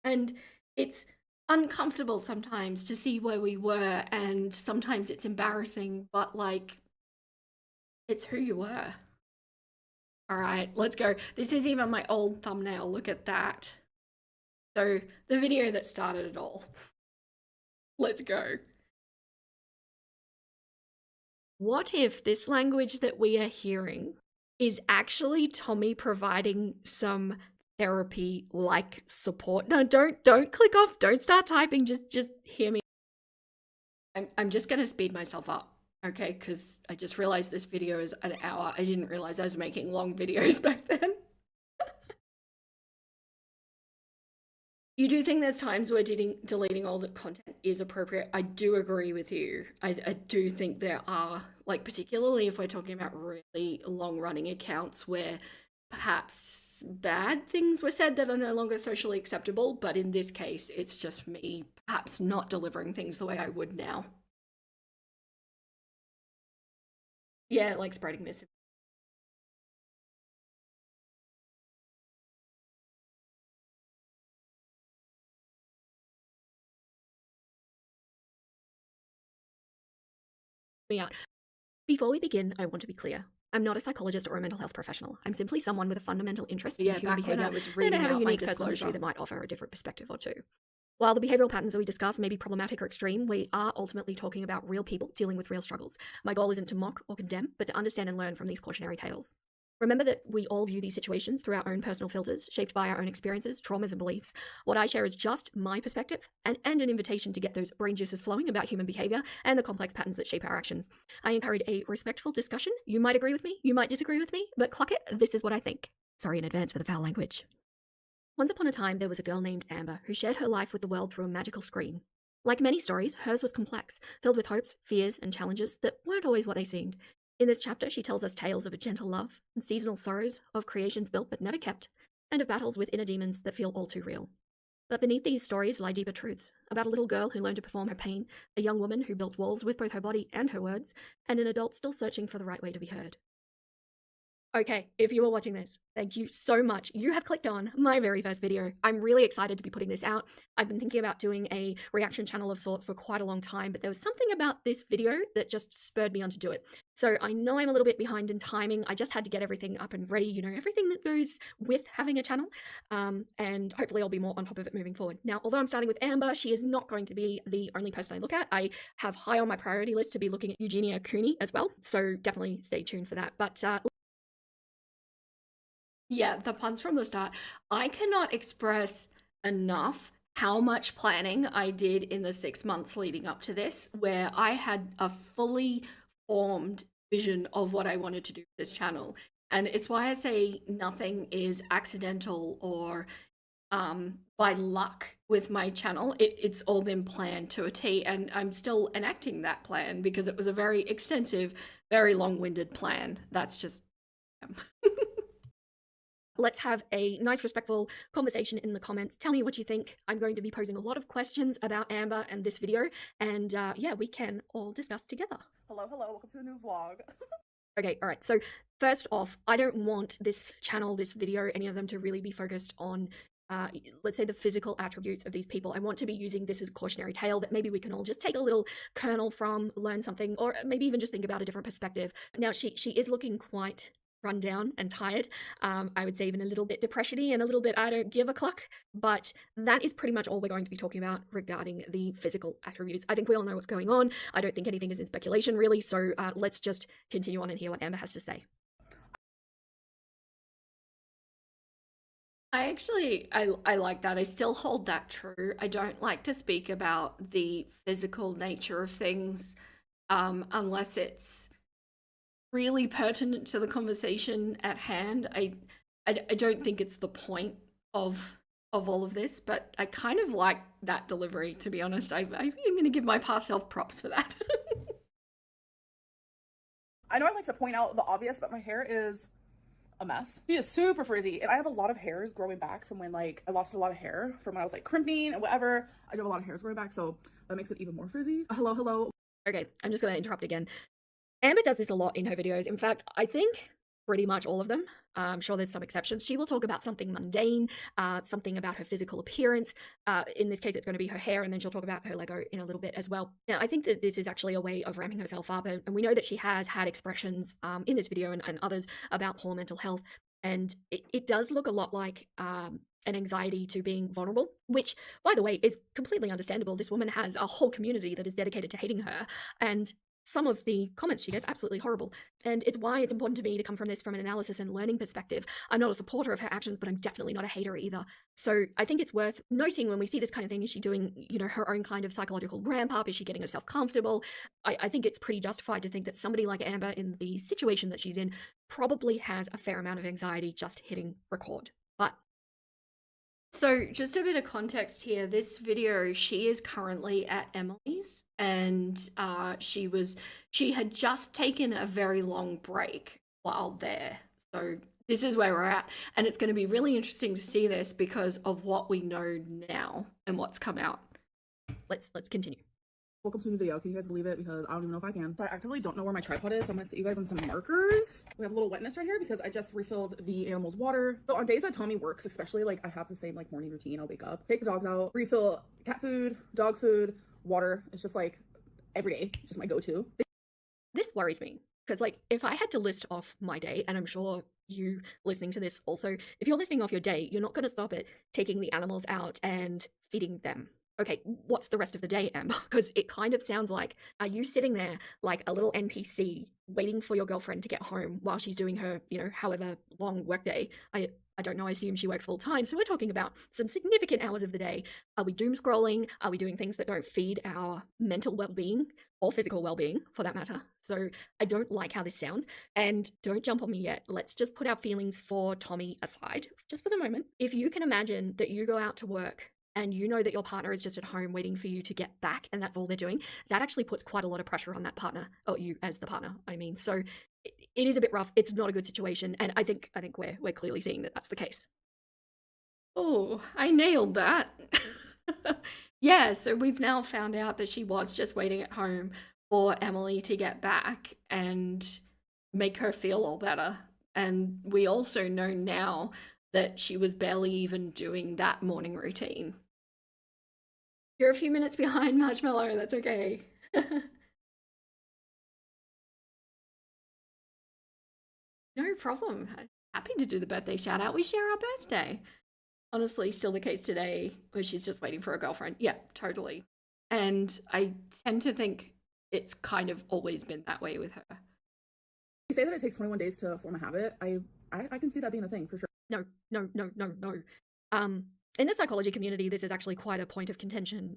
And it's uncomfortable sometimes to see where we were, and sometimes it's embarrassing, but like, it's who you were. All right, let's go. This is even my old thumbnail. Look at that. So, the video that started it all. Let's go. What if this language that we are hearing is actually Tommy providing some therapy like support? No, don't click off. Don't start typing. Just hear me. I'm just gonna speed myself up, okay? Because I just realized this video is an hour. I didn't realize I was making long videos back then. You do think there's times where deleting all the content is appropriate. I do agree with you. I do think there are, like, particularly if we're talking about really long running accounts where perhaps bad things were said that are no longer socially acceptable. But in this case, it's just me perhaps not delivering things the way I would now. Yeah, like spreading misinformation. Me out. Before we begin, I want to be clear. I'm not a psychologist or a mental health professional. I'm simply someone with a fundamental interest in human behavior and I have a unique personal history that might offer a different perspective or two. While the behavioral patterns that we discuss may be problematic or extreme, we are ultimately talking about real people dealing with real struggles. My goal isn't to mock or condemn, but to understand and learn from these cautionary tales. Remember that we all view these situations through our own personal filters, shaped by our own experiences, traumas, and beliefs. What I share is just my perspective and an invitation to get those brain juices flowing about human behavior and the complex patterns that shape our actions. I encourage a respectful discussion. You might agree with me, you might disagree with me, but clock it, this is what I think. Sorry in advance for the foul language. Once upon a time, there was a girl named Amber who shared her life with the world through a magical screen. Like many stories, hers was complex, filled with hopes, fears, and challenges that weren't always what they seemed. In this chapter, she tells us tales of a gentle love and seasonal sorrows, of creations built but never kept, and of battles with inner demons that feel all too real. But beneath these stories lie deeper truths about a little girl who learned to perform her pain, a young woman who built walls with both her body and her words, and an adult still searching for the right way to be heard. Okay, if you are watching this, thank you so much. You have clicked on my very first video. I'm really excited to be putting this out. I've been thinking about doing a reaction channel of sorts for quite a long time, but there was something about this video that just spurred me on to do it. So I know I'm a little bit behind in timing. I just had to get everything up and ready, everything that goes with having a channel, and hopefully I'll be more on top of it moving forward. Now, although I'm starting with Amber, she is not going to be the only person I look at. I have high on my priority list to be looking at Eugenia Cooney as well, so definitely stay tuned for that. But yeah, the puns from the start. I cannot express enough how much planning I did in the 6 months leading up to this, where I had a fully formed vision of what I wanted to do with this channel. And it's why I say nothing is accidental or by luck with my channel. It's all been planned to a T, and I'm still enacting that plan because it was a very extensive, very long-winded plan. That's just Let's have a nice, respectful conversation in the comments. Tell me what you think. I'm going to be posing a lot of questions about Amber and this video, and yeah, we can all discuss together. Hello, welcome to the new vlog. Okay, all right. So first off, I don't want this channel, this video, any of them to really be focused on let's say the physical attributes of these people. I want to be using this as a cautionary tale that maybe we can all just take a little kernel from, learn something, or maybe even just think about a different perspective. Now, she is looking quite run down and tired. I would say even a little bit depression-y and a little bit I don't give a cluck, but that is pretty much all we're going to be talking about regarding the physical attributes. I think we all know what's going on. I don't think anything is in speculation really, so let's just continue on and hear what Amber has to say. I like that. I still hold that true. I don't like to speak about the physical nature of things unless it's really pertinent to the conversation at hand. I don't think it's the point of all of this, but I kind of like that delivery, to be honest. I'm going to give my past self props for that. I know I like to point out the obvious, but my hair is a mess. She is super frizzy, and I have a lot of hairs growing back from when like I lost a lot of hair from when I was like crimping and whatever. I do have a lot of hairs growing back, so that makes it even more frizzy. Hello, hello. Okay, I'm just gonna interrupt again. Amber does this a lot in her videos. In fact, I think pretty much all of them. I'm sure there's some exceptions. She will talk about something mundane, something about her physical appearance. In this case, it's going to be her hair, and then she'll talk about her Lego in a little bit as well. Now, I think that this is actually a way of ramping herself up, and we know that she has had expressions in this video and others about poor mental health, and it does look a lot like an anxiety to being vulnerable, which, by the way, is completely understandable. This woman has a whole community that is dedicated to hating her, and some of the comments she gets absolutely horrible. And it's why it's important to me to come from this from an analysis and learning perspective. I'm not a supporter of her actions, but I'm definitely not a hater either. So I think it's worth noting when we see this kind of thing, is she doing, her own kind of psychological ramp up? Is she getting herself comfortable? I think it's pretty justified to think that somebody like Amber in the situation that she's in probably has a fair amount of anxiety just hitting record. But so just a bit of context here, this video, she is currently at Emily's, and she had just taken a very long break while there. So this is where we're at, and it's going to be really interesting to see this because of what we know now and what's come out. Let's continue. Welcome to a new video. Can you guys believe it? Because I don't even know if I can. So I actively don't know where my tripod is, so I'm gonna set you guys on some markers. We have a little wetness right here because I just refilled the animal's water. So on days that Tommy works, especially, like I have the same like morning routine. I'll wake up, take the dogs out, refill cat food, dog food, water. It's just like every day, just my go-to. This worries me because, like, if I had to list off my day, and I'm sure you listening to this also, if you're listing off your day, you're not going to stop at taking the animals out and feeding them. Okay, what's the rest of the day, Amber? Because it kind of sounds like, are you sitting there like a little NPC waiting for your girlfriend to get home while she's doing her, however long workday? I don't know, I assume she works full time. So we're talking about some significant hours of the day. Are we doom scrolling? Are we doing things that don't feed our mental well-being or physical well-being for that matter? So I don't like how this sounds, and don't jump on me yet. Let's just put our feelings for Tommy aside just for the moment. If you can imagine that you go out to work and you know that your partner is just at home waiting for you to get back, and that's all they're doing, that actually puts quite a lot of pressure on that partner, or you as the partner, I mean. So it is a bit rough. It's not a good situation, and I think we're clearly seeing that that's the case. Oh, I nailed that. Yeah, so we've now found out that she was just waiting at home for Emily to get back and make her feel all better. And we also know now that she was barely even doing that morning routine. You're a few minutes behind, Marshmallow, that's okay. No problem. Happy to do the birthday shout out. We share our birthday. Honestly, still the case today where she's just waiting for a girlfriend. Yeah, totally. And I tend to think it's kind of always been that way with her. You say that it takes 21 days to form a habit. I can see that being a thing for sure. No. In the psychology community, this is actually quite a point of contention.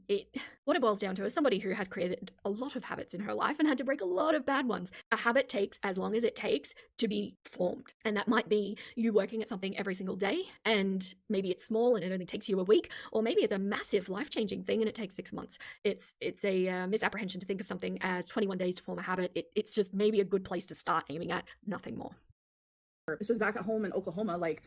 What it boils down to is somebody who has created a lot of habits in her life and had to break a lot of bad ones. A habit takes as long as it takes to be formed. And that might be you working at something every single day, and maybe it's small and it only takes you a week, or maybe it's a massive life-changing thing and it takes 6 months. It's a misapprehension to think of something as 21 days to form a habit. It's just maybe a good place to start aiming at, nothing more. It's just back at home in Oklahoma, like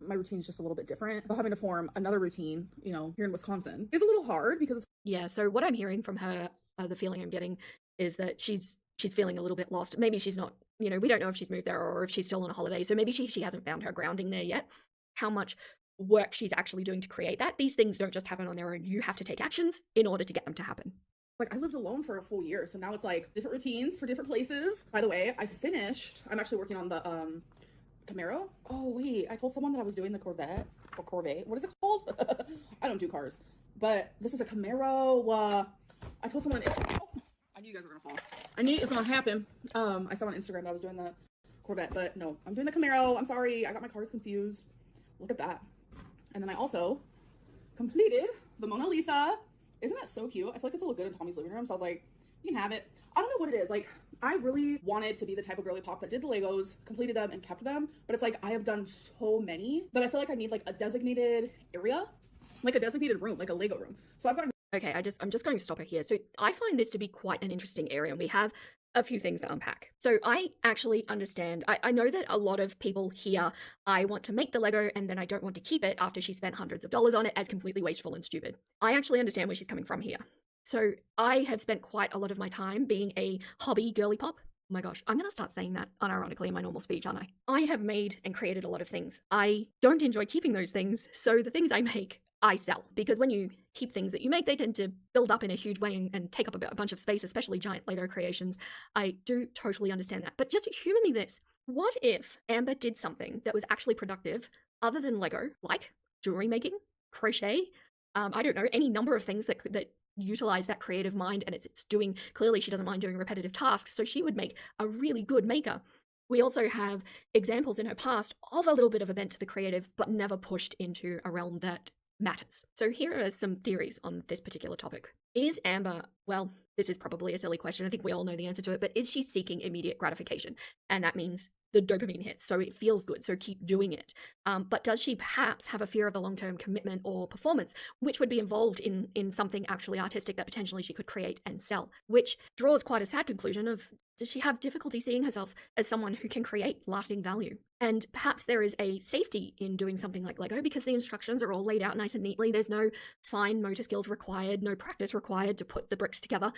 my routine is just a little bit different. But having to form another routine, here in Wisconsin is a little hard because yeah. So what I'm hearing from her, the feeling I'm getting is that she's feeling a little bit lost. Maybe she's not, we don't know if she's moved there or if she's still on a holiday. So maybe she hasn't found her grounding there yet. How much work she's actually doing to create that. These things don't just happen on their own. You have to take actions in order to get them to happen. Like I lived alone for a full year. So now it's like different routines for different places. By the way, I'm actually working on the Camaro. Oh wait, I told someone that I was doing the Corvette or Corvette. What is it called? I don't do cars, but this is a Camaro. I told someone. I knew you guys were gonna fall. I knew it was gonna happen. I saw on Instagram that I was doing the Corvette, but no, I'm doing the Camaro. I'm sorry, I got my cars confused. Look at that. And then I also completed the Mona Lisa. Isn't that so cute? I feel like this will look good in Tommy's living room. So I was like, you can have it. I don't know what it is. Like, I really wanted to be the type of girly pop that did the Legos, completed them, and kept them. But it's like, I have done so many that I feel like I need like a designated area, like a designated room, like a Lego room. So I've got. Okay, I'm just going to stop her here. So I find this to be quite an interesting area, and we have a few things to unpack. So I actually understand. I know that a lot of people hear, I want to make the Lego and then I don't want to keep it after she spent hundreds of dollars on it, as completely wasteful and stupid. I actually understand where she's coming from here. So I have spent quite a lot of my time being a hobby girly pop. Oh my gosh, I'm going to start saying that unironically in my normal speech, aren't I? I have made and created a lot of things. I don't enjoy keeping those things, so the things I make, I sell. Because when you keep things that you make, they tend to build up in a huge way and take up a bunch of space, especially giant Lego creations. I do totally understand that. But just humor me this. What if Amber did something that was actually productive other than Lego, like jewelry making, crochet, I don't know, any number of things that utilize that creative mind, and it's doing, clearly she doesn't mind doing repetitive tasks, so she would make a really good maker. We also have examples in her past of a little bit of a bent to the creative, but never pushed into a realm that matters. So here are some theories on this particular topic. Is Amber, well, this is probably a silly question, I think we all know the answer to it, but is she seeking immediate gratification? And that means the dopamine hits, so it feels good, so keep doing it. But does she perhaps have a fear of the long-term commitment or performance, which would be involved in something actually artistic that potentially she could create and sell, which draws quite a sad conclusion of, does she have difficulty seeing herself as someone who can create lasting value? And perhaps there is a safety in doing something like Lego because the instructions are all laid out nice and neatly. There's no fine motor skills required, no practice required to put the bricks together.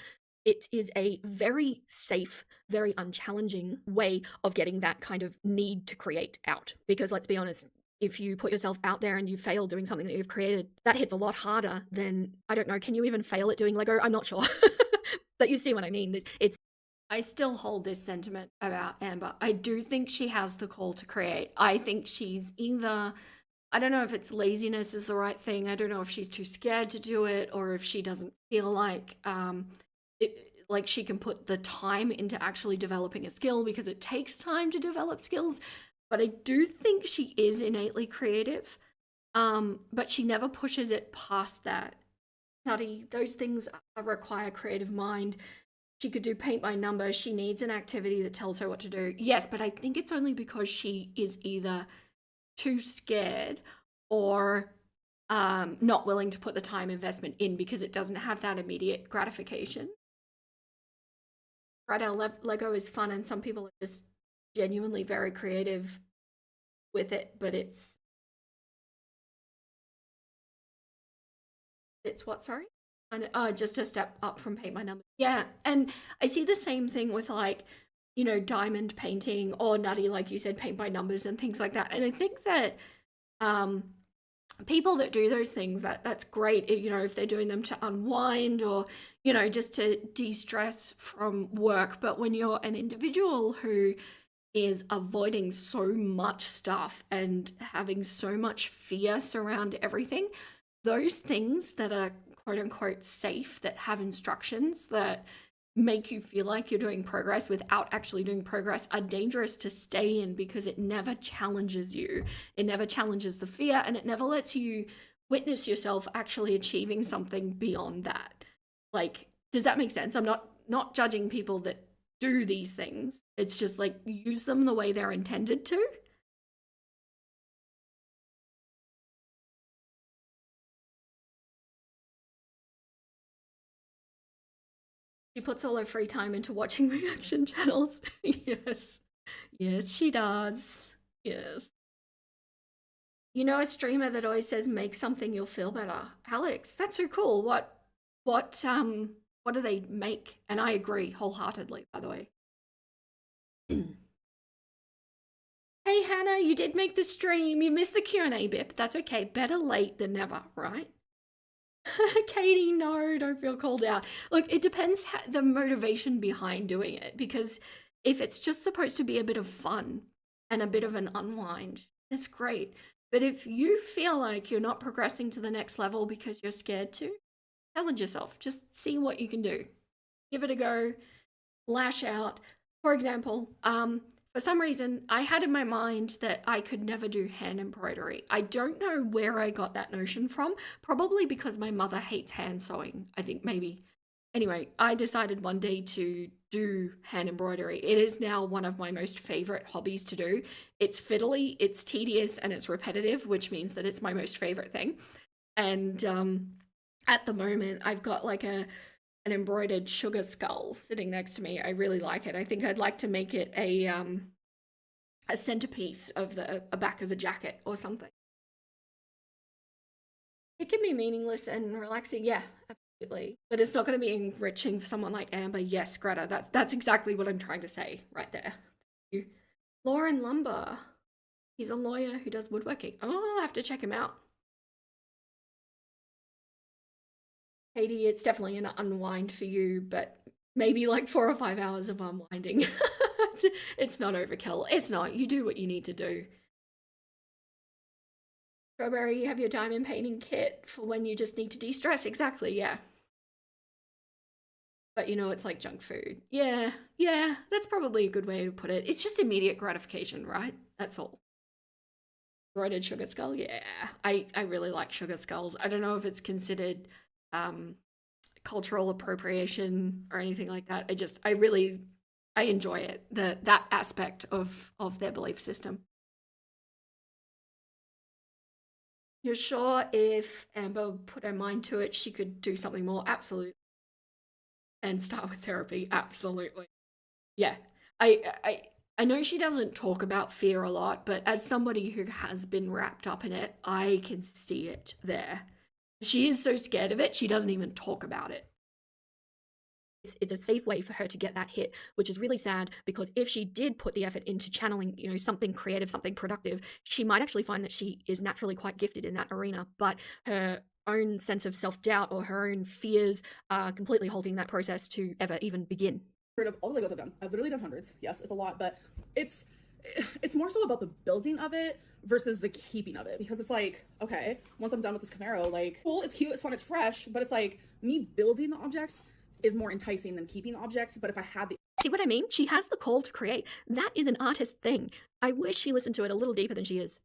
It is a very safe, very unchallenging way of getting that kind of need to create out. Because let's be honest, if you put yourself out there and you fail doing something that you've created, that hits a lot harder than, I don't know, can you even fail at doing Lego? I'm not sure. But you see what I mean. I still hold this sentiment about Amber. I do think she has the call to create. I think she's either, I don't know if it's laziness is the right thing. I don't know if she's too scared to do it or if she doesn't feel like like she can put the time into actually developing a skill, because it takes time to develop skills. But I do think she is innately creative, but she never pushes it past that. Nutty, those things require creative mind. She could do paint by number. She needs an activity that tells her what to do. Yes, but I think it's only because she is either too scared or not willing to put the time investment in because it doesn't have that immediate gratification. Right, our Lego is fun, and some people are just genuinely very creative with it, but it's what, sorry? And just a step up from paint by numbers. Yeah, and I see the same thing with, like, you know, diamond painting or nutty, like you said, paint by numbers and things like that. And I think that people that do those things, that's great, you know, if they're doing them to unwind or, you know, just to de-stress from work. But when you're an individual who is avoiding so much stuff and having so much fear surround everything, those things that are quote unquote safe, that have instructions that make you feel like you're doing progress without actually doing progress, are dangerous to stay in because it never challenges you. It never challenges the fear, and it never lets you witness yourself actually achieving something beyond that. Like, does that make sense? I'm not judging people that do these things. It's just like, use them the way they're intended to. She puts all her free time into watching reaction channels. Yes. Yes, she does. Yes. You know, a streamer that always says make something, you'll feel better. Alex, that's so cool. What do they make? And I agree wholeheartedly, by the way. Hey Hannah, you did make the stream. You missed the Q&A bit, but that's okay. Better late than never, right? Katie, no, don't feel called out. Look, it depends the motivation behind doing it, because if it's just supposed to be a bit of fun and a bit of an unwind, that's great. But if you feel like you're not progressing to the next level because you're scared to, challenge yourself. Just see what you can do. Give it a go. Lash out. For example, for some reason, I had in my mind that I could never do hand embroidery. I don't know where I got that notion from. Probably because my mother hates hand sewing, I think, maybe. Anyway, I decided one day to do hand embroidery. It is now one of my most favorite hobbies to do. It's fiddly, it's tedious, and it's repetitive, which means that it's my most favorite thing. And at the moment, I've got like a an embroidered sugar skull sitting next to me. I really like it. I think I'd like to make it a centerpiece of a back of a jacket or something. It can be meaningless and relaxing, yeah, absolutely. But it's not going to be enriching for someone like Amber. Yes, Greta, that's exactly what I'm trying to say right there. Lauren Lumber. He's a lawyer who does woodworking. Oh, I'll have to check him out. Katie, it's definitely an unwind for you, but maybe like 4 or 5 hours of unwinding. It's not overkill. It's not. You do what you need to do. Strawberry, you have your diamond painting kit for when you just need to de-stress. Exactly, yeah. But you know, it's like junk food. Yeah, yeah, that's probably a good way to put it. It's just immediate gratification, right? That's all. Embroidered sugar skull, yeah. I really like sugar skulls. I don't know if it's considered cultural appropriation or anything like that. I enjoy it. That aspect of their belief system. You're sure if Amber put her mind to it, she could do something more? Absolutely. And start with therapy. Absolutely. Yeah. I know she doesn't talk about fear a lot, but as somebody who has been wrapped up in it, I can see it there. She is so scared of it, she doesn't even talk about it. It's a safe way for her to get that hit, which is really sad because if she did put the effort into channeling, you know, something creative, something productive, she might actually find that she is naturally quite gifted in that arena, but her own sense of self-doubt or her own fears are completely halting that process to ever even begin. Of all the Legos I've done. I've literally done hundreds. Yes, it's a lot, but it's more so about the building of it versus the keeping of it, because it's like, okay, once I'm done with this Camaro, like, cool, it's cute, it's fun, it's fresh, but it's like me building the object is more enticing than keeping the object. But if I had the See what I mean? She has the call to create. That is an artist thing. I wish she listened to it a little deeper than she is.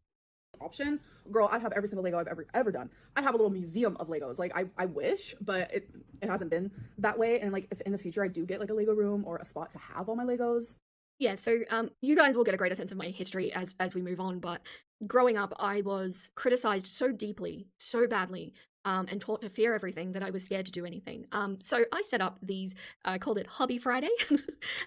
option, girl, I'd have every single Lego I've ever done. I'd have a little museum of Legos. Like I wish, but it hasn't been that way. And like if in the future I do get like a Lego room or a spot to have all my Legos. Yeah, so you guys will get a greater sense of my history as we move on, but growing up, I was criticized so deeply, so badly, and taught to fear everything that I was scared to do anything. So I set up these, I called it Hobby Friday,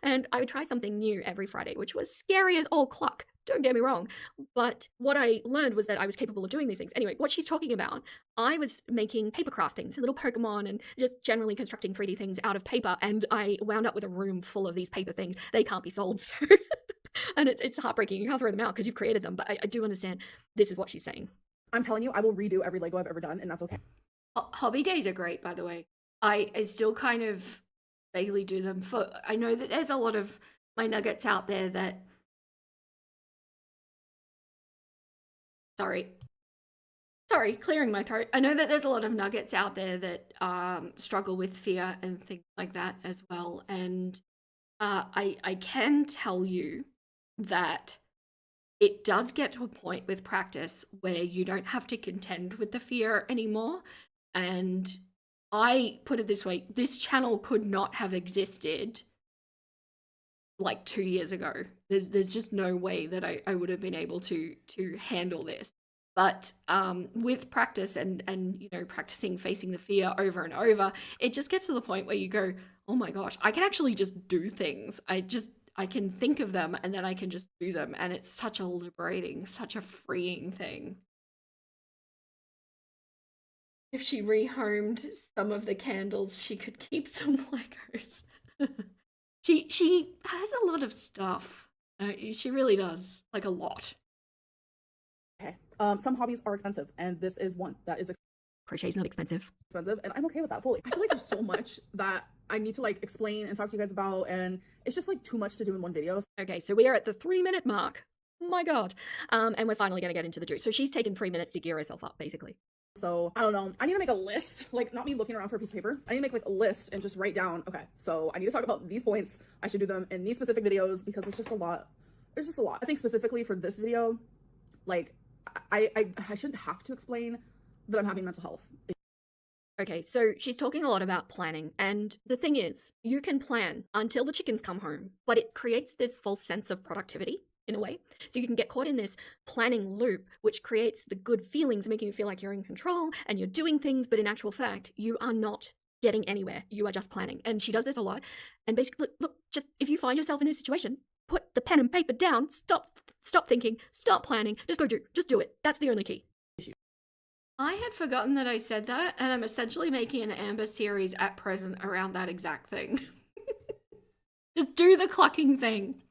and I would try something new every Friday, which was scary as all cluck. Don't get me wrong. But what I learned was that I was capable of doing these things. Anyway, what she's talking about, I was making papercraft things, little Pokemon, and just generally constructing 3D things out of paper. And I wound up with a room full of these paper things. They can't be sold. So and it's heartbreaking. You can't throw them out because you've created them. But I do understand this is what she's saying. I'm telling you, I will redo every Lego I've ever done, and that's okay. Hobby days are great, by the way. I still kind of vaguely do them. I know that there's a lot of my nuggets out there that Sorry, clearing my throat. I know that there's a lot of nuggets out there that struggle with fear and things like that as well. And I can tell you that it does get to a point with practice where you don't have to contend with the fear anymore. And I put it this way, this channel could not have existed like 2 years ago. There's just no way that I would have been able to handle this. But with practice and you know, practicing facing the fear over and over, it just gets to the point where you go, oh my gosh, I can actually just do things. I can think of them and then I can just do them, and it's such a liberating, such a freeing thing. If she rehomed some of the candles, she could keep some Legos. She has a lot of stuff. She really does, like a lot. Okay. Some hobbies are expensive, and this is one that is Crochet's not expensive. expensive, and I'm okay with that fully. I feel like there's so much that I need to like explain and talk to you guys about, and it's just like too much to do in one video. Okay, so we are at the 3-minute mark. Oh my god. And we're finally gonna get into the juice. So she's taken 3 minutes to gear herself up, basically. So I don't know. I need to make a list, like not me looking around for a piece of paper. I need to make like a list and just write down, okay, so I need to talk about these points. I should do them in these specific videos because it's just a lot. There's just a lot. I think specifically for this video, like I shouldn't have to explain that I'm having mental health. Okay, so she's talking a lot about planning, and the thing is, you can plan until the chickens come home, but it creates this false sense of productivity in a way. So you can get caught in this planning loop, which creates the good feelings, making you feel like you're in control and you're doing things, but in actual fact, you are not getting anywhere. You are just planning. And she does this a lot. And basically, look, just if you find yourself in a situation, put the pen and paper down, stop thinking, stop planning, just do it. That's the only key. I had forgotten that I said that, and I'm essentially making an Amber series at present around that exact thing. Just do the clucking thing.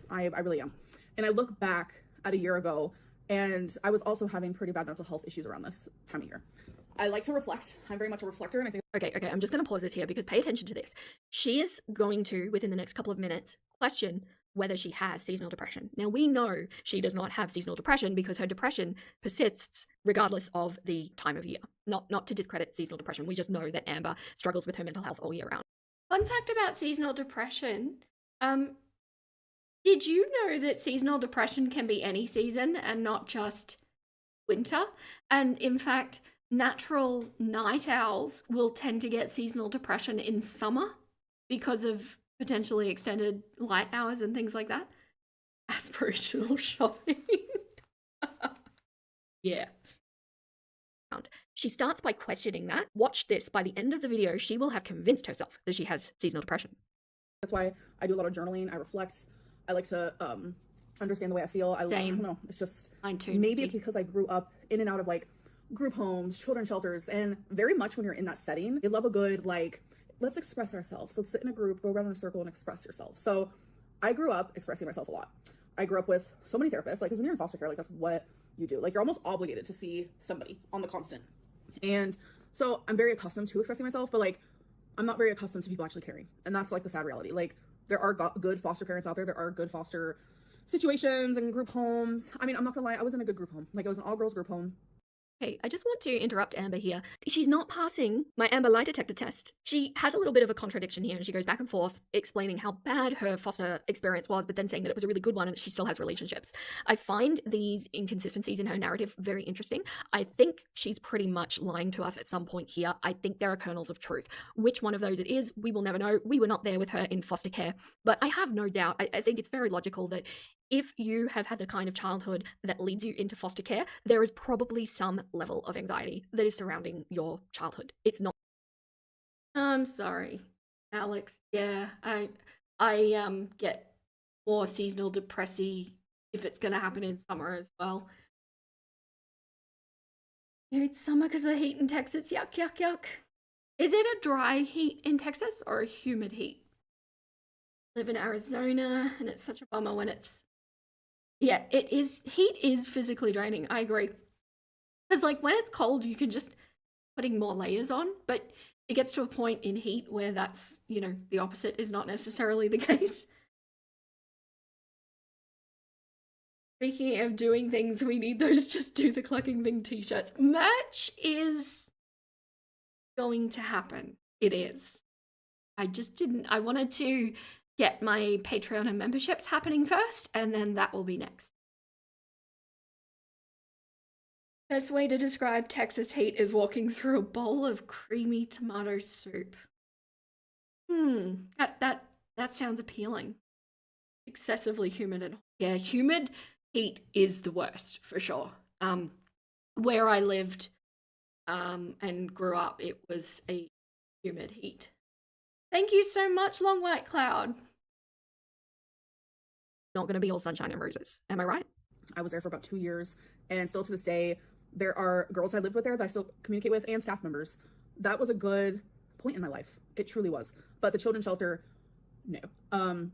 I really am. And I look back at a year ago, and I was also having pretty bad mental health issues around this time of year. I like to reflect. I'm very much a reflector, and I think... Okay, I'm just going to pause this here because pay attention to this. She is going to, within the next couple of minutes, question whether she has seasonal depression. Now, we know she does not have seasonal depression because her depression persists regardless of the time of year. Not to discredit seasonal depression. We just know that Amber struggles with her mental health all year round. Fun fact about seasonal depression, did you know that seasonal depression can be any season and not just winter? And in fact, natural night owls will tend to get seasonal depression in summer because of potentially extended light hours and things like that. Aspirational shopping. Yeah. She starts by questioning that. Watch this. By the end of the video, she will have convinced herself that she has seasonal depression. That's why I do a lot of journaling. I reflect. I like to understand the way I feel. I don't know. It's just... Mine too. Maybe it's because I grew up in and out of like group homes, children's shelters, and very much when you're in that setting, they love a good like, let's express ourselves. Let's sit in a group, go around in a circle and express yourself. So I grew up expressing myself a lot. I grew up with so many therapists, like, because when you're in foster care, like, that's what you do. Like, you're almost obligated to see somebody on the constant. And so I'm very accustomed to expressing myself, but like, I'm not very accustomed to people actually caring. And that's like the sad reality. Like, there are good foster parents out there. There are good foster situations and group homes. I mean, I'm not gonna lie, I was in a good group home. Like, I was an all-girls group home. Hey, I just want to interrupt Amber here. She's not passing my Amber lie detector test. She has a little bit of a contradiction here, and she goes back and forth explaining how bad her foster experience was, but then saying that it was a really good one and that she still has relationships. I find these inconsistencies in her narrative very interesting. I think she's pretty much lying to us at some point here. I think there are kernels of truth. Which one of those it is, we will never know. We were not there with her in foster care, but I have no doubt. I think it's very logical that if you have had the kind of childhood that leads you into foster care, there is probably some level of anxiety that is surrounding your childhood. It's not... I'm sorry, Alex. Yeah, I get more seasonal depressy if it's gonna happen in summer as well. It's summer because of the heat in Texas. Yuck, yuck, yuck. Is it a dry heat in Texas or a humid heat? I live in Arizona, and it's such a bummer when it's... Yeah, it is. Heat is physically draining. I agree. Because, like, when it's cold, you can just putting more layers on, but it gets to a point in heat where that's, you know, the opposite is not necessarily the case. Speaking of doing things, we need those just do the clucking thing t-shirts. Merch is going to happen. It is. I just didn't. I wanted to get my Patreon and memberships happening first, and then that will be next. Best way to describe Texas heat is walking through a bowl of creamy tomato soup. That sounds appealing. Excessively humid and... Yeah, humid heat is the worst for sure. Where I lived and grew up, it was a humid heat. Thank you so much, Long White Cloud. Not gonna be all sunshine and roses, am I right? I was there for about 2 years, and still to this day, there are girls I lived with there that I still communicate with, and staff members. That was a good point in my life. It truly was. But the children's shelter, no.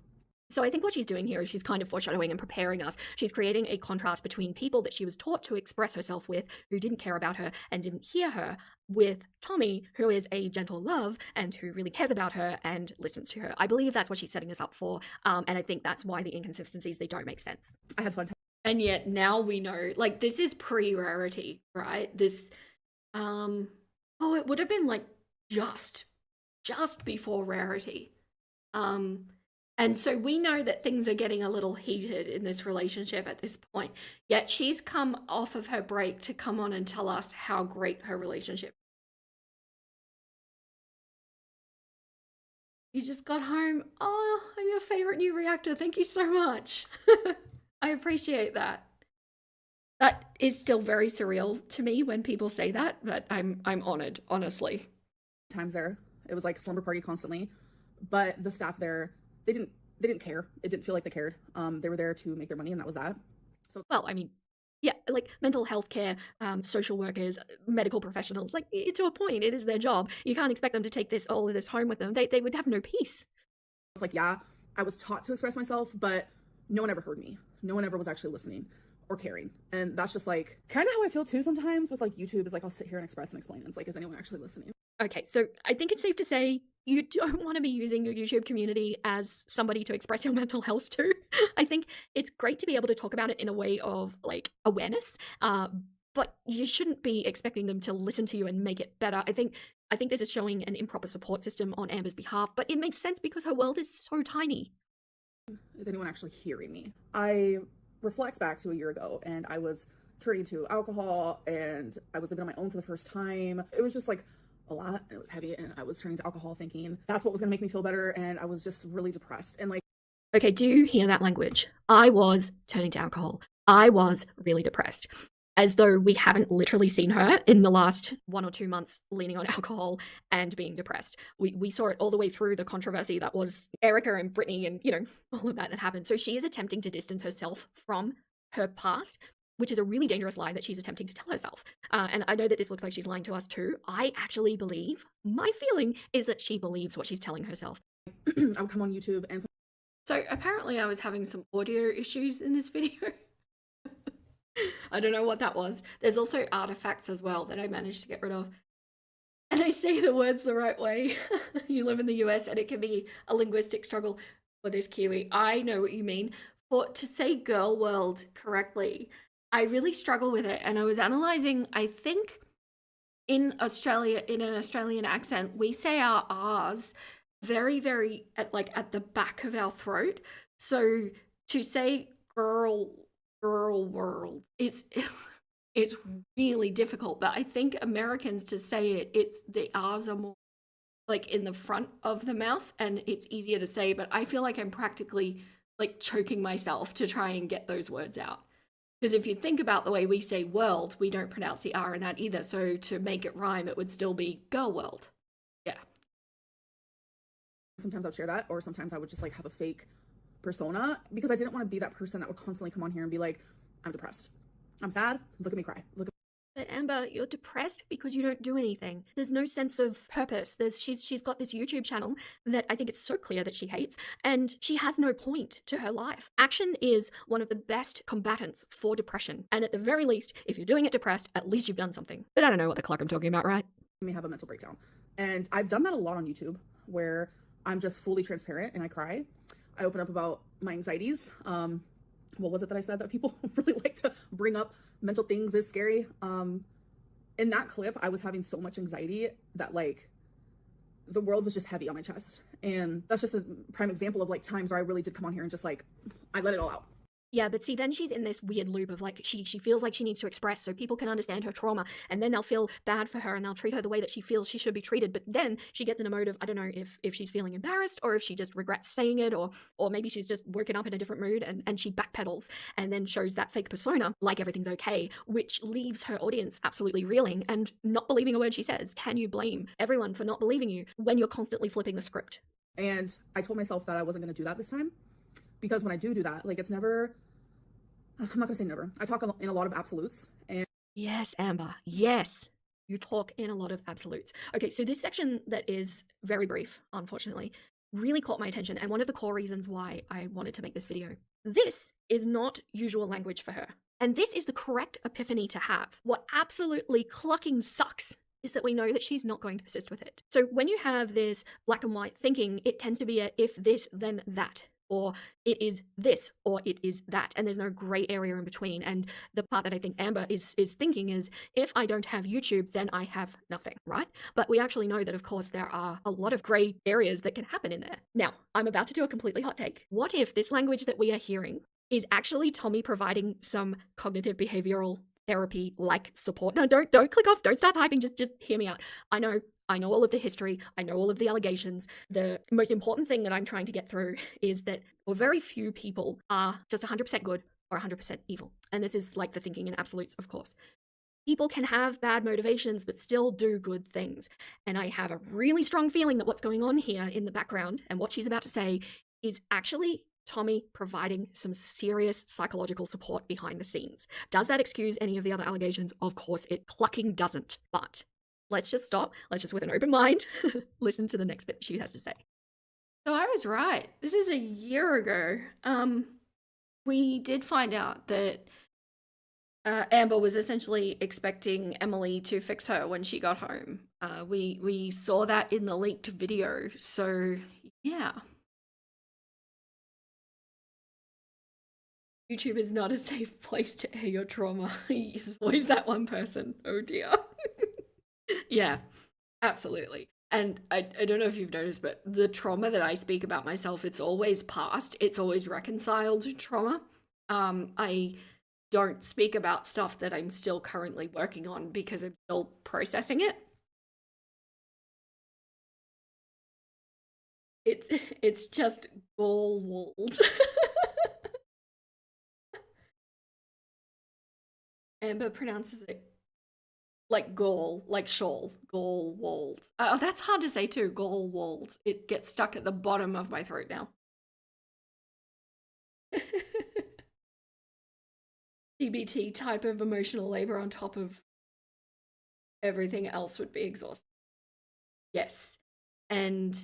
So I think what she's doing here is she's kind of foreshadowing and preparing us. She's creating a contrast between people that she was taught to express herself with, who didn't care about her and didn't hear her, with Tommy, who is a gentle love and who really cares about her and listens to her. I believe that's what she's setting us up for, and I think that's why the inconsistencies, they don't make sense. I had fun time. And yet now we know, like, this is pre-rarity, right? This, oh, it would have been like just before rarity. And so we know that things are getting a little heated in this relationship at this point. Yet she's come off of her break to come on and tell us how great her relationship is. You just got home. Oh, I'm your favorite new reactor. Thank you so much. I appreciate that. That is still very surreal to me when people say that, but I'm honored, honestly. Times there. It was like slumber party constantly. But the staff there, they didn't care. It didn't feel like they cared. They were there to make their money, and that was that. So Well, I mean, yeah, like mental health care, social workers, medical professionals, like to a point, it is their job. You can't expect them to take this all of this home with them. They would have no peace. it's like, yeah, I was taught to express myself, but no one ever heard me. No one ever was actually listening or caring. And that's just like kind of how I feel too sometimes with like YouTube is like I'll sit here and express and explain. And it's like, is anyone actually listening? Okay, so I think it's safe to say you don't want to be using your YouTube community as somebody to express your mental health to. I think it's great to be able to talk about it in a way of like awareness, but you shouldn't be expecting them to listen to you and make it better. I think this is showing an improper support system on Amber's behalf, but it makes sense because her world is so tiny. Is anyone actually hearing me? I reflect back to a year ago and I was turning to alcohol and I was living on my own for the first time. It was just like a lot and it was heavy and I was turning to alcohol thinking that's what was gonna make me feel better and I was just really depressed and like Okay, do you hear that language? I was turning to alcohol. I was really depressed. As though we haven't literally seen her in the last 1 or 2 months leaning on alcohol and being depressed. We saw it all the way through the controversy that was Erica and Brittany and, all of that happened. So she is attempting to distance herself from her past, which is a really dangerous lie that she's attempting to tell herself. And I know that this looks like she's lying to us too. I actually believe, my feeling is that she believes what she's telling herself. I would come on YouTube and So apparently I was having some audio issues in this video. I don't know what that was. There's also artifacts as well that I managed to get rid of. And I say the words the right way. You live in the US and it can be a linguistic struggle for this Kiwi. I know what you mean. But to say girl world correctly, I really struggle with it. And I was analyzing, I think in Australia, in an Australian accent, we say our R's very, very at the back of our throat. So to say girl world is it's really difficult, but I think Americans to say it's the R's are more like in the front of the mouth and it's easier to say, but I feel like I'm practically like choking myself to try and get those words out. Because if you think about the way we say world, we don't pronounce the R in that either. So to make it rhyme, it would still be girl world. Yeah. sometimes I would share that or sometimes I would just like have a fake persona because I didn't want to be that person that would constantly come on here and be like, I'm depressed. I'm sad. Look at me cry. Look at But Amber, you're depressed because you don't do anything. There's no sense of purpose. She's got this YouTube channel that I think it's so clear that she hates, and she has no point to her life. Action is one of the best combatants for depression, and at the very least, if you're doing it depressed, at least you've done something. But I don't know what the cluck I'm talking about, right? me have a mental breakdown. And I've done that a lot on YouTube where I'm just fully transparent and I cry. I open up about my anxieties. What was it that I said that people really like to bring up? Mental things is scary. In that clip, I was having so much anxiety that like the world was just heavy on my chest. And that's just a prime example of like times where I really did come on here and just like, I let it all out. Yeah, but see, then she's in this weird loop of like she feels like she needs to express so people can understand her trauma, and then they'll feel bad for her and they'll treat her the way that she feels she should be treated. But then she gets in a mode of, I don't know if she's feeling embarrassed or if she just regrets saying it, or maybe she's just woken up in a different mood and she backpedals and then shows that fake persona like everything's okay, which leaves her audience absolutely reeling and not believing a word she says. Can you blame everyone for not believing you when you're constantly flipping the script? And I told myself that I wasn't going to do that this time because when I do that, like it's never, I'm not going to say never. I talk in a lot of absolutes. And Yes, Amber. Yes. You talk in a lot of absolutes. Okay, so this section that is very brief, unfortunately, really caught my attention, and one of the core reasons why I wanted to make this video. This is not usual language for her, and this is the correct epiphany to have. What absolutely clucking sucks is that we know that she's not going to persist with it. So when you have this black and white thinking, it tends to be a if this, then that, or it is this, or it is that, and there's no gray area in between. And the part that I think Amber is thinking is, if I don't have YouTube, then I have nothing, right? But we actually know that, of course, there are a lot of gray areas that can happen in there. Now, I'm about to do a completely hot take. What if this language that we are hearing is actually Tommy providing some cognitive behavioral therapy like support? No, don't click off, don't start typing, just hear me out. I know all of the history, I know all of the allegations. The most important thing that I'm trying to get through is that very few people are just 100% good or 100% evil. And this is like the thinking in absolutes, of course. People can have bad motivations but still do good things. And I have a really strong feeling that what's going on here in the background and what she's about to say is actually Tommy providing some serious psychological support behind the scenes. Does that excuse any of the other allegations? Of course it clucking doesn't. But let's just stop. Let's just, with an open mind, listen to the next bit she has to say. So I was right. This is a year ago. We did find out that Amber was essentially expecting Emily to fix her when she got home. We saw that in the leaked video. So yeah, YouTube is not a safe place to air your trauma. There's always that one person. Oh dear. Yeah, absolutely. And I don't know if you've noticed, but the trauma that I speak about myself, it's always past. It's always reconciled trauma. I don't speak about stuff that I'm still currently working on because I'm still processing it. It's just gall-walled. Amber pronounces it like gall, like shawl, gall-walled. Oh, that's hard to say too, gall-walled. It gets stuck at the bottom of my throat now. TBT type of emotional labor on top of everything else would be exhausting. Yes. And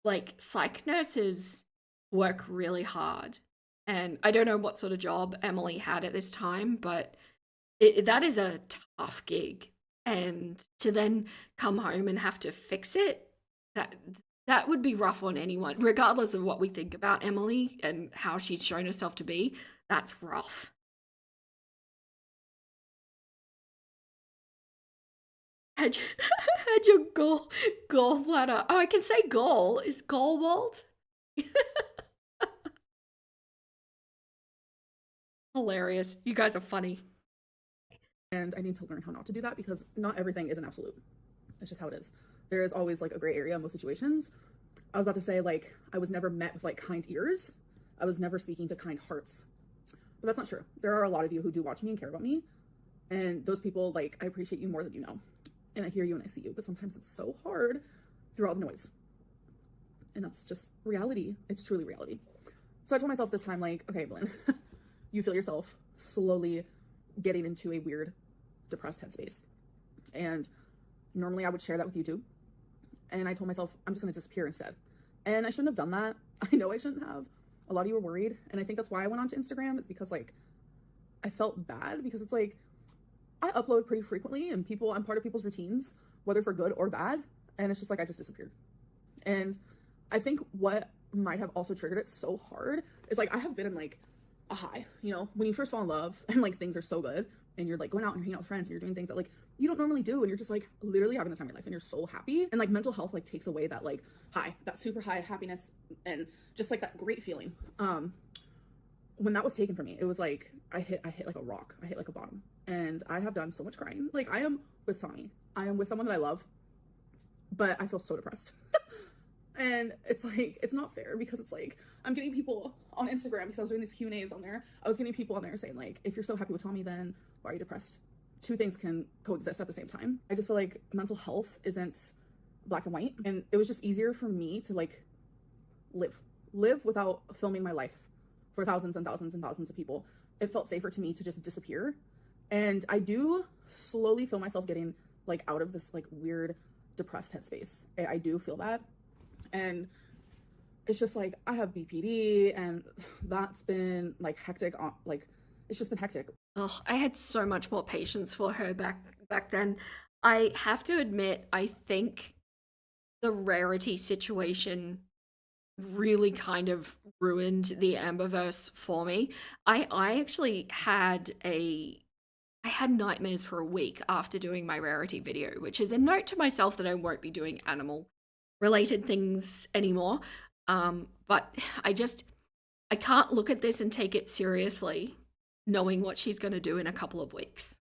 like psych nurses work really hard. And I don't know what sort of job Emily had at this time, but that is a tough gig. And to then come home and have to fix it, that would be rough on anyone, regardless of what we think about Emily and how she's shown herself to be. That's rough. Had, had your gallbladder. Oh, I can say gall. Is gallwalled? Hilarious. You guys are funny. And I need to learn how not to do that because not everything is an absolute. It's just how it is. There is always like a gray area in most situations. I was about to say, like, I was never met with like kind ears. I was never speaking to kind hearts. But that's not true. There are a lot of you who do watch me and care about me. And those people, like, I appreciate you more than you know. And I hear you and I see you. But sometimes it's so hard through all the noise. And that's just reality. It's truly reality. So I told myself this time, like, okay, Blynn, you feel yourself slowly getting into a weird, depressed headspace. And normally I would share that with you too. And I told myself, I'm just going to disappear instead. And I shouldn't have done that. I know I shouldn't have. A lot of you were worried. And I think that's why I went onto Instagram. It's because, like, I felt bad because it's like, I upload pretty frequently and I'm part of people's routines, whether for good or bad. And it's just like, I just disappeared. And I think what might have also triggered it so hard is like, I have been in like a high, you know, when you first fall in love and like things are so good and you're like going out and you're hanging out with friends and you're doing things that like you don't normally do and you're just like literally having the time of your life and you're so happy, and like mental health like takes away that like high, that super high happiness and just like that great feeling. When that was taken from me, it was like I hit like a rock. I hit like a bottom. And I have done so much crying. Like, I am with Tommy. I am with someone that I love, but I feel so depressed. And it's like, it's not fair because it's like, I'm getting people on Instagram because I was doing these Q&As on there. I was getting people on there saying like, if you're so happy with Tommy, then why are you depressed? Two things can coexist at the same time. I just feel like mental health isn't black and white. And it was just easier for me to like live without filming my life for thousands and thousands and thousands of people. It felt safer to me to just disappear. And I do slowly feel myself getting like out of this like weird depressed headspace. I do feel that. And it's just like I have BPD and that's been like hectic, like it's just been hectic. Oh, I had so much more patience for her back then. I have to admit, I think the Rarity situation really kind of ruined the Amberverse for me. I actually had I had nightmares for a week after doing my Rarity video, which is a note to myself that I won't be doing animal related things anymore. But I can't look at this and take it seriously, knowing what she's going to do in a couple of weeks.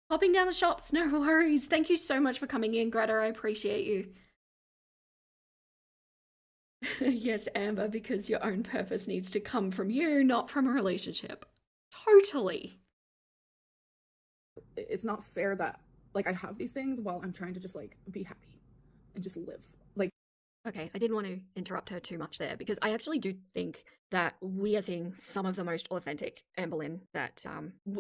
Popping down the shops, no worries. Thank you so much for coming in, Greta. I appreciate you. Yes, Amber, because your own purpose needs to come from you, not from a relationship. Totally. It's not fair that like I have these things while I'm trying to just like be happy and just live. Like Okay, I didn't want to interrupt her too much there because I actually do think that we are seeing some of the most authentic Amber Lynn that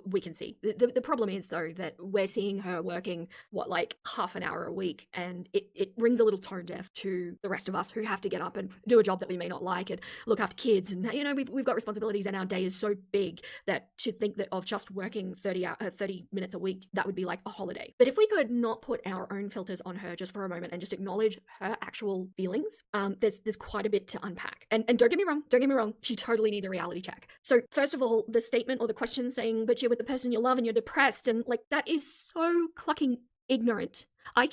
we can see. The problem is, though, that we're seeing her working, what, like half an hour a week, and it rings a little tone deaf to the rest of us who have to get up and do a job that we may not like and look after kids. And, you know, we've got responsibilities and our day is so big that to think that of just working 30 minutes a week, that would be like a holiday. But if we could not put our own filters on her just for a moment and just acknowledge her actual feelings, there's quite a bit to unpack. And don't get me wrong, she totally needs a reality check. So first of all, the statement or the question saying, but you're with the person you love and you're depressed, and like that is so clucking ignorant. I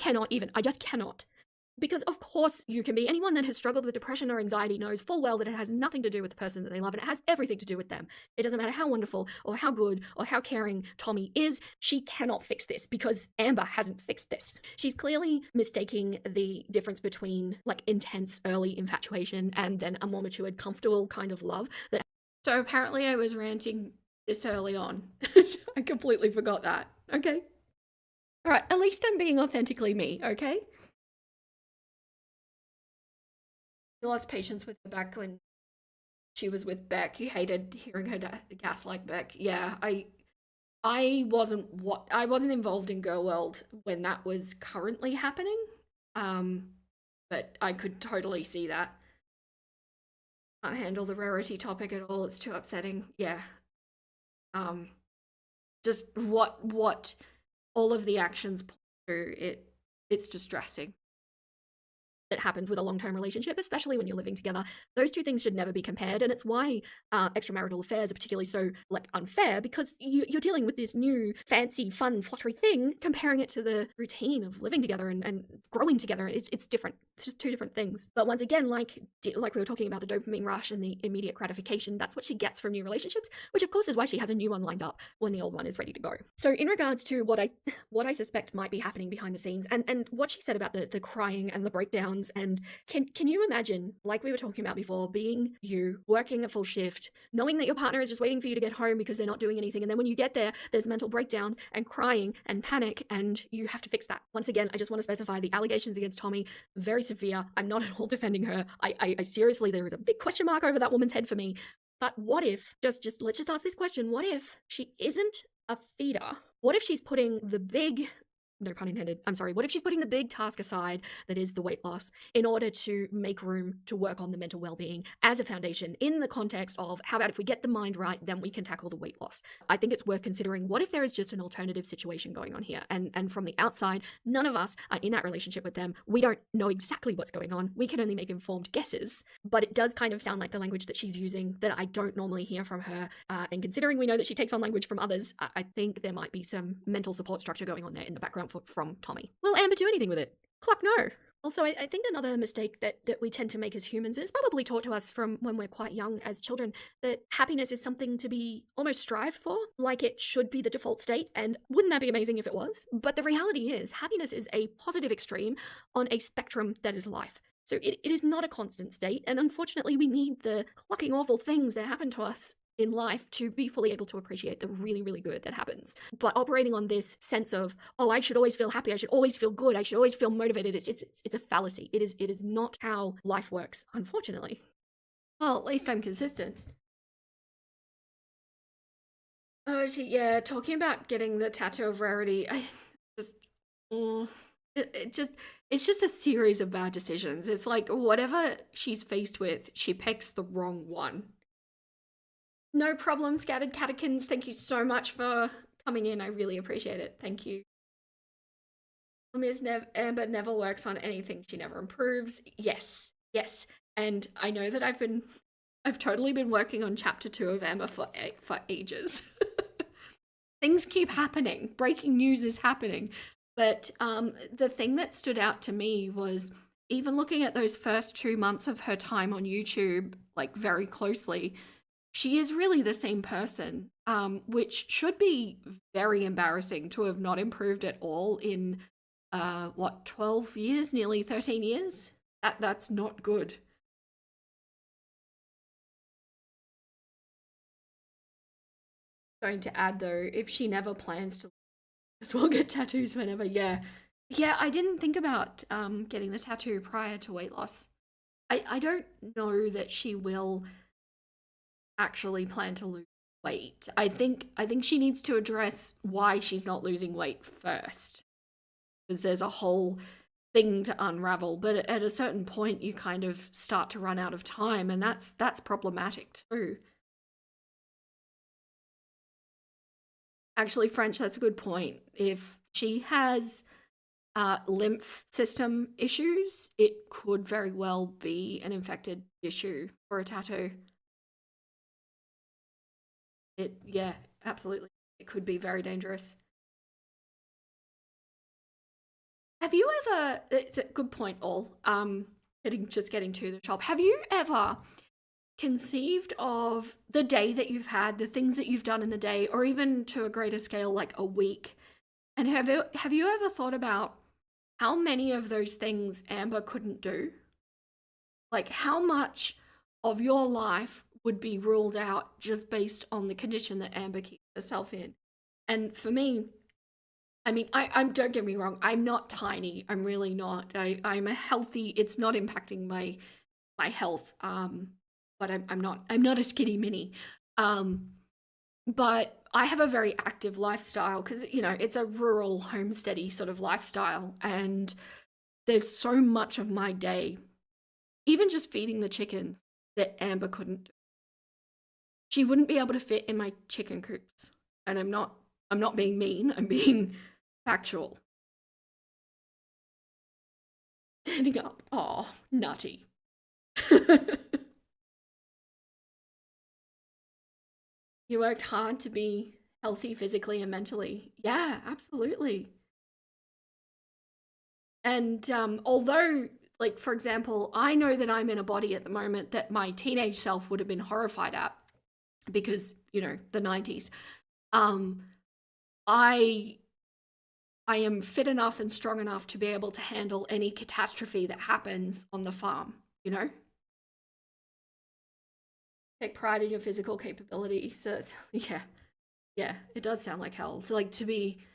just cannot. Because of course you can be. Anyone that has struggled with depression or anxiety knows full well that it has nothing to do with the person that they love, and it has everything to do with them. It doesn't matter how wonderful or how good or how caring Tommy is, she cannot fix this because Amber hasn't fixed this. She's clearly mistaking the difference between like intense early infatuation and then a more matured, comfortable kind of love that. So apparently I was ranting this early on. I completely forgot that. Okay. All right, at least I'm being authentically me, okay? You lost patience with her back when she was with Beck. You hated hearing her gaslight Beck. Yeah, I wasn't involved in Girl World when that was currently happening. Um, but I could totally see that. Can't handle the rarity topic at all. It's too upsetting. Yeah. Um, just what all of the actions point to, it's distressing. That happens with a long-term relationship, especially when you're living together. Those two things should never be compared, and it's why extramarital affairs are particularly so like unfair, because you're dealing with this new fancy, fun, fluttery thing, comparing it to the routine of living together and growing together. It's different. It's just two different things. But once again, like we were talking about the dopamine rush and the immediate gratification, that's what she gets from new relationships, which of course is why she has a new one lined up when the old one is ready to go. So in regards to what I suspect might be happening behind the scenes, and what she said about the crying and the breakdowns, and can you imagine, like we were talking about before, being you working a full shift, knowing that your partner is just waiting for you to get home because they're not doing anything, and then when you get there, there's mental breakdowns and crying and panic, and you have to fix that. Once again, I just want to specify the allegations against Tommy, very severe. I'm not at all defending her. I seriously, there is a big question mark over that woman's head for me. But what if, let's just ask this question, what if she isn't a feeder? What if she's putting the big, no pun intended, I'm sorry, what if she's putting the big task aside that is the weight loss in order to make room to work on the mental well-being as a foundation in the context of how about if we get the mind right, then we can tackle the weight loss? I think it's worth considering, what if there is just an alternative situation going on here? And from the outside, none of us are in that relationship with them. We don't know exactly what's going on. We can only make informed guesses, but it does kind of sound like the language that she's using that I don't normally hear from her. And considering we know that she takes on language from others, I think there might be some mental support structure going on there in the background from Tommy. Will Amber do anything with it? Cluck, no. Also, I think another mistake that we tend to make as humans is probably taught to us from when we're quite young as children, that happiness is something to be almost strived for, like it should be the default state, and wouldn't that be amazing if it was? But the reality is, happiness is a positive extreme on a spectrum that is life. So it is not a constant state, and unfortunately we need the clucking awful things that happen to us in life to be fully able to appreciate the really, really good that happens. But operating on this sense of, oh, I should always feel happy, I should always feel good, I should always feel motivated, it's a fallacy. It is not how life works, unfortunately. Well, at least I'm consistent. Oh, yeah, talking about getting the tattoo of rarity, I just, mm, it's just a series of bad decisions. It's like whatever she's faced with, she picks the wrong one. No problem, Scattered Catechins. Thank you so much for coming in. I really appreciate it. Thank you. Ms. Amber never works on anything. She never improves. Yes, yes. And I know that I've totally been working on chapter 2 of Amber for ages. Things keep happening. Breaking news is happening. But the thing that stood out to me was, even looking at those first 2 months of her time on YouTube, like very closely, she is really the same person, which should be very embarrassing to have not improved at all in, 12 years, nearly 13 years? That's not good. Going to add though, if she never plans to Just we'll get tattoos whenever. Yeah. Yeah, I didn't think about getting the tattoo prior to weight loss. I don't know that she will actually plan to lose weight. I think she needs to address why she's not losing weight first. Because there's a whole thing to unravel, but at a certain point you kind of start to run out of time, and that's problematic too. Actually, French, that's a good point. If she has lymph system issues, it could very well be an infected issue for a tattoo. Yeah, absolutely. It could be very dangerous. Have you ever, it's a good point, all, getting to the shop. Have you ever conceived of the day that you've had, the things that you've done in the day, or even to a greater scale, like a week? And have you ever thought about how many of those things Amber couldn't do? Like how much of your life would be ruled out just based on the condition that Amber keeps herself in? And for me, I mean, I'm don't get me wrong, I'm not tiny. I'm really not. I'm a healthy. It's not impacting my health. But I'm not a skinny mini. Um, but I have a very active lifestyle because it's a rural homesteady sort of lifestyle, and there's so much of my day, even just feeding the chickens, that Amber couldn't do. She wouldn't be able to fit in my chicken coops, and I'm not being mean. I'm being factual. Standing up. Oh, nutty. You worked hard to be healthy physically and mentally. Yeah, absolutely. And although, like, for example, I know that I'm in a body at the moment that my teenage self would have been horrified at because, the 90s. Um, I I am fit enough and strong enough to be able to handle any catastrophe that happens on the farm, you know? Take pride in your physical capability. So it's, yeah, yeah, it does sound like hell. So like to be,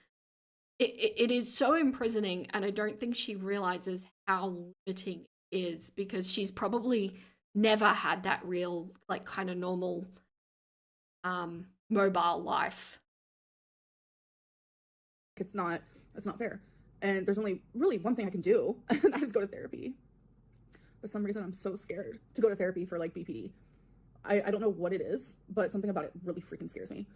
it is so imprisoning, and I don't think she realizes how limiting it is because she's probably never had that real, like, kind of normal, mobile life. It's not fair. And there's only really one thing I can do, and that is go to therapy. For some reason, I'm so scared to go to therapy for like BPD. I don't know what it is, but something about it really freaking scares me.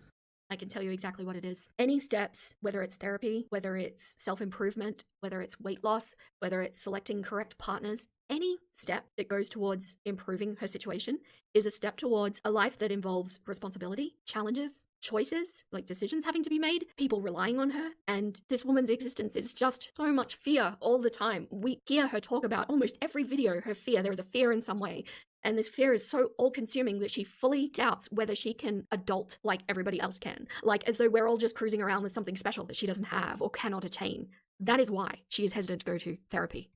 I can tell you exactly what it is. Any steps, whether it's therapy, whether it's self improvement, whether it's weight loss, whether it's selecting correct partners, any step that goes towards improving her situation is a step towards a life that involves responsibility, challenges, choices, like decisions having to be made, people relying on her. And this woman's existence is just so much fear all the time. We hear her talk about almost every video, her fear. There is a fear in some way. And this fear is so all consuming that she fully doubts whether she can adult like everybody else can. Like as though we're all just cruising around with something special that she doesn't have or cannot attain. That is why she is hesitant to go to therapy.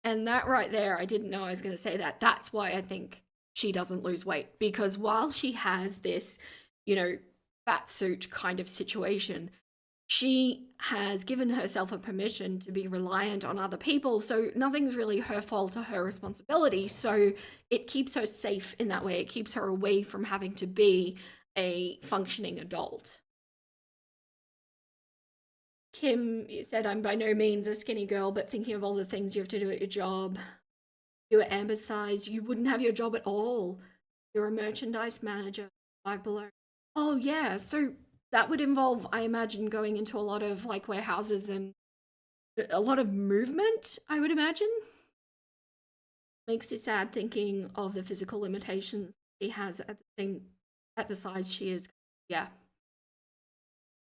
And that right there, I didn't know I was going to say that. That's why I think she doesn't lose weight. Because while she has this, fat suit kind of situation, she has given herself a permission to be reliant on other people. So nothing's really her fault or her responsibility. So it keeps her safe in that way. It keeps her away from having to be a functioning adult. Kim said, I'm by no means a skinny girl, but thinking of all the things you have to do at your job. You were Amber's size, you wouldn't have your job at all. You're a merchandise manager, 5 below. Oh, yeah. So that would involve, I imagine, going into a lot of like warehouses and a lot of movement, I would imagine. Makes you sad thinking of the physical limitations she has at the size she is. Yeah.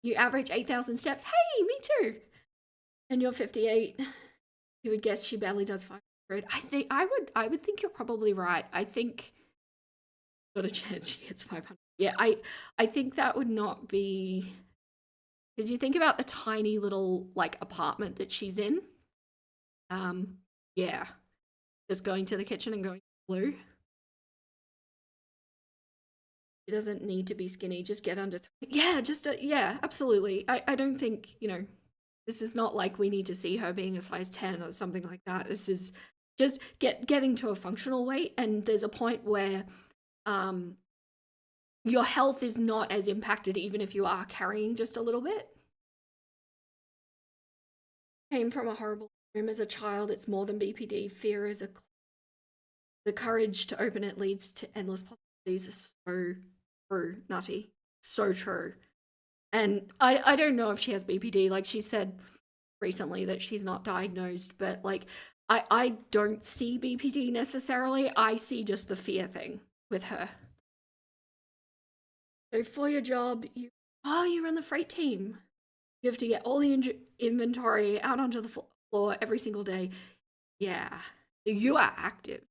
You average 8,000 steps. Hey, me too. And you're 58. You would guess she barely does 500. I would think you're probably right. I think got a chance she hits 500. Yeah, I think that would not be, because you think about the tiny little like apartment that she's in. Yeah, just going to the kitchen and going to blue. She doesn't need to be skinny. Just get under. Yeah, just yeah, absolutely. I don't think This is not like we need to see her being a size 10 or something like that. This is just getting to a functional weight, and there's a point where your health is not as impacted even if you are carrying just a little bit. Came from a horrible room as a child. It's more than BPD. Fear is the courage to open it leads to endless possibilities is so true, Nutty. So true. And I don't know if she has BPD. Like, she said recently that she's not diagnosed, but like I don't see BPD necessarily. I see just the fear thing with her. So for your job, you run the freight team. You have to get all the inventory out onto the floor every single day. Yeah. So you are active.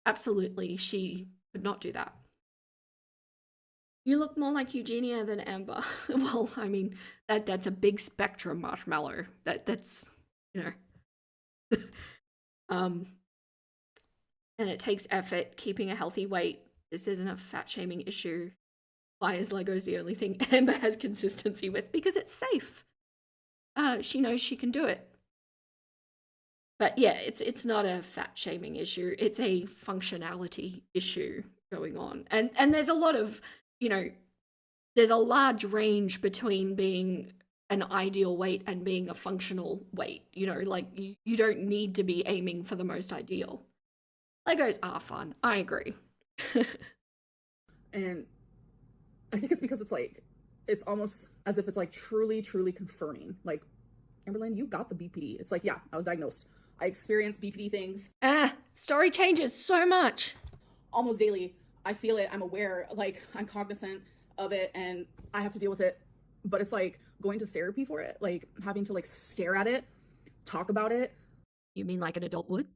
Absolutely, she could not do that. You look more like Eugenia than Amber. Well, I mean, that's a big spectrum, Marshmallow. That's, you know. And it takes effort keeping a healthy weight. This isn't a fat shaming issue. Why is Lego's the only thing Amber has consistency with? Because it's safe. She knows she can do it. But yeah, it's not a fat shaming issue. It's a functionality issue going on. And there's a lot of, you know, there's a large range between being an ideal weight and being a functional weight. You know, like you don't need to be aiming for the most ideal. Legos are fun. I agree. And I think it's because it's like, it's almost as if it's like truly, truly confirming. Like, Amberlynn, you got the BPD. It's like, yeah, I was diagnosed. I experience BPD things. Story changes so much. Almost daily. I feel it. I'm aware. Like, I'm cognizant of it and I have to deal with it. But it's like going to therapy for it, like having to like stare at it, talk about it. You mean like an adult would?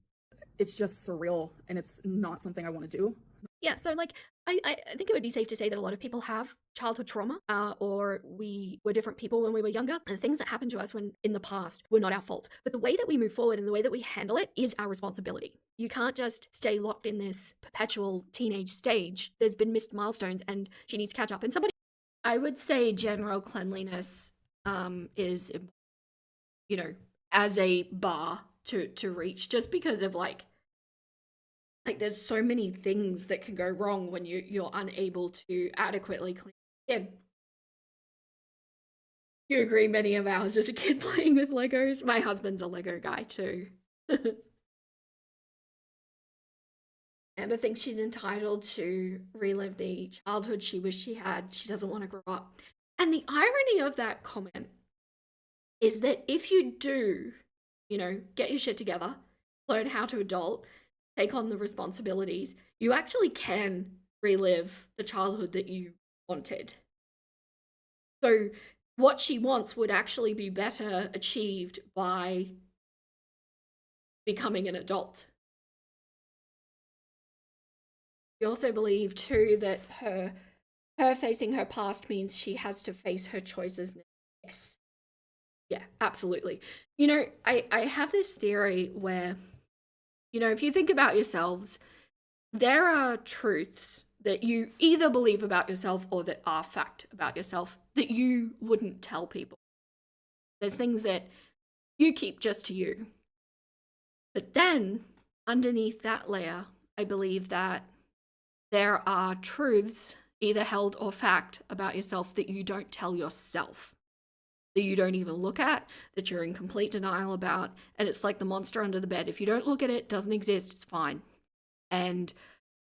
It's just surreal and it's not something I want to do. Yeah, so like I think it would be safe to say that a lot of people have childhood trauma, or we were different people when we were younger, and things that happened to us when in the past were not our fault. But the way that we move forward and the way that we handle it is our responsibility. You can't just stay locked in this perpetual teenage stage. There's been missed milestones and she needs to catch up. And somebody, I would say general cleanliness is, you know, as a bar to reach, just because of like there's so many things that can go wrong when you're unable to adequately clean skin. You agree, many of ours as a kid playing with Legos. My husband's a Lego guy too. Amber thinks she's entitled to relive the childhood she wished she had. She doesn't want to grow up. And the irony of that comment is that if you do, you know, get your shit together, learn how to adult, take on the responsibilities, you actually can relive the childhood that you wanted. So what she wants would actually be better achieved by becoming an adult. We also believe too that her facing her past means she has to face her choices now. Yes. Yeah, absolutely. You know, I have this theory where, you know, if you think about yourselves, there are truths that you either believe about yourself or that are fact about yourself that you wouldn't tell people. There's things that you keep just to you. But then, underneath that layer, I believe that there are truths, either held or fact, about yourself that you don't tell yourself, that you don't even look at, that you're in complete denial about, and it's like the monster under the bed. If you don't look at it, it doesn't exist, it's fine. And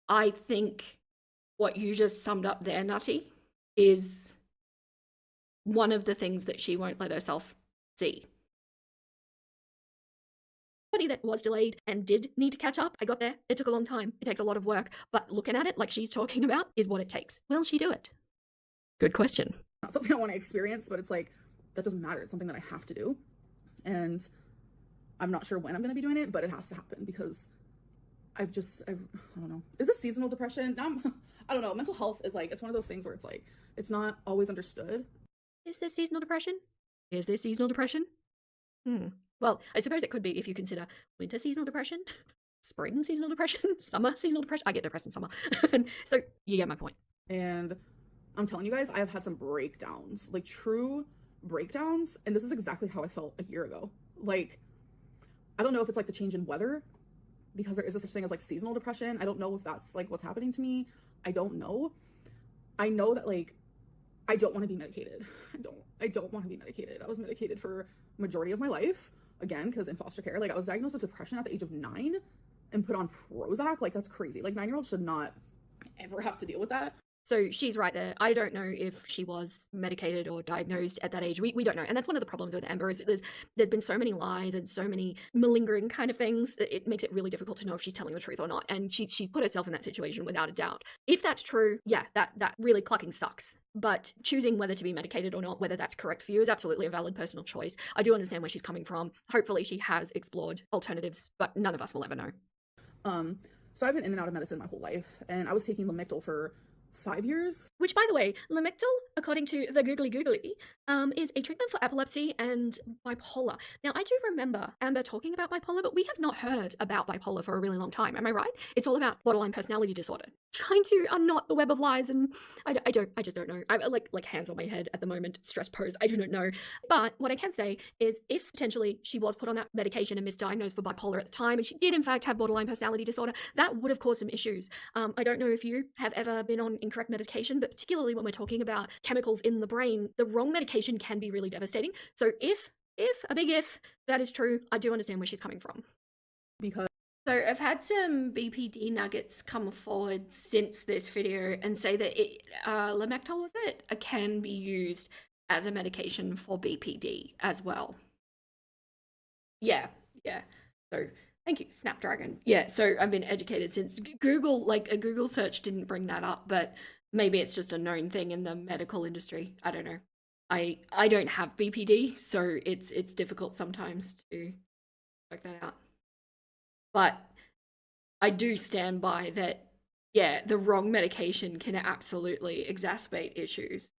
I think what you just summed up there, Nutty, is one of the things that she won't let herself see. that was delayed and did need to catch up, I got there. It took a long time. It takes a lot of work. But looking at it like she's talking about is what it takes. Will she do it? Good question. Not something I want to experience, but it's like, that doesn't matter. It's something that I have to do. And I'm not sure when I'm going to be doing it, but it has to happen because I don't know. Is this seasonal depression? I don't know. Mental health is like, it's one of those things where it's like, it's not always understood. Is this seasonal depression? Is this seasonal depression? Well, I suppose it could be if you consider winter seasonal depression, spring seasonal depression, summer seasonal depression. I get depressed in summer. So you get my point. And I'm telling you guys, I have had some breakdowns, like true breakdowns, and this is exactly how I felt a year ago. Like, I don't know if it's like the change in weather, because there is a such thing as like seasonal depression. I don't know if that's like what's happening to me. I don't know. I know that like I don't want to be medicated. I don't want to be medicated. I was medicated for majority of my life, again, because in foster care, like I was diagnosed with depression at the age of 9 and put on Prozac. Like that's crazy. Like 9-year-olds should not ever have to deal with that. So she's right there. I don't know if she was medicated or diagnosed at that age. We don't know. And that's one of the problems with Amber is there's been so many lies and so many malingering kind of things. It makes it really difficult to know if she's telling the truth or not. And she's put herself in that situation without a doubt. If that's true, yeah, that really clucking sucks. But choosing whether to be medicated or not, whether that's correct for you, is absolutely a valid personal choice. I do understand where she's coming from. Hopefully she has explored alternatives, but none of us will ever know. So I've been in and out of medicine my whole life, and I was taking Lamictal for 5 years. Which, by the way, Lamictal, according to the Googly, is a treatment for epilepsy and bipolar. Now, I do remember Amber talking about bipolar, but we have not heard about bipolar for a really long time. Am I right? It's all about borderline personality disorder. Trying to unknot the web of lies, and I just don't know. I like hands on my head at the moment, stress pose. I do not know. But what I can say is, if potentially she was put on that medication and misdiagnosed for bipolar at the time, and she did in fact have borderline personality disorder, that would have caused some issues. I don't know if you have ever been on incorrect medication, but particularly when we're talking about chemicals in the brain, the wrong medication can be really devastating. So if a big if that is true, I do understand where she's coming from. Because So I've had some BPD nuggets come forward since this video and say that Lamictal, was it, can be used as a medication for BPD as well. Yeah. So thank you, Snapdragon. Yeah, so I've been educated since Google, like a Google search didn't bring that up, but maybe it's just a known thing in the medical industry. I don't know. I don't have BPD, so it's difficult sometimes to work that out. But I do stand by that, yeah, the wrong medication can absolutely exacerbate issues.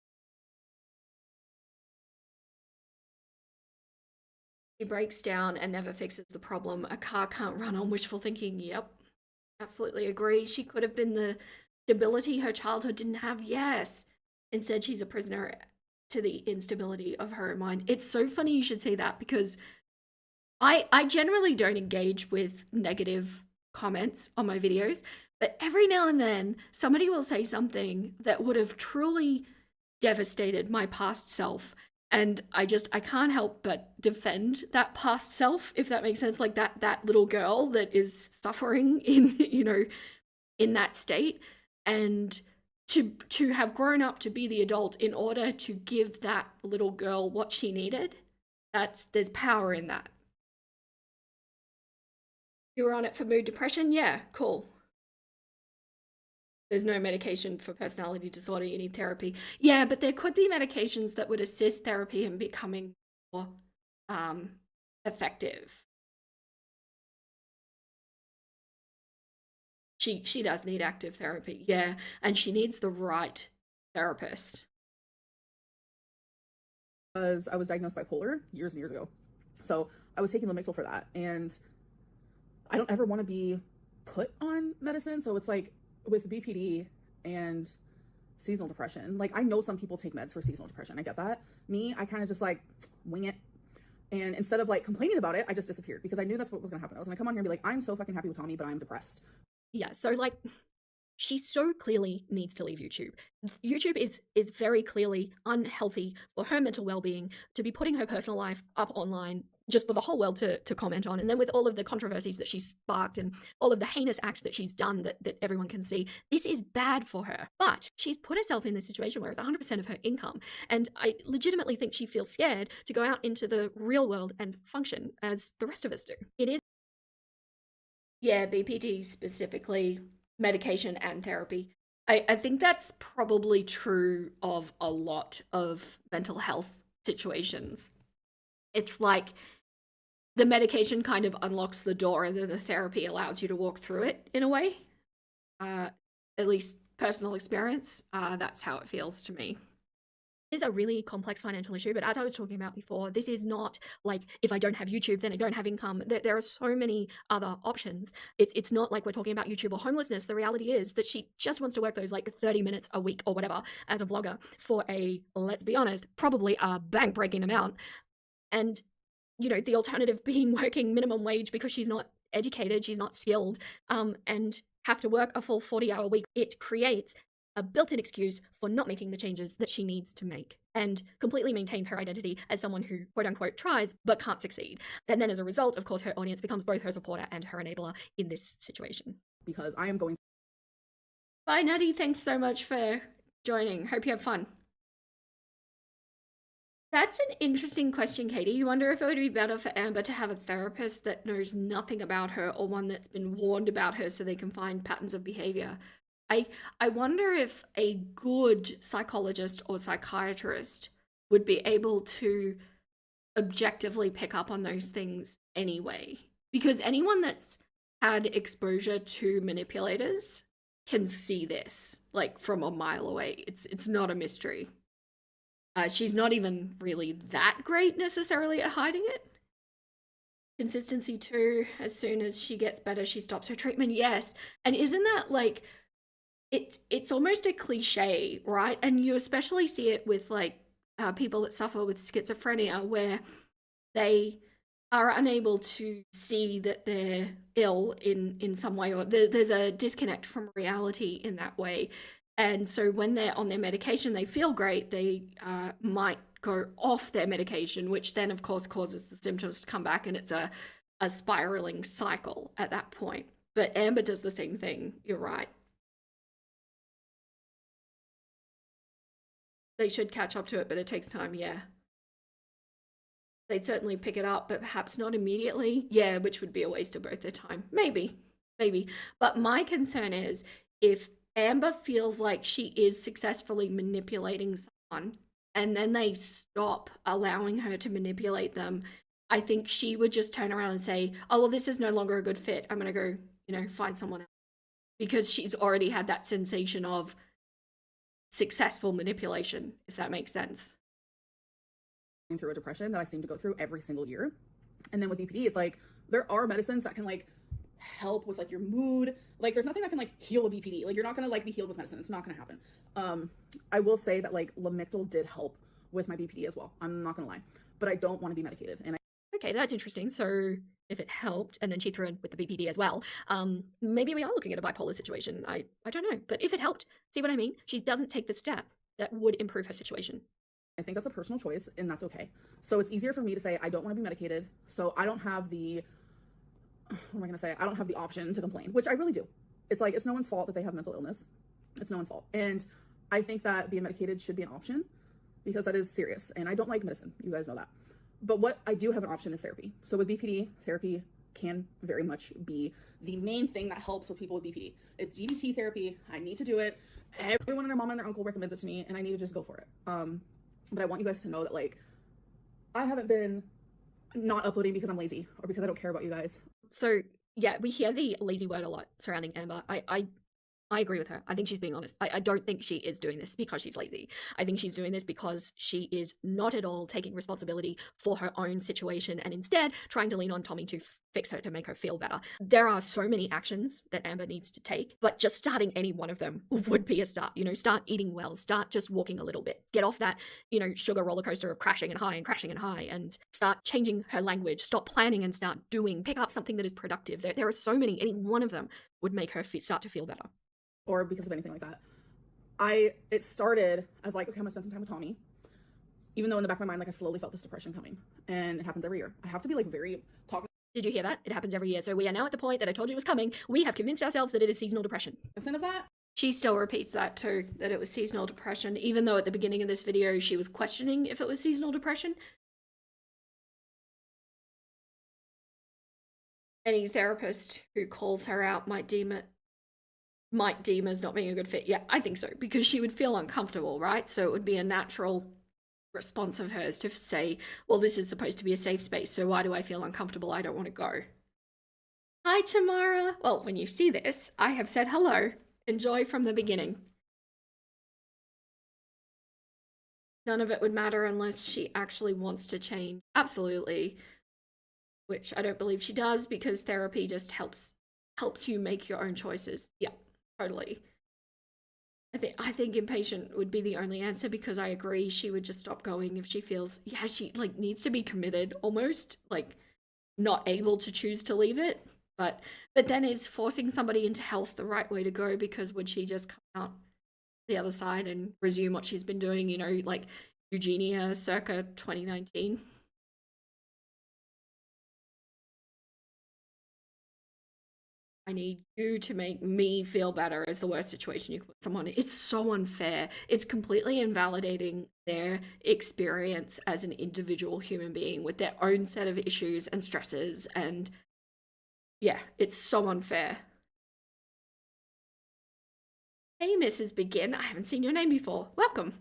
She breaks down and never fixes the problem. A car can't run on wishful thinking. Yep, absolutely agree. She could have been the stability her childhood didn't have. Yes. Instead, she's a prisoner to the instability of her mind. It's so funny you should say that, because I generally don't engage with negative comments on my videos, but every now and then somebody will say something that would have truly devastated my past self, and I can't help but defend that past self, if that makes sense. Like that little girl that is suffering in in that state, and to have grown up to be the adult in order to give that little girl what she needed. There's power in that. You were on it for mood depression? Yeah, cool. There's no medication for personality disorder, you need therapy. Yeah, but there could be medications that would assist therapy in becoming more effective. She does need active therapy, yeah, and she needs the right therapist. because I was diagnosed bipolar years and years ago. So I was taking Lamictal for that, and I don't ever want to be put on medicine. So it's like with BPD and seasonal depression, like I know some people take meds for seasonal depression. I get that. Me, I kind of just like wing it. And instead of like complaining about it, I just disappeared because I knew that's what was going to happen. I was going to come on here and be like, I'm so fucking happy with Tommy, but I'm depressed. Yeah, so like she so clearly needs to leave YouTube. YouTube is very clearly unhealthy for her mental well-being to be putting her personal life up online just for the whole world to comment on. And then with all of the controversies that she's sparked and all of the heinous acts that she's done that everyone can see, this is bad for her. But she's put herself in this situation where it's 100% of her income. And I legitimately think she feels scared to go out into the real world and function as the rest of us do. It is. Yeah, BPD specifically, medication and therapy. I think that's probably true of a lot of mental health situations. It's like the medication kind of unlocks the door and then the therapy allows you to walk through it in a way. At least personal experience, that's how it feels to me. is a really complex financial issue, but as I was talking about before, this is not like if I don't have YouTube, then I don't have income. There are so many other options. It's not like we're talking about YouTube or homelessness. The reality is that she just wants to work those like 30 minutes a week or whatever as a vlogger for a, let's be honest, probably a bank breaking amount. And, you know, the alternative being working minimum wage because she's not educated, she's not skilled, and have to work a full 40-hour week. It creates a built-in excuse for not making the changes that she needs to make, and completely maintains her identity as someone who quote unquote tries but can't succeed. And then as a result, of course, her audience becomes both her supporter and her enabler in this situation. Because I am going. Bye, Natty. Thanks so much for joining. Hope you have fun. That's an interesting question, Katie. You wonder if it would be better for Amber to have a therapist that knows nothing about her, or one that's been warned about her so they can find patterns of behavior. I wonder if a good psychologist or psychiatrist would be able to objectively pick up on those things anyway. Because anyone that's had exposure to manipulators can see this, like, from a mile away. It's not a mystery. She's not even really that great necessarily at hiding it. Consistency too. As soon as she gets better, she stops her treatment. Yes. And isn't that like, it's almost a cliche, right? And you especially see it with like people that suffer with schizophrenia, where they are unable to see that they're ill in some way, or there's a disconnect from reality in that way. And so when they're on their medication, they feel great. They might go off their medication, which then, of course, causes the symptoms to come back, and it's a spiraling cycle at that point. But Amber does the same thing. You're right. They should catch up to it, but it takes time, yeah. They'd certainly pick it up, but perhaps not immediately. Yeah, which would be a waste of both their time. Maybe. But my concern is, if Amber feels like she is successfully manipulating someone and then they stop allowing her to manipulate them, I think she would just turn around and say, oh, well, this is no longer a good fit. I'm going to go, you know, find someone else. Because she's already had that sensation of successful manipulation, if that makes sense. Through a depression that I seem to go through every single year. And then with BPD, it's like, there are medicines that can like help with like your mood. Like there's nothing that can like heal a BPD. Like you're not gonna like be healed with medicine. It's not gonna happen. I will say that like Lamictal did help with my BPD as well. I'm not gonna lie, but I don't want to be medicated. And okay, that's interesting. So if it helped, and then she threw in with the BPD as well, maybe we are looking at a bipolar situation. I don't know, but if it helped, see what I mean? She doesn't take the step that would improve her situation. I think that's a personal choice, and that's okay. So it's easier for me to say I don't want to be medicated, so I don't have the, what am I going to say? I don't have the option to complain, which I really do. It's like, it's no one's fault that they have mental illness. It's no one's fault. And I think that being medicated should be an option, because that is serious, and I don't like medicine. You guys know that. But what I do have an option is therapy. So with BPD, therapy can very much be the main thing that helps with people with BPD. It's DBT therapy. I need to do it. Everyone and their mom and their uncle recommends it to me, and I need to just go for it. But I want you guys to know that, like, I haven't been not uploading because I'm lazy or because I don't care about you guys. So, yeah, we hear the lazy word a lot surrounding Amber. I agree with her. I think she's being honest. I don't think she is doing this because she's lazy. I think she's doing this because she is not at all taking responsibility for her own situation, and instead trying to lean on Tommy to fix her, to make her feel better. There are so many actions that Amber needs to take, but just starting any one of them would be a start. You know, start eating well, start just walking a little bit, get off that, you know, sugar roller coaster of crashing and high and crashing and high, and start changing her language, stop planning and start doing, pick up something that is productive. There are so many, any one of them would make her start to feel better. Or because of anything like that. It started as like, okay, I'm gonna spend some time with Tommy. Even though in the back of my mind, like I slowly felt this depression coming, and it happens every year. I have to be like very cognizant. Did you hear that? It happens every year. So we are now at the point that I told you was coming. We have convinced ourselves that it is seasonal depression. Of that. She still repeats that too, that it was seasonal depression, even though at the beginning of this video, she was questioning if it was seasonal depression. Any therapist who calls her out might deem as not being a good fit. Yeah, I think so, because she would feel uncomfortable, right? So it would be a natural response of hers to say, well, this is supposed to be a safe space, so why do I feel uncomfortable? I don't want to go. Hi, Tamara. Well, when you see this, I have said hello. Enjoy from the beginning. None of it would matter unless she actually wants to change. Absolutely. Which I don't believe she does, because therapy just helps you make your own choices. Yeah, totally. I think impatient would be the only answer, because I agree she would just stop going if she feels, yeah, she like needs to be committed, almost like not able to choose to leave it. But then is forcing somebody into health the right way to go? Because would she just come out the other side and resume what she's been doing, like Eugenia circa 2019? I need you to make me feel better is the worst situation you can put someone in. It's so unfair. It's completely invalidating their experience as an individual human being with their own set of issues and stresses. And yeah, it's so unfair. Hey, Mrs. Begin. I haven't seen your name before. Welcome.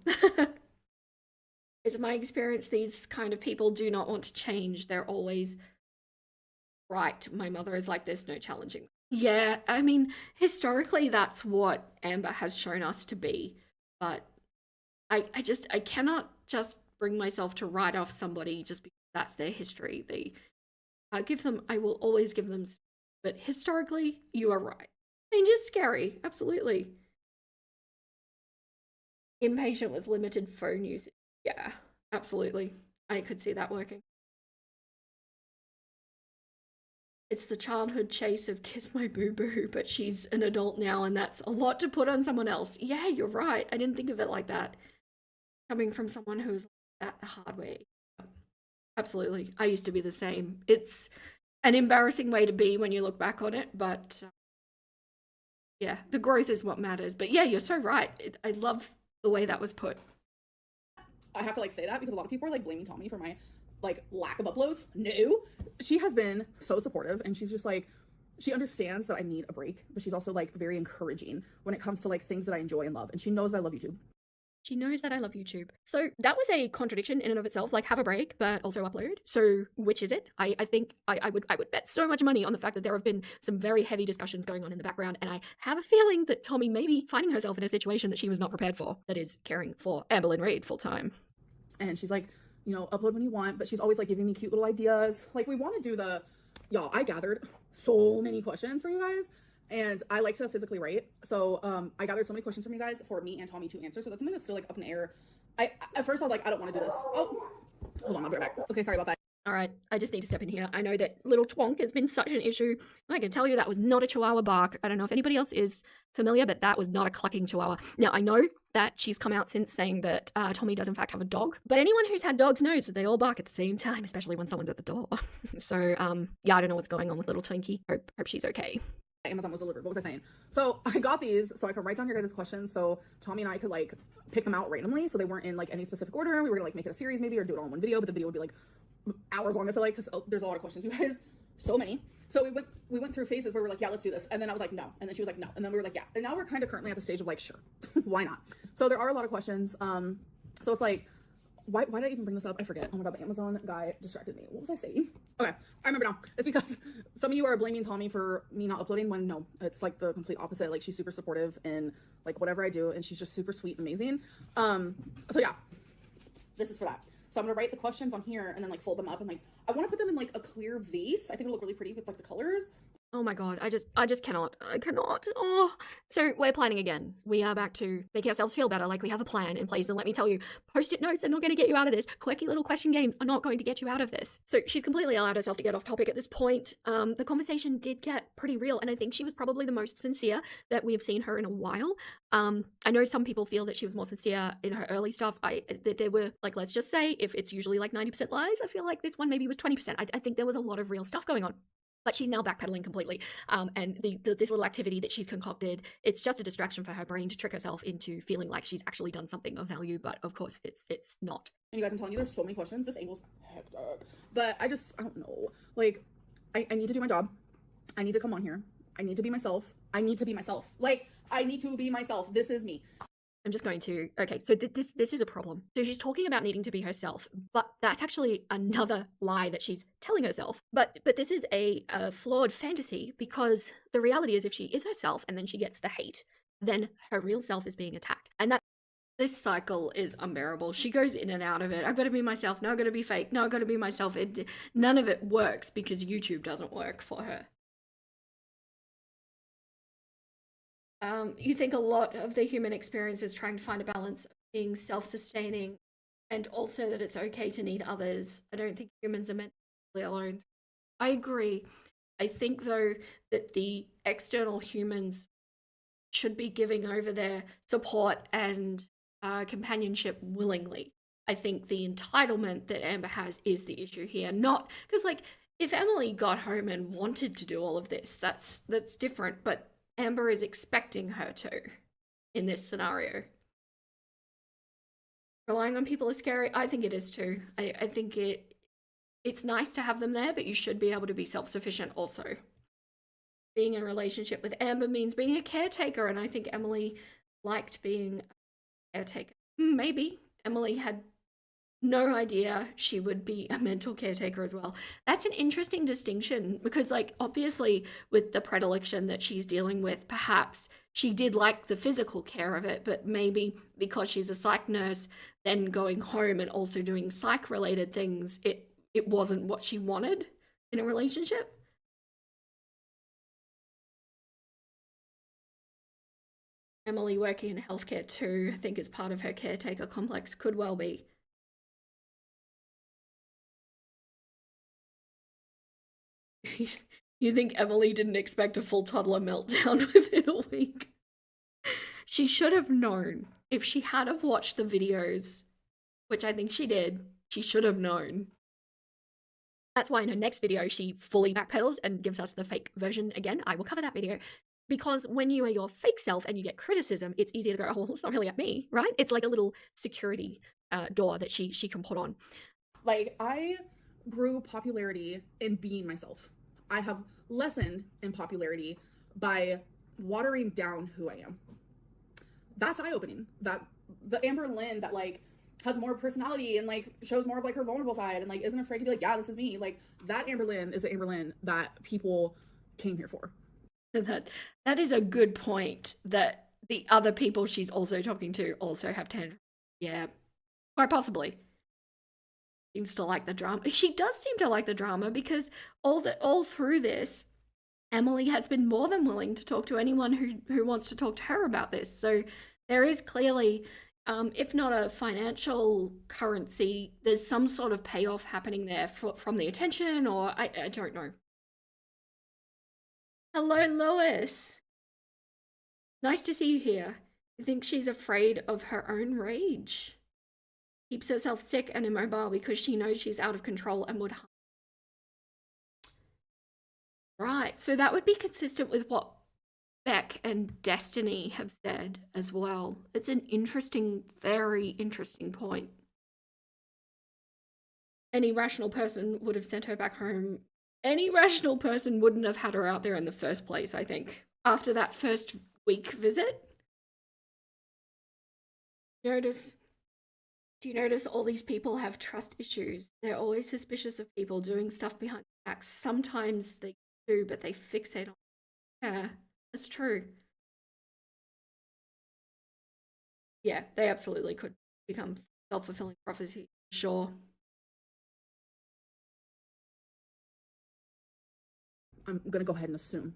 It's my experience, these kind of people do not want to change. They're always right. My mother is like this, no challenging. Yeah, I mean, historically, that's what Amber has shown us to be. But I cannot just bring myself to write off somebody just because that's their history. I will always give them, but historically, you are right. Change is scary, absolutely. Impatient with limited phone usage. Yeah, absolutely. I could see that working. It's the childhood chase of kiss my boo boo, but she's an adult now, and that's a lot to put on someone else. Yeah, you're right. I didn't think of it like that. Coming from someone who's that the hard way. Absolutely. I used to be the same. It's an embarrassing way to be when you look back on it, but yeah, the growth is what matters. But yeah, you're so right. I love the way that was put. I have to like say that because a lot of people are like blaming Tommy for my like lack of uploads. No, she has been so supportive, and she's just like, she understands that I need a break, but she's also like very encouraging when it comes to like things that I enjoy and love, and she knows I love YouTube. She knows that I love YouTube. So that was a contradiction in and of itself, like have a break, but also upload. So which is it? I think I would bet so much money on the fact that there have been some very heavy discussions going on in the background, and I have a feeling that Tommy may be finding herself in a situation that she was not prepared for, that is caring for Amberlynn Reid full time. And she's like, upload when you want, but she's always like giving me cute little ideas. Like we want to do y'all, I gathered so many questions for you guys, and I like to physically write. So I gathered so many questions from you guys for me and Tommy to answer. So that's something that's still like up in the air. At first I was like, I don't want to do this. Oh, hold on, I'll be right back. Okay, sorry about that. All right, I just need to step in here. I know that little Twonk has been such an issue. I can tell you that was not a Chihuahua bark. I don't know if anybody else is familiar, but that was not a clucking Chihuahua. Now, I know that she's come out since saying that Tommy does in fact have a dog, but anyone who's had dogs knows that they all bark at the same time, especially when someone's at the door. So, yeah, I don't know what's going on with little Twinkie. Hope she's okay. Amazon was delivered. What was I saying? So I got these so I could write down your guys' questions so Tommy and I could like pick them out randomly, so they weren't in like any specific order. We were gonna like make it a series maybe, or do it all in one video, but the video would be like hours long, I feel like, because there's a lot of questions, you guys. So many. So we went through phases where we're like, yeah, let's do this, and then I was like, no, and then she was like, no, and then we were like, yeah, and now we're kind of currently at the stage of like, sure, why not? So there are a lot of questions. So it's like, why did I even bring this up? I forget. Oh my god, the Amazon guy distracted me. What was I saying? Okay, I remember now. It's because some of you are blaming Tommy for me not uploading, when no, it's like the complete opposite. Like she's super supportive in like whatever I do, and she's just super sweet and amazing. So yeah, this is for that. So I'm gonna write the questions on here and then like fold them up, and like I want to put them in like a clear vase. I think it'll look really pretty with like the colors. Oh my god, I just cannot. I cannot. Oh. So we're planning again. We are back to make ourselves feel better, like we have a plan in place. And let me tell you, post-it notes are not going to get you out of this. Quirky little question games are not going to get you out of this. So she's completely allowed herself to get off topic at this point. The conversation did get pretty real, and I think she was probably the most sincere that we have seen her in a while. I know some people feel that she was more sincere in her early stuff. That there were, like, let's just say, if it's usually like 90% lies, I feel like this one maybe was 20%. I think there was a lot of real stuff going on. But she's now backpedaling completely. And this little activity that she's concocted, it's just a distraction for her brain to trick herself into feeling like she's actually done something of value. But of course, it's not. And you guys, I'm telling you, there's so many questions. This angle's hectic. But I don't know. Like, I need to do my job. I need to come on here. I need to be myself. I need to be myself. Like, I need to be myself. This is me. I'm just going to, okay, so this is a problem. So she's talking about needing to be herself, but that's actually another lie that she's telling herself. But this is a flawed fantasy, because the reality is if she is herself and then she gets the hate, then her real self is being attacked. And This cycle is unbearable. She goes in and out of it. I've got to be myself. No, I've got to be fake. No, I've got to be myself. None of it works because YouTube doesn't work for her. You think a lot of the human experience is trying to find a balance of being self-sustaining and also that it's okay to need others. I don't think humans are meant to be alone. I agree. I think, though, that the external humans should be giving over their support and companionship willingly. I think the entitlement that Amber has is the issue here. Not because, like, if Emily got home and wanted to do all of this, that's different. But Amber is expecting her to in this scenario. Relying on people is scary. I think it is too. I think it's nice to have them there, but you should be able to be self-sufficient also. Being in a relationship with Amber means being a caretaker, and I think Emily liked being a caretaker. Maybe Emily had no idea she would be a mental caretaker as well. That's an interesting distinction because, like, obviously with the predilection that she's dealing with, perhaps she did like the physical care of it, but maybe because she's a psych nurse, then going home and also doing psych related things, it wasn't what she wanted in a relationship. Emily working in healthcare too, I think, is part of her caretaker complex. Could well be. You think Emily didn't expect a full toddler meltdown within a week? She should have known. If she had have watched the videos, which I think she did, she should have known. That's why in her next video, she fully backpedals and gives us the fake version again. I will cover that video. Because when you are your fake self and you get criticism, it's easier to go, oh, it's not really at me, right? It's like a little security door that she can put on. Like, I grew popularity in being myself. I have lessened in popularity by watering down who I am. That's eye-opening. That the Amber Lynn that, like, has more personality and, like, shows more of, like, her vulnerable side and, like, isn't afraid to be like, yeah, this is me. Like, that Amber Lynn is the Amber Lynn that people came here for. That is a good point, that the other people she's also talking to also have tantrums. Yeah, quite possibly. Seems to like the drama. She does seem to like the drama because all through this, Emily has been more than willing to talk to anyone who wants to talk to her about this. So there is clearly, if not a financial currency, there's some sort of payoff happening there from the attention, or I don't know. Hello, Lois. Nice to see you here. I think she's afraid of her own rage. Keeps herself sick and immobile because she knows she's out of control and would harm. Right, so that would be consistent with what Beck and Destiny have said as well. It's an interesting, very interesting point. Any rational person would have sent her back home. Any rational person wouldn't have had her out there in the first place, I think. After that first week visit. Do you notice all these people have trust issues? They're always suspicious of people doing stuff behind their backs. Sometimes they do, but they fixate on. Yeah, that's true. Yeah, they absolutely could become self-fulfilling prophecy, sure. I'm gonna go ahead and assume.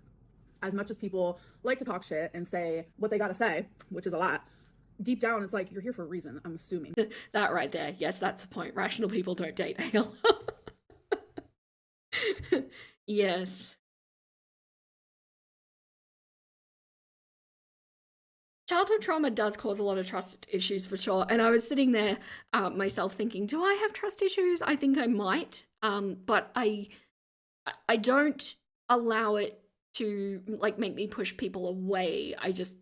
As much as people like to talk shit and say what they gotta say, which is a lot, deep down it's like, you're here for a reason, I'm assuming. That right there, yes, that's the point. Rational people don't date Hale. Yes. Childhood trauma does cause a lot of trust issues for sure. And I was sitting there myself thinking, do I have trust issues? I think I might, but I don't allow it to, like, make me push people away. I just,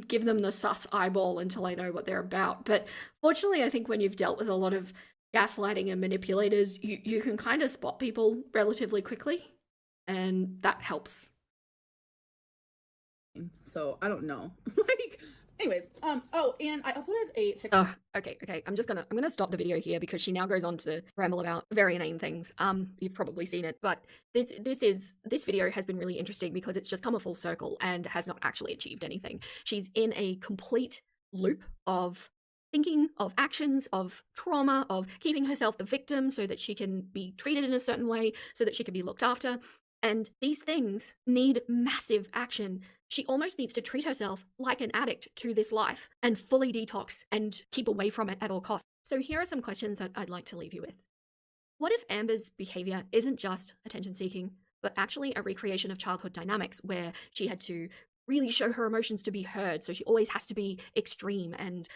give them the sus eyeball until I know what they're about. But fortunately, I think when you've dealt with a lot of gaslighting and manipulators, you can kind of spot people relatively quickly, and that helps. So I don't know. Like, anyways, oh, and I uploaded a TikTok. Okay. I'm gonna stop the video here because she now goes on to ramble about very inane things. You've probably seen it, but this video has been really interesting because it's just come a full circle and has not actually achieved anything. She's in a complete loop of thinking, of actions, of trauma, of keeping herself the victim so that she can be treated in a certain way, so that she can be looked after. And these things need massive action. She almost needs to treat herself like an addict to this life and fully detox and keep away from it at all costs. So here are some questions that I'd like to leave you with. What if Amber's behavior isn't just attention seeking, but actually a recreation of childhood dynamics where she had to really show her emotions to be heard, so she always has to be extreme and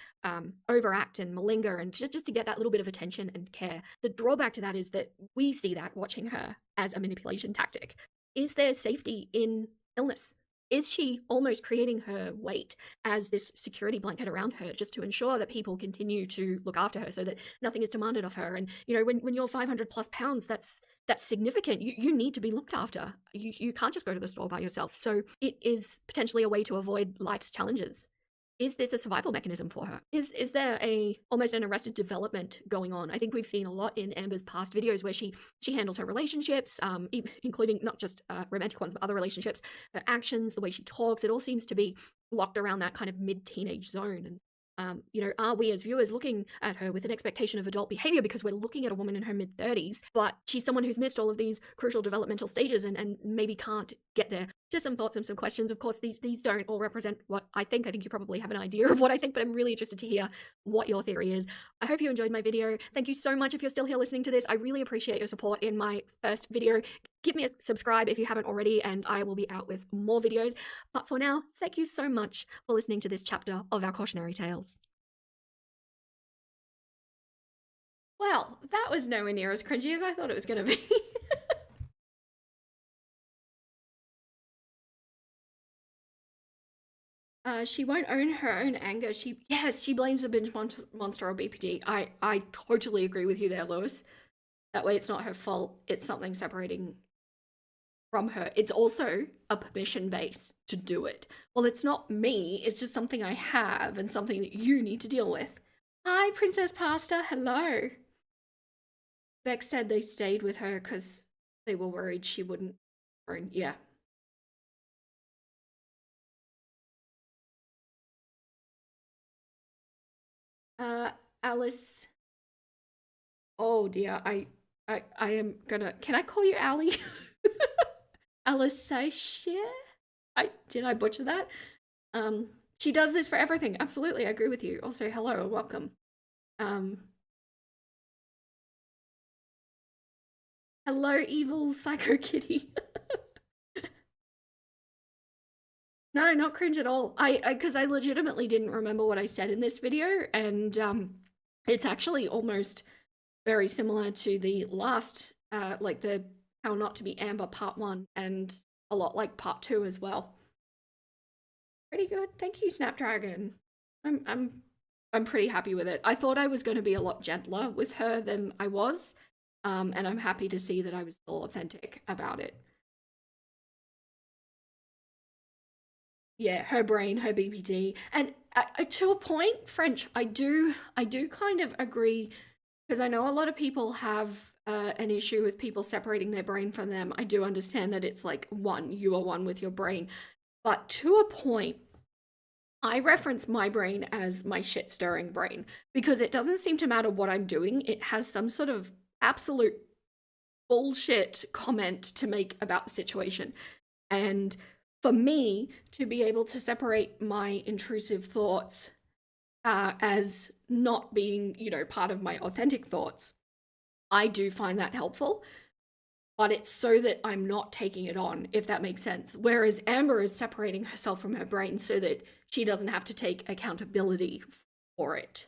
overact and malinger and just to get that little bit of attention and care? The drawback to that is that we see that watching her as a manipulation tactic. Is there safety in illness? Is she almost creating her weight as this security blanket around her just to ensure that people continue to look after her so that nothing is demanded of her? And, you know, when you're 500 plus pounds, that's significant. You need to be looked after. You can't just go to the store by yourself. So it is potentially a way to avoid life's challenges. Is this a survival mechanism for her? Is there almost an arrested development going on? I think we've seen a lot in Amber's past videos where she handles her relationships, including not just romantic ones, but other relationships, her actions, the way she talks. It all seems to be locked around that kind of mid-teenage zone. And you know, are we as viewers looking at her with an expectation of adult behavior because we're looking at a woman in her mid-30s, but she's someone who's missed all of these crucial developmental stages and maybe can't get there? Just some thoughts and some questions. Of course, these don't all represent what I think. I think you probably have an idea of what I think, but I'm really interested to hear what your theory is. I hope you enjoyed my video. Thank you so much if you're still here listening to this. I really appreciate your support in my first video. Give me a subscribe if you haven't already, and I will be out with more videos. But for now, thank you so much for listening to this chapter of our cautionary tales. Well, that was nowhere near as cringy as I thought it was going to be. She won't own her own anger. Yes, she blames the binge monster or BPD. I totally agree with you there, Lewis. That way it's not her fault. It's something separating from her. It's also a permission base to do it. Well, it's not me. It's just something I have and something that you need to deal with. Hi, Princess Pasta. Hello. Beck said they stayed with her because they were worried she wouldn't own. Yeah. Alice. Oh dear, I am gonna. Can I call you Allie? Alice did I butcher that? She does this for everything. Absolutely, I agree with you. Also, hello and welcome. Hello, evil psycho kitty. No, not cringe at all. Because I legitimately didn't remember what I said in this video, and it's actually almost very similar to the last, like the How Not to Be Amber Part 1, and a lot like Part 2 as well. Pretty good. Thank you, Snapdragon. I'm pretty happy with it. I thought I was going to be a lot gentler with her than I was, and I'm happy to see that I was still authentic about it. Yeah, her brain, her BPD, and to a point, French. I do kind of agree, because I know a lot of people have an issue with people separating their brain from them. I do understand that it's like you are one with your brain, but to a point, I reference my brain as my shit stirring brain because it doesn't seem to matter what I'm doing. It has some sort of absolute bullshit comment to make about the situation, and for me to be able to separate my intrusive thoughts as not being, you know, part of my authentic thoughts, I do find that helpful, but it's so that I'm not taking it on, if that makes sense. Whereas Amber is separating herself from her brain so that she doesn't have to take accountability for it.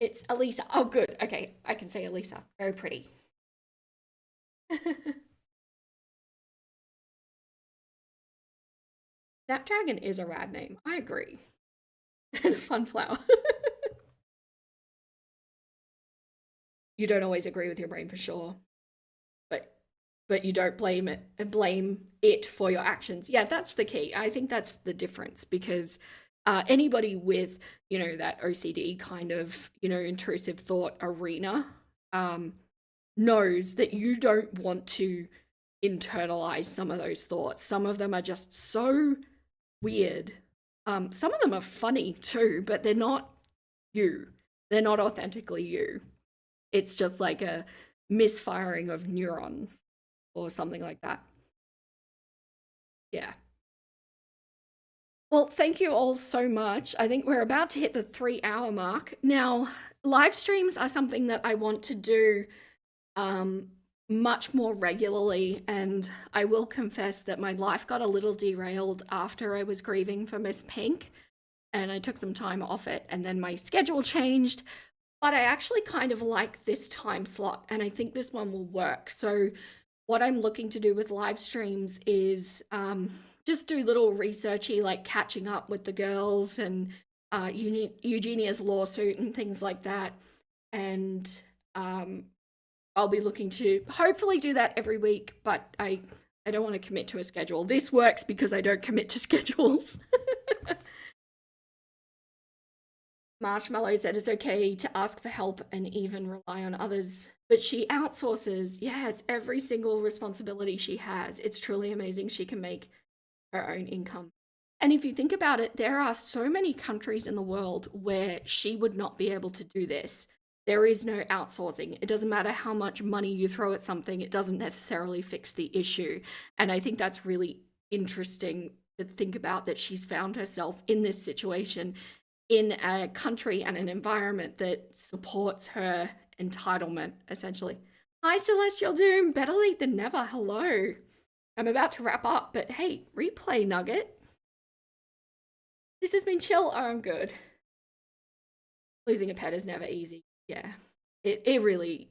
It's Elisa. Oh, good. Okay, I can say Elisa. Very pretty. Snapdragon is a rad name. I agree. And a fun flower. You don't always agree with your brain for sure, but you don't blame it for your actions. Yeah, that's the key. I think that's the difference, because anybody with, you know, that OCD kind of, you know, intrusive thought arena knows that you don't want to internalize some of those thoughts. Some of them are just so weird Some of them are funny too, but they're not you. They're not authentically you. It's just like a misfiring of neurons or something like that. Yeah. Well, thank you all so much. I think we're about to hit the 3-hour mark. Now, live streams are something that I want to do much more regularly, and I will confess that my life got a little derailed after I was grieving for Miss Pink, and I took some time off it, and then my schedule changed. But I actually kind of like this time slot, and I think this one will work. So what I'm looking to do with live streams is just do little researchy, like catching up with the girls and Eugenia's lawsuit and things like that. And I'll be looking to hopefully do that every week, but I don't want to commit to a schedule. This works because I don't commit to schedules. Marshmallow said it's okay to ask for help and even rely on others, but she outsources, yes, every single responsibility she has. It's truly amazing she can make her own income. And if you think about it, there are so many countries in the world where she would not be able to do this. There is no outsourcing. It doesn't matter how much money you throw at something, it doesn't necessarily fix the issue. And I think that's really interesting to think about, that she's found herself in this situation in a country and an environment that supports her entitlement, essentially. Hi, Celestial Doom. Better late than never. Hello. I'm about to wrap up, but hey, replay nugget. This has been chill. Oh, I'm good. Losing a pet is never easy. Yeah, it really,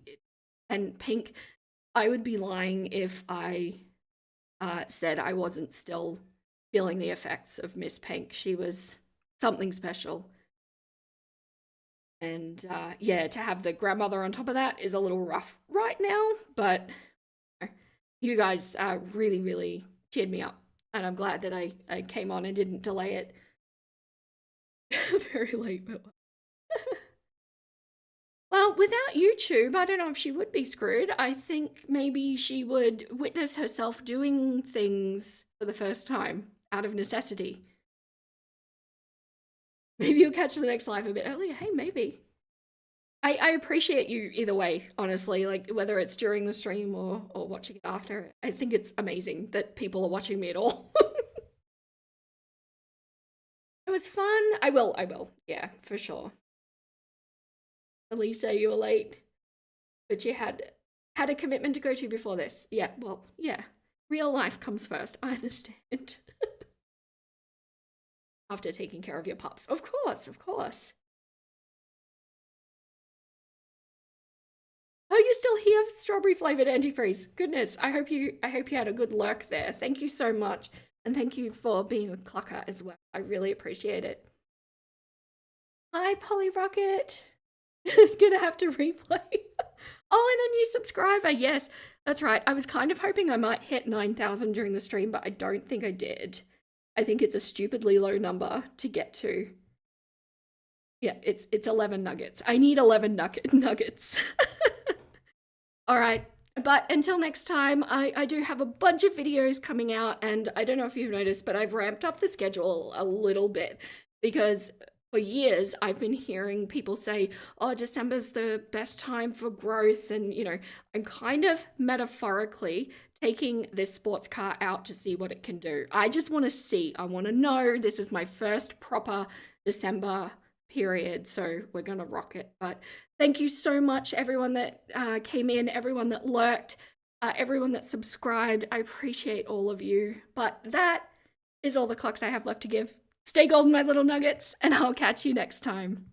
and Pink, I would be lying if I said I wasn't still feeling the effects of Miss Pink. She was something special. And yeah, to have the grandmother on top of that is a little rough right now, but you guys really, really cheered me up. And I'm glad that I came on and didn't delay it very late. But well, without YouTube, I don't know if she would be screwed. I think maybe she would witness herself doing things for the first time out of necessity. Maybe you'll catch the next live a bit earlier. Hey, maybe. I appreciate you either way, honestly, like whether it's during the stream or watching it after. I think it's amazing that people are watching me at all. It was fun. I will. Yeah, for sure. Elisa, you were late, but you had a commitment to go to before this. Yeah, well, yeah. Real life comes first. I understand. After taking care of your pups. Of course, of course. Oh, you're still here, strawberry flavored antifreeze. Goodness, I hope you had a good lurk there. Thank you so much. And thank you for being a clucker as well. I really appreciate it. Hi, Polly Rocket. Gonna have to replay. Oh, and a new subscriber. Yes, that's right. I was kind of hoping I might hit 9,000 during the stream, but I don't think I did. I think it's a stupidly low number to get to. Yeah, it's 11 nuggets. I need 11 nuggets. All right, but until next time, I do have a bunch of videos coming out, and I don't know if you've noticed, but I've ramped up the schedule a little bit because for years I've been hearing people say, oh, December's the best time for growth, and you know, I'm kind of metaphorically taking this sports car out to see what it can do. I just want to see. I want to know. This is my first proper December period, so we're gonna rock it. But thank you so much, everyone that came in, everyone that lurked, everyone that subscribed. I appreciate all of you. But that is all the clocks I have left to give. Stay golden, my little nuggets, and I'll catch you next time.